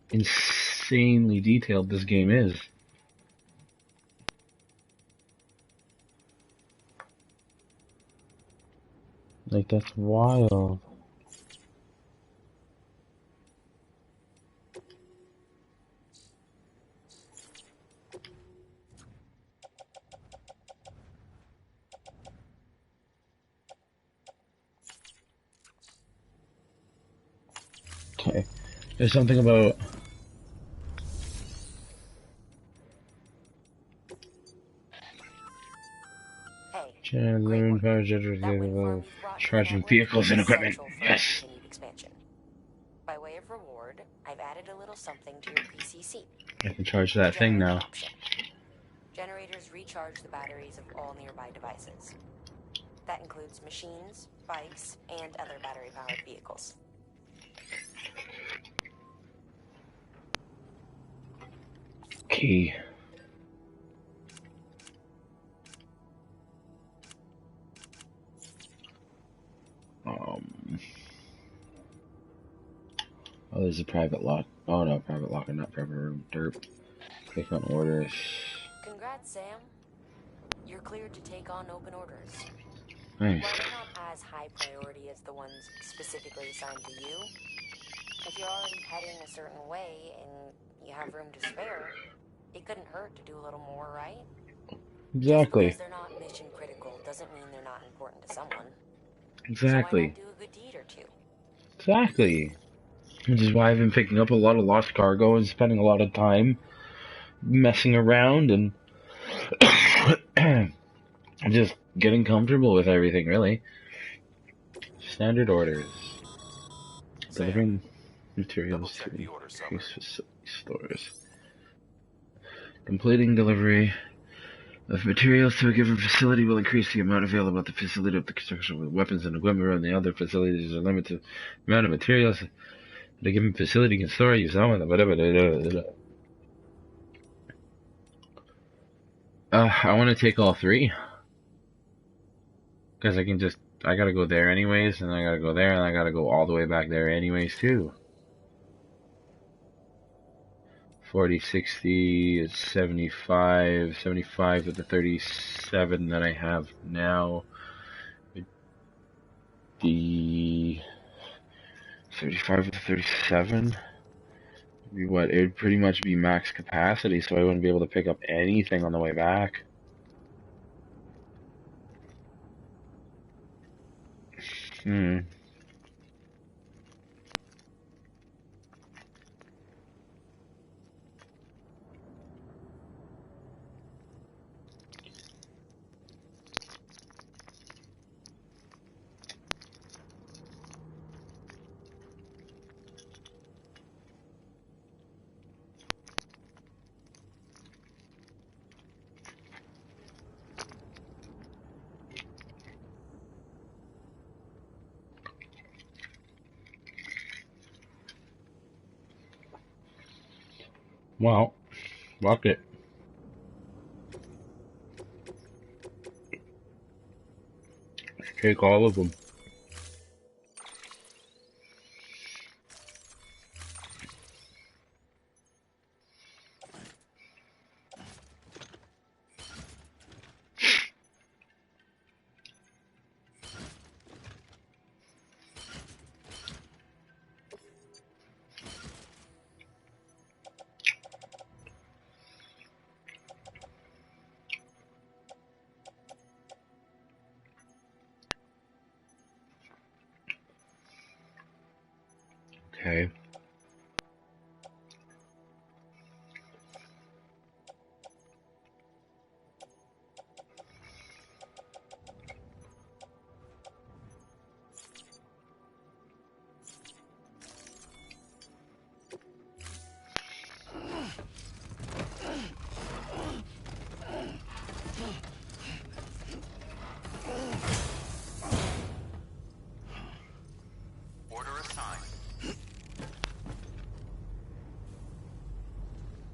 insanely detailed this game is. Like, that's wild. Okay. There's something about learn power generators, charging vehicles and equipment. Yes. Expansion. By way of reward, I've added a little something to your PCC. I can charge that thing now. Option. Generators recharge the batteries of all nearby devices. That includes machines, bikes, and other battery-powered vehicles. Key. Oh, there's a private lock. Oh no, private locker, not private room. Derp. Click on orders. Congrats, Sam. You're cleared to take on open orders. Nice. While they're not as high priority as the ones specifically assigned to you, if you're already heading a certain way and you have room to spare, it couldn't hurt to do a little more, right? Exactly. Just because they're not mission critical doesn't mean they're not important to someone. Exactly. So why not do a good deed or two? Exactly. Which is why I've been picking up a lot of lost cargo and spending a lot of time messing around and just getting comfortable with everything, really. Standard orders. Delivering materials to increase facility stores. Completing delivery of materials to a given facility will increase the amount available at the facility of the construction with weapons and equipment, and the other facilities are limited to the amount of materials that a given facility can store. Use some of them. I want to take all three. Because I gotta go there anyways, and I gotta go there, and I gotta go all the way back there anyways, too. 40, 60, 75, 75 with the 37 that I have now. The 75 with the 37? What, it would pretty much be max capacity, so I wouldn't be able to pick up anything on the way back. Well, fuck it. Take all of them. Okay.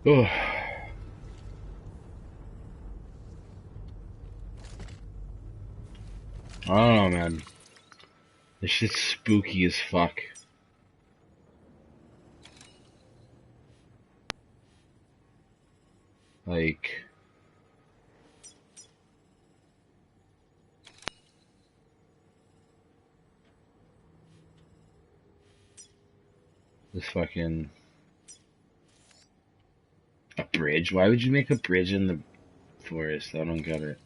Ugh. I don't know, man. This shit's spooky as fuck. Like... This fucking... A bridge? Why would you make a bridge in the forest? I don't get it.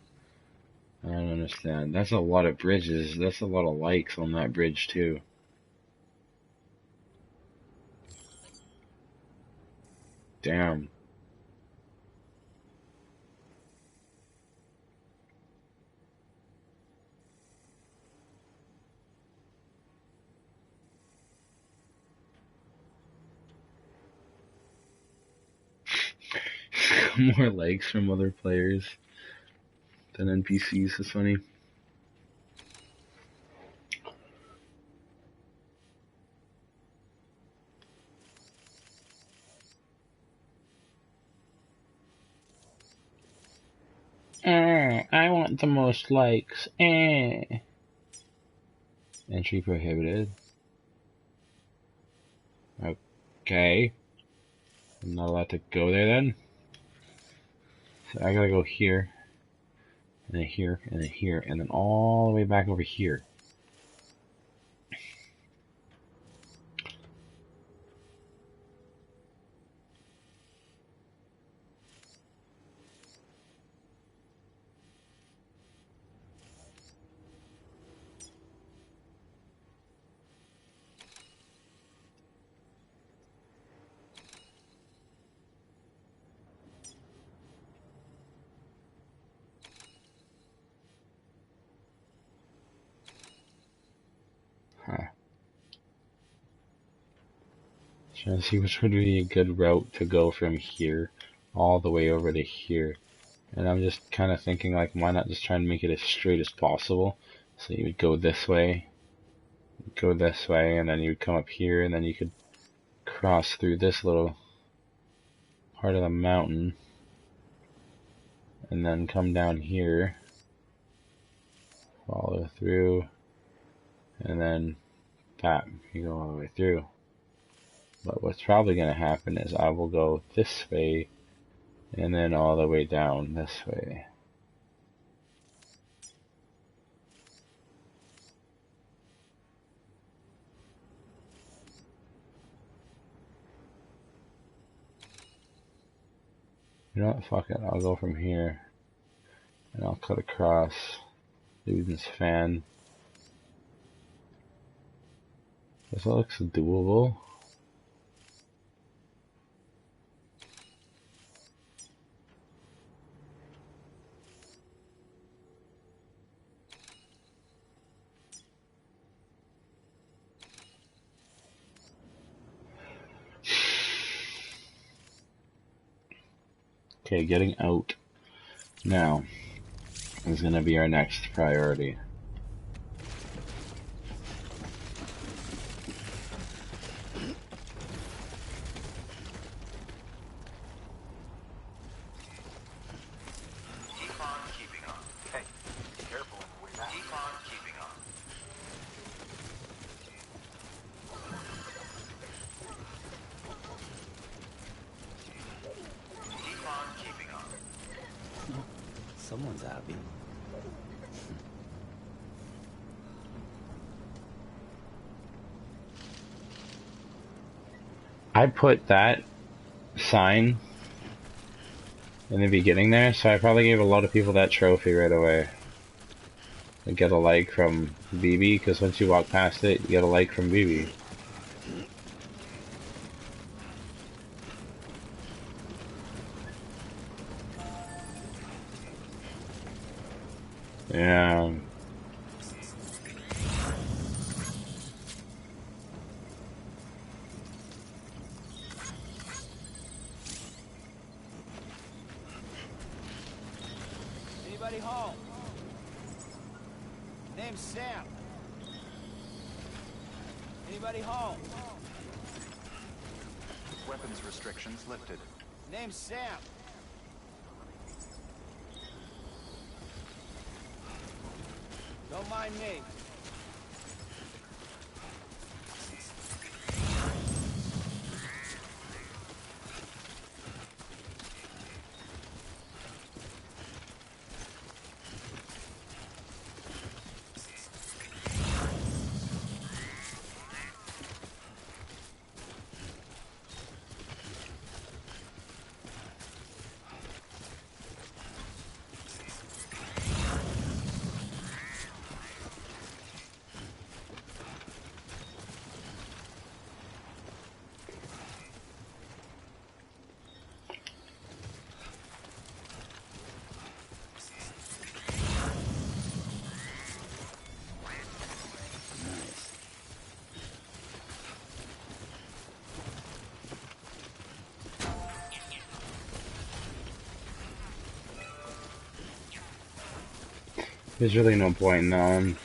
I don't understand. That's a lot of bridges. That's a lot of likes on that bridge, too. Damn. More likes from other players than NPCs. It's funny. I want the most likes. Entry prohibited. Okay. I'm not allowed to go there then. So I gotta go here. And then here, and then here, and then all the way back over here. Trying to see which would be a good route to go from here all the way over to here. And I'm just kind of thinking, like, why not just try and make it as straight as possible? So you would go this way, and then you would come up here, and then you could cross through this little part of the mountain, and then come down here, follow through, and then bam, you go all the way through. But what's probably going to happen is I will go this way, and then all the way down this way. You know what, fuck it, I'll go from here, and I'll cut across Luden's fan. This looks doable. Okay, getting out now is going to be our next priority. Keep on keeping on. Hey, careful on the way back. Keep on keeping on. Keep on keeping on. Someone's happy. I put that sign in the beginning there, so I probably gave a lot of people that trophy right away. I get a like from BB, because once you walk past it, you get a like from BB. Yeah. Anybody home? Name's Sam. Anybody home? Weapons restrictions lifted. Name's Sam. Don't mind me. There's really no point in that.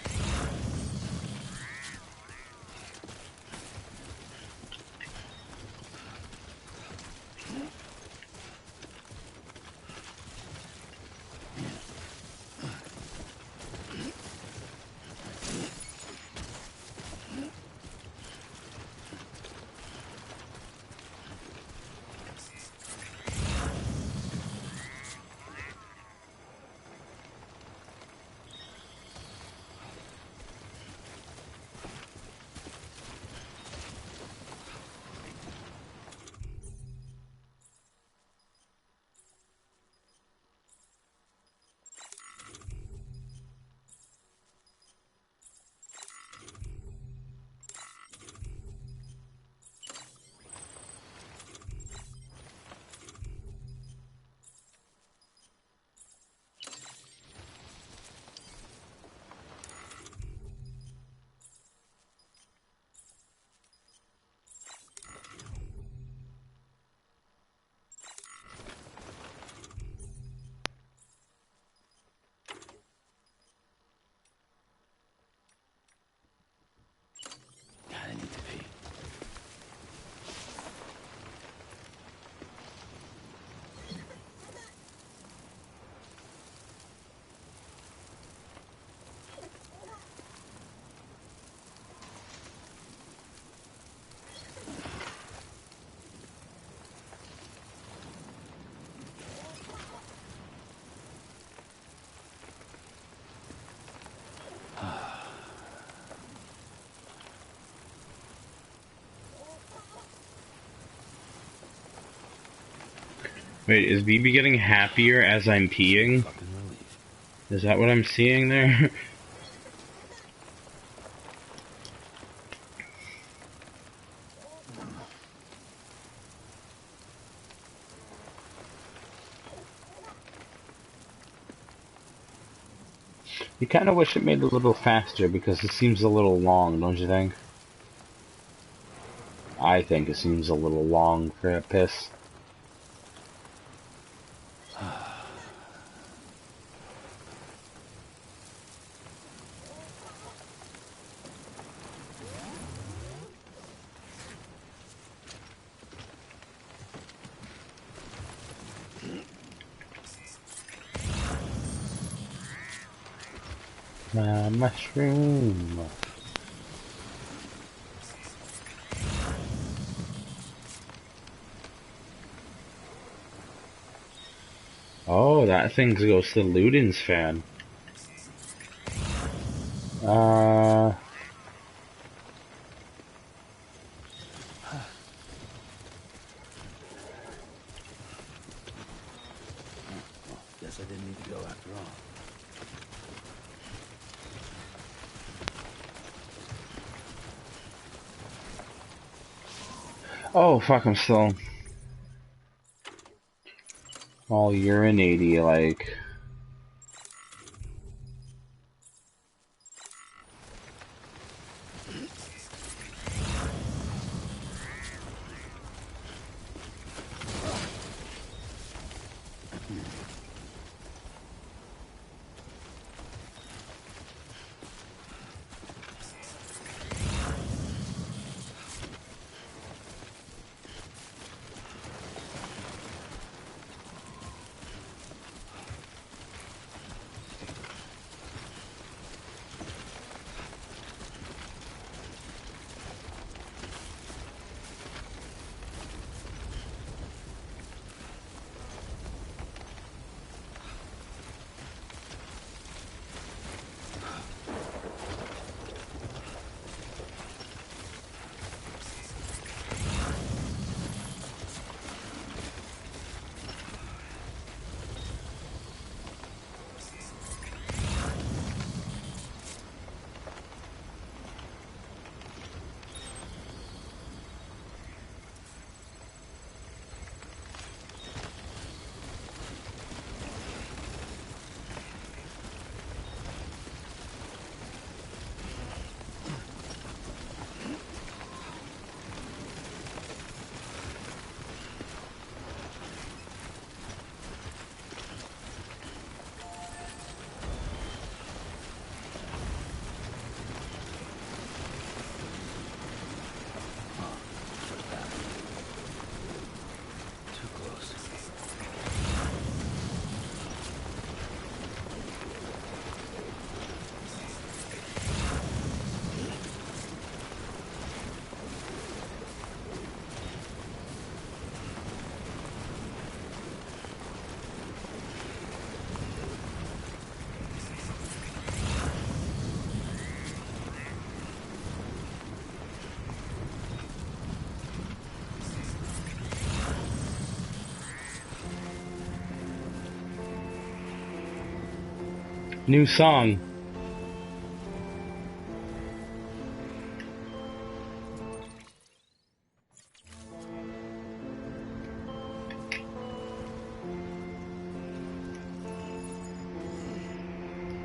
Wait, is BB getting happier as I'm peeing? Is that what I'm seeing there? You kind of wish it made it a little faster because it seems a little long, don't you think? I think it seems a little long for a piss. My mushroom. Oh, that thing goes to Ludin's fan. Guess I didn't need to go after all. Oh, fuck, I'm still all urinate-y, like. New song.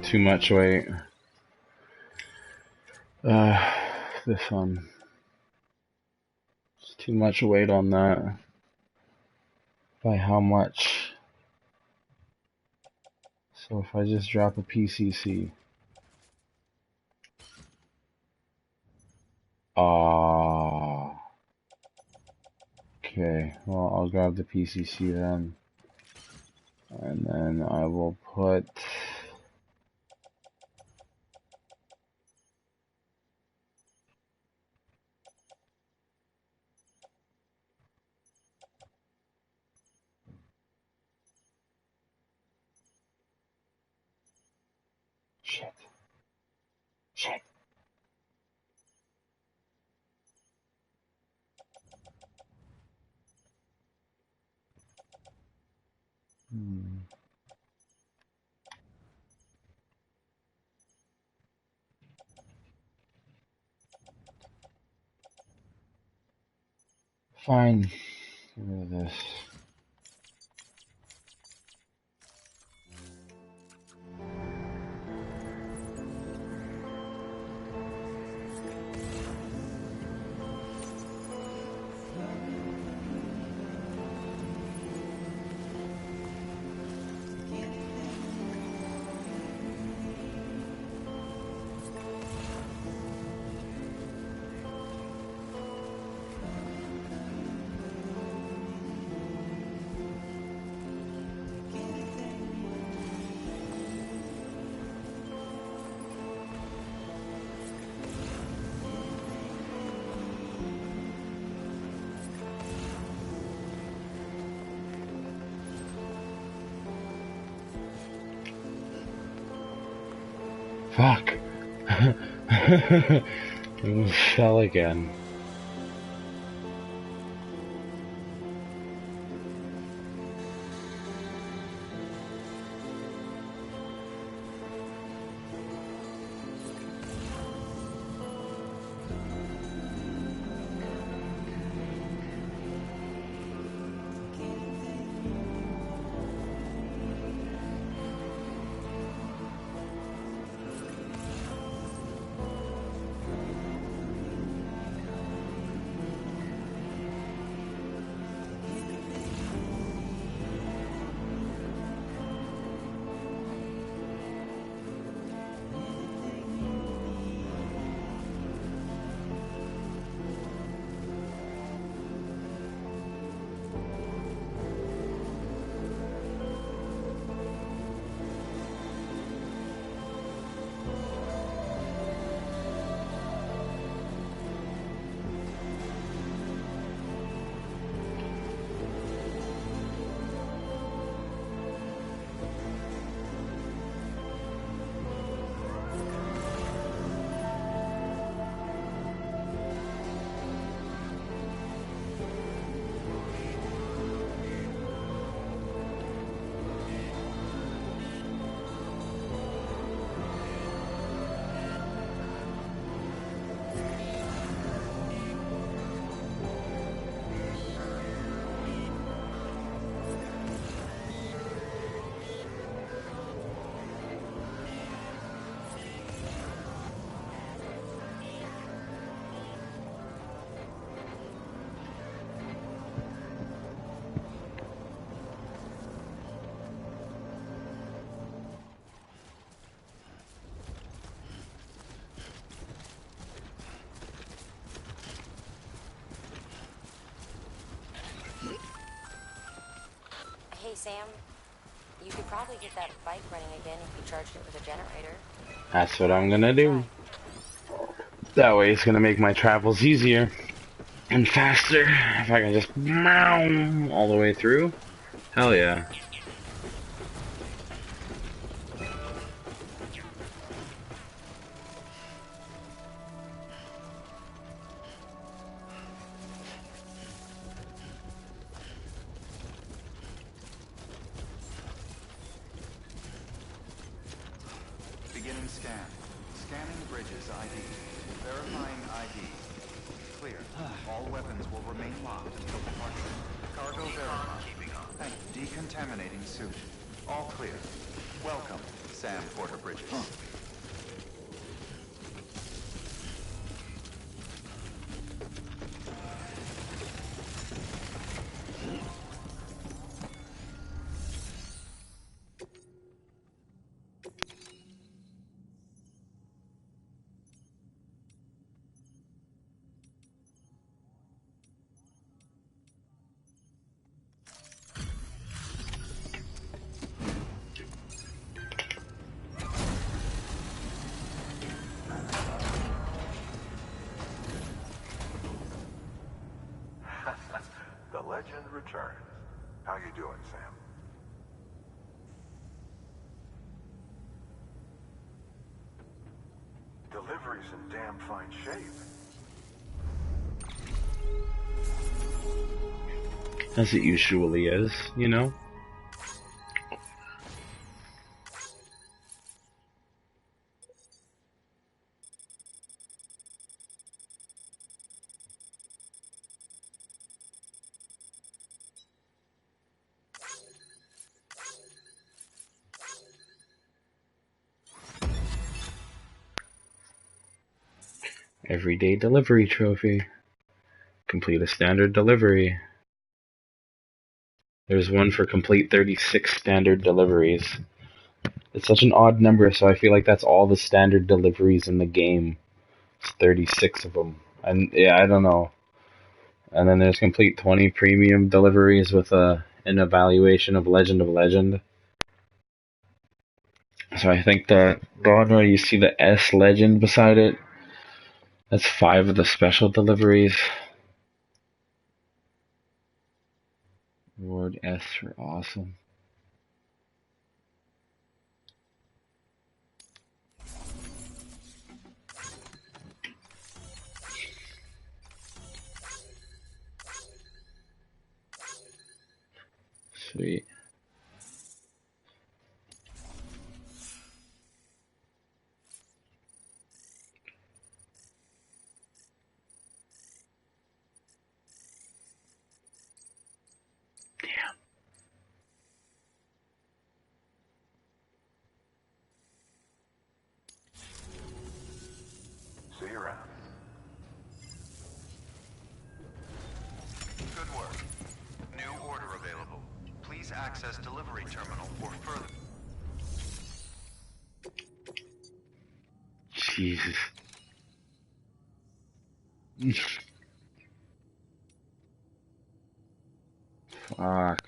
Too much weight. This one. It's too much weight on that. By how much? So if I just drop a PCC. Okay, well, I'll grab the PCC then. And then I will put... Shit. Shit. Fine. Get rid of this. Fuck. Fell again. Hey, Sam. You could probably get that bike running again if you charged it with a generator. That's what I'm gonna do. That way it's gonna make my travels easier and faster. If I can just meow all the way through. Hell yeah. Beginning scan. Scanning bridges ID. Verifying ID. Clear. All weapons will remain locked until departure. Cargo verified. And decontaminating suit. All clear. Welcome, Sam Porter Bridges. The legend returns. How you doing, Sam? Deliveries in damn fine shape. As it usually is, you know? Everyday delivery trophy. Complete a standard delivery. There's one for complete 36 standard deliveries. It's such an odd number, so I feel like that's all the standard deliveries in the game. It's 36 of them. And yeah, I don't know. And then there's complete 20 premium deliveries with an evaluation of Legend of Legend. So I think the one where you see the S Legend beside it, that's 5 of the special deliveries. Reward S for awesome. Sweet. See you around. Good work. New order available. Please access delivery terminal for further. Jesus. Fuck.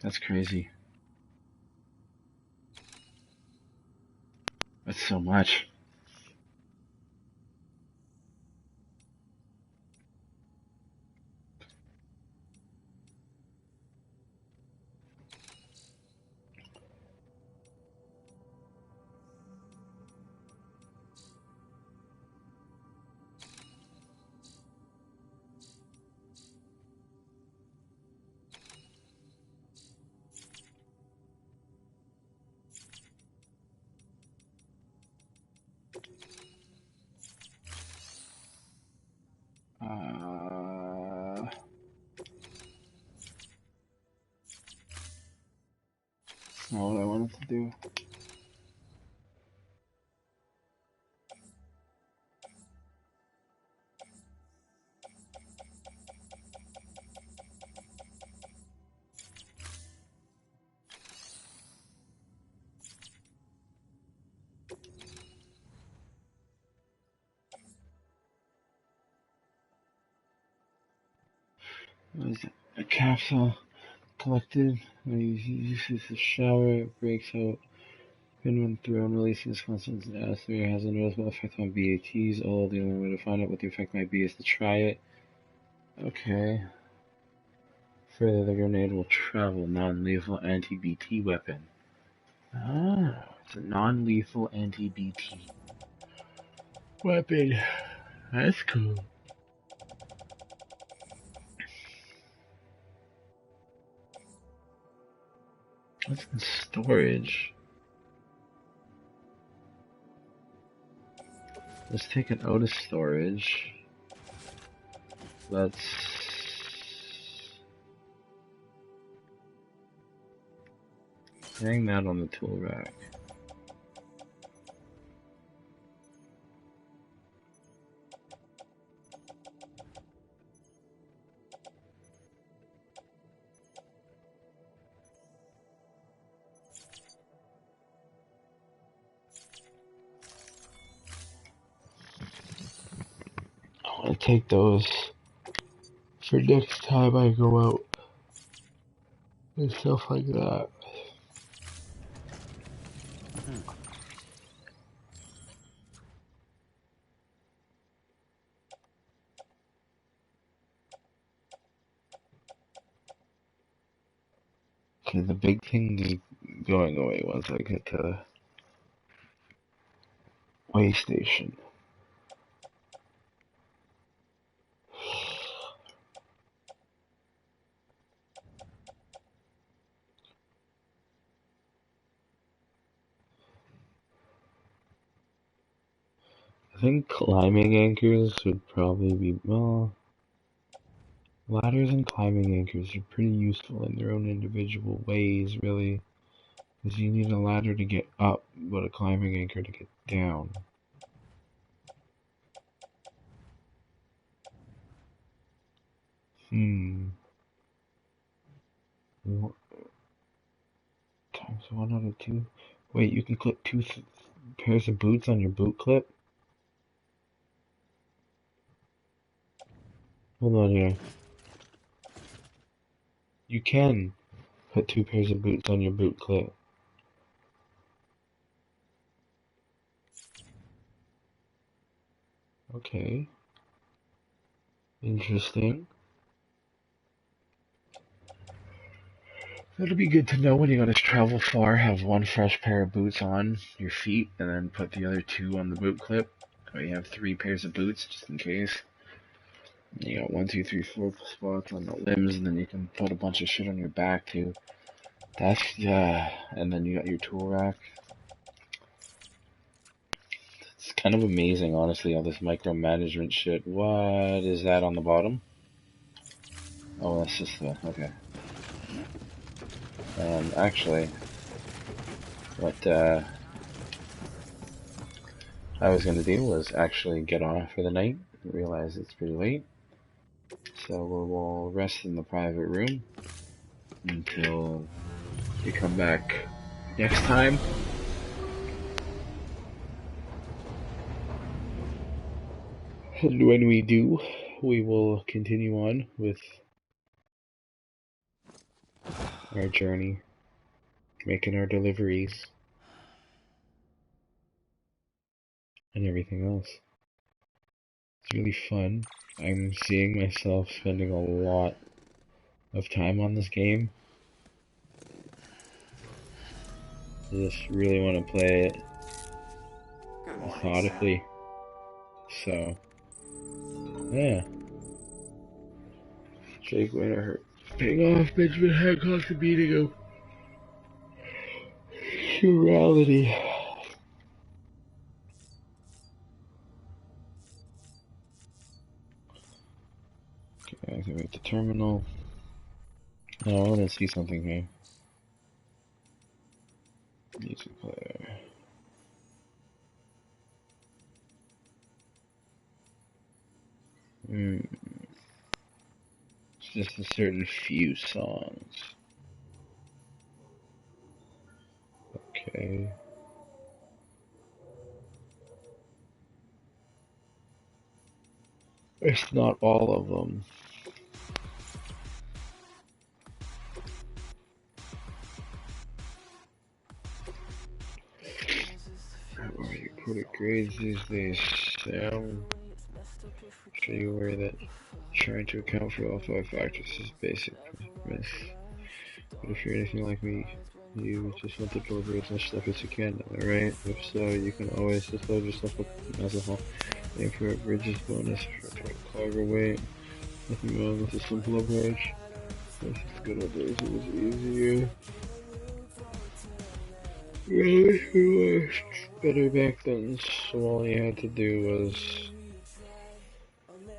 That's crazy. That's so much. That's not what I wanted to do. What is it? A capsule collected. When you use the shower, it breaks out. Pin when thrown, releasing this constants and atmosphere has a noticeable effect on BATs. Although the only way to find out what the effect might be is to try it. Okay. Further, the grenade will travel. Non-lethal anti-BT weapon. Ah, it's a non-lethal anti-BT weapon. That's cool. What's in storage? Let's take it out of storage. Let's hang that on the tool rack. I want to take those for next time I go out and stuff like that. Okay, the big thing is going away once I get to the way station. I think climbing anchors would probably be, well, ladders and climbing anchors are pretty useful in their own individual ways, really. Because you need a ladder to get up, but a climbing anchor to get down. Times 1 out of 2. Wait, you can clip 2 pairs of boots on your boot clip? Hold on here. You can put 2 pairs of boots on your boot clip. Okay. Interesting. That'll be good to know when you gotta travel far. Have 1 fresh pair of boots on your feet, and then put the other 2 on the boot clip. Or you have 3 pairs of boots, just in case. You got 1, 2, 3, 4 spots on the limbs, and then you can put a bunch of shit on your back, too. That's, and then you got your tool rack. It's kind of amazing, honestly, all this micromanagement shit. What is that on the bottom? Oh, that's just the, okay. Actually, what, I was gonna do was actually get off for the night, realize it's pretty late. So we'll rest in the private room until we come back next time. And when we do, we will continue on with our journey, making our deliveries, and everything else. It's really fun. I'm seeing myself spending a lot of time on this game. I just really want to play it methodically. So, yeah. Jake Winter paying off Benjamin Hancock's beating of morality. Okay, activate the terminal. Oh, I want to see something here. Music player. It's just a certain few songs. Okay. It's not all of them. How are you put grades these days, Sam? Show you aware that trying to account for all 5 factors is basic myth. But if you're anything like me, you just want to deliver as much stuff as you can, am I right? If so, you can always just load yourself up as a whole. Aim for a bridges bonus for cargo weight. Nothing wrong with a simple approach. This is good old days, it was easier. Really, it was better back then, so all you had to do was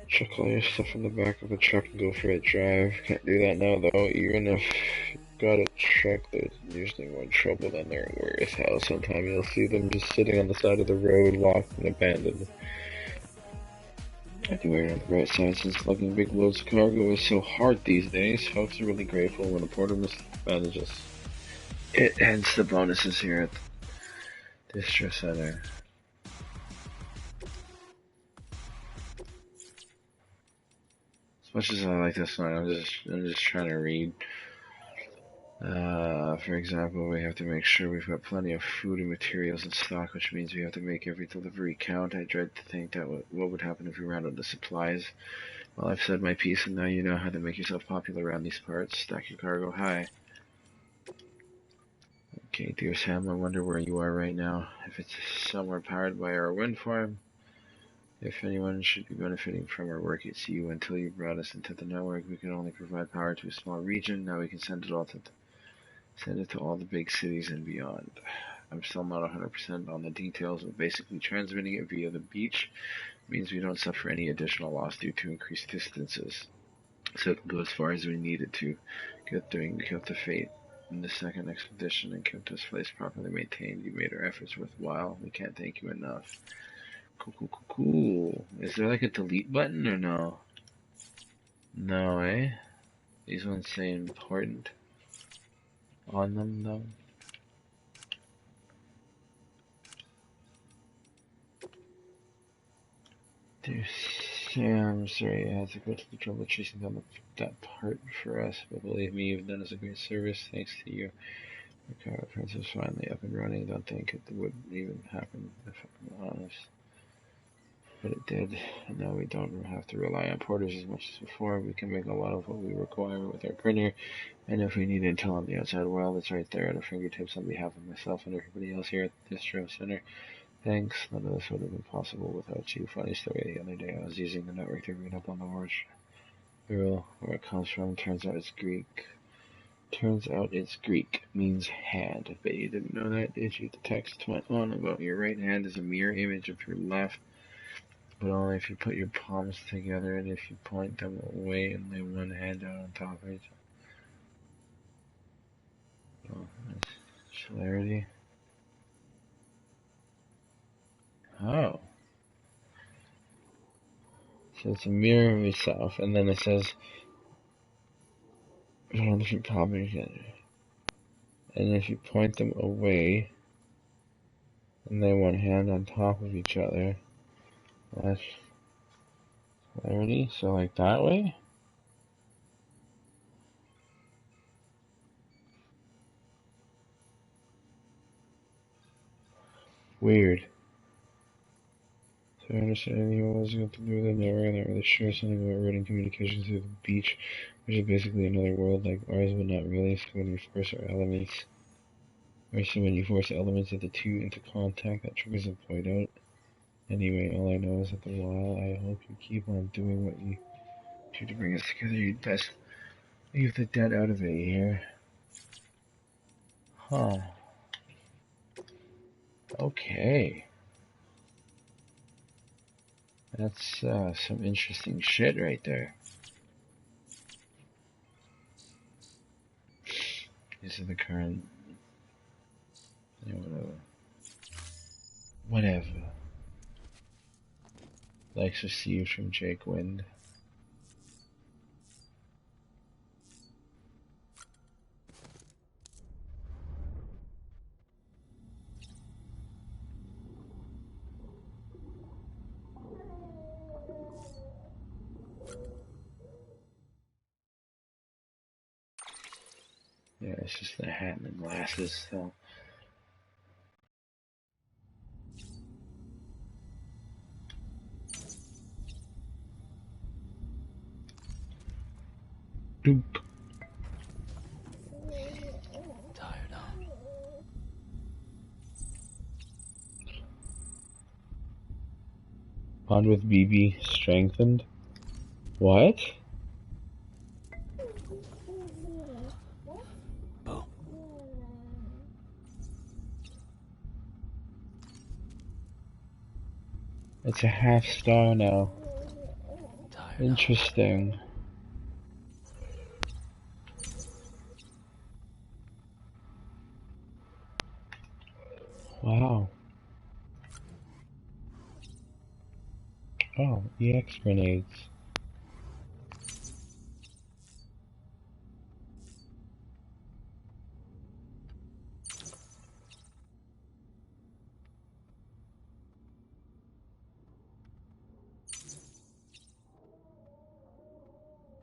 chuck all your stuff in the back of a truck and go for a drive. Can't do that now though, even if you got a truck, there's usually more trouble than they're worth. How sometimes you'll see them just sitting on the side of the road, locked and abandoned. Anyway, on the bright side, since lugging big loads of cargo is so hard these days, folks are really grateful when a porter manages it. Hence the bonuses here at the Distro Center. As much as I like this one, I'm just trying to read. For example, we have to make sure we've got plenty of food and materials in stock, which means we have to make every delivery count. I dread to think that what would happen if we ran out of supplies. Well, I've said my piece, and now you know how to make yourself popular around these parts. Stack your cargo high. Okay, dear Sam, I wonder where you are right now. If it's somewhere powered by our wind farm. If anyone should be benefiting from our work, it's you. Until you brought us into the network, we could only provide power to a small region. Now we can send it to all the big cities and beyond. I'm still not 100% on the details, but basically transmitting it via the beach means we don't suffer any additional loss due to increased distances. So it can go as far as we need it to, get the fate. in the second expedition and kept this place properly maintained. You made our efforts worthwhile. We can't thank you enough. Cool. Is there like a delete button or no? No, eh? These ones say important on them, though. Dear Sam, sorry I had to go to the trouble of chasing down that part for us, but believe me, you've done us a great service. Thanks to you, the car princess is finally up and running. Don't think it would even happen, if I'm honest. But it did, and now we don't have to rely on porters as much as before. We can make a lot of what we require with our printer, and if we need intel on the outside world, it's right there at our fingertips on behalf of myself and everybody else here at the Distro Center. Thanks, none of this would have been possible without you. Funny story, the other day I was using the network to read up on the word girl, where it comes from. Turns out it's Greek, means hand. Bet you didn't know that, did you? The text went on about your right hand is a mirror image of your left, but only if you put your palms together and if you point them away and lay one hand out on top of each other. Oh, that's clarity. Oh. So it's a mirror of yourself, and then it says, and if you palm together, and if you point them away, and lay one hand on top of each other, that's clarity. So like that way? Weird. So I understand anything was got to do with it, never not really sure. Something about writing communications through the beach, which is basically another world like ours, but not really. So when you force our elements, or so when you force elements of the two into contact, that triggers a point out. Anyway, all I know is that the while I hope you keep on doing what you do to bring us together, you'd best leave the dead out of it here. Huh. Okay. That's some interesting shit right there. This is the current. Yeah, whatever. Likes received from Jake Wind. Yeah, it's just the hat and the glasses, so. Doop. Tired, huh? Bond with BB strengthened. What? Oh. It's a half star now. Tired, interesting. Wow. Oh, EX grenades.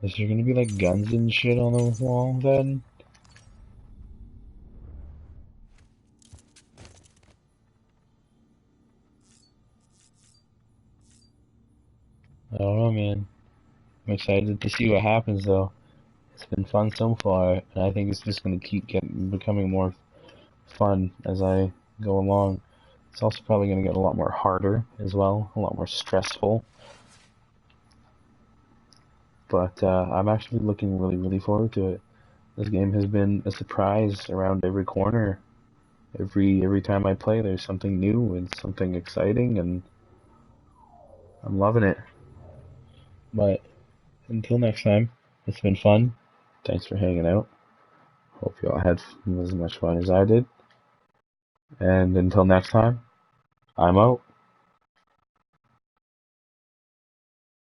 Is there gonna be like guns and shit on the wall then? I don't know, man. I'm excited to see what happens though. It's been fun so far, and I think it's just gonna keep becoming more fun as I go along. It's also probably gonna get a lot more harder as well, a lot more stressful. But I'm actually looking really forward to it. This game has been a surprise around every corner. Every time I play, there's something new and something exciting, and I'm loving it. But until next time, it's been fun. Thanks for hanging out. Hope y'all had as much fun as I did. And until next time, I'm out.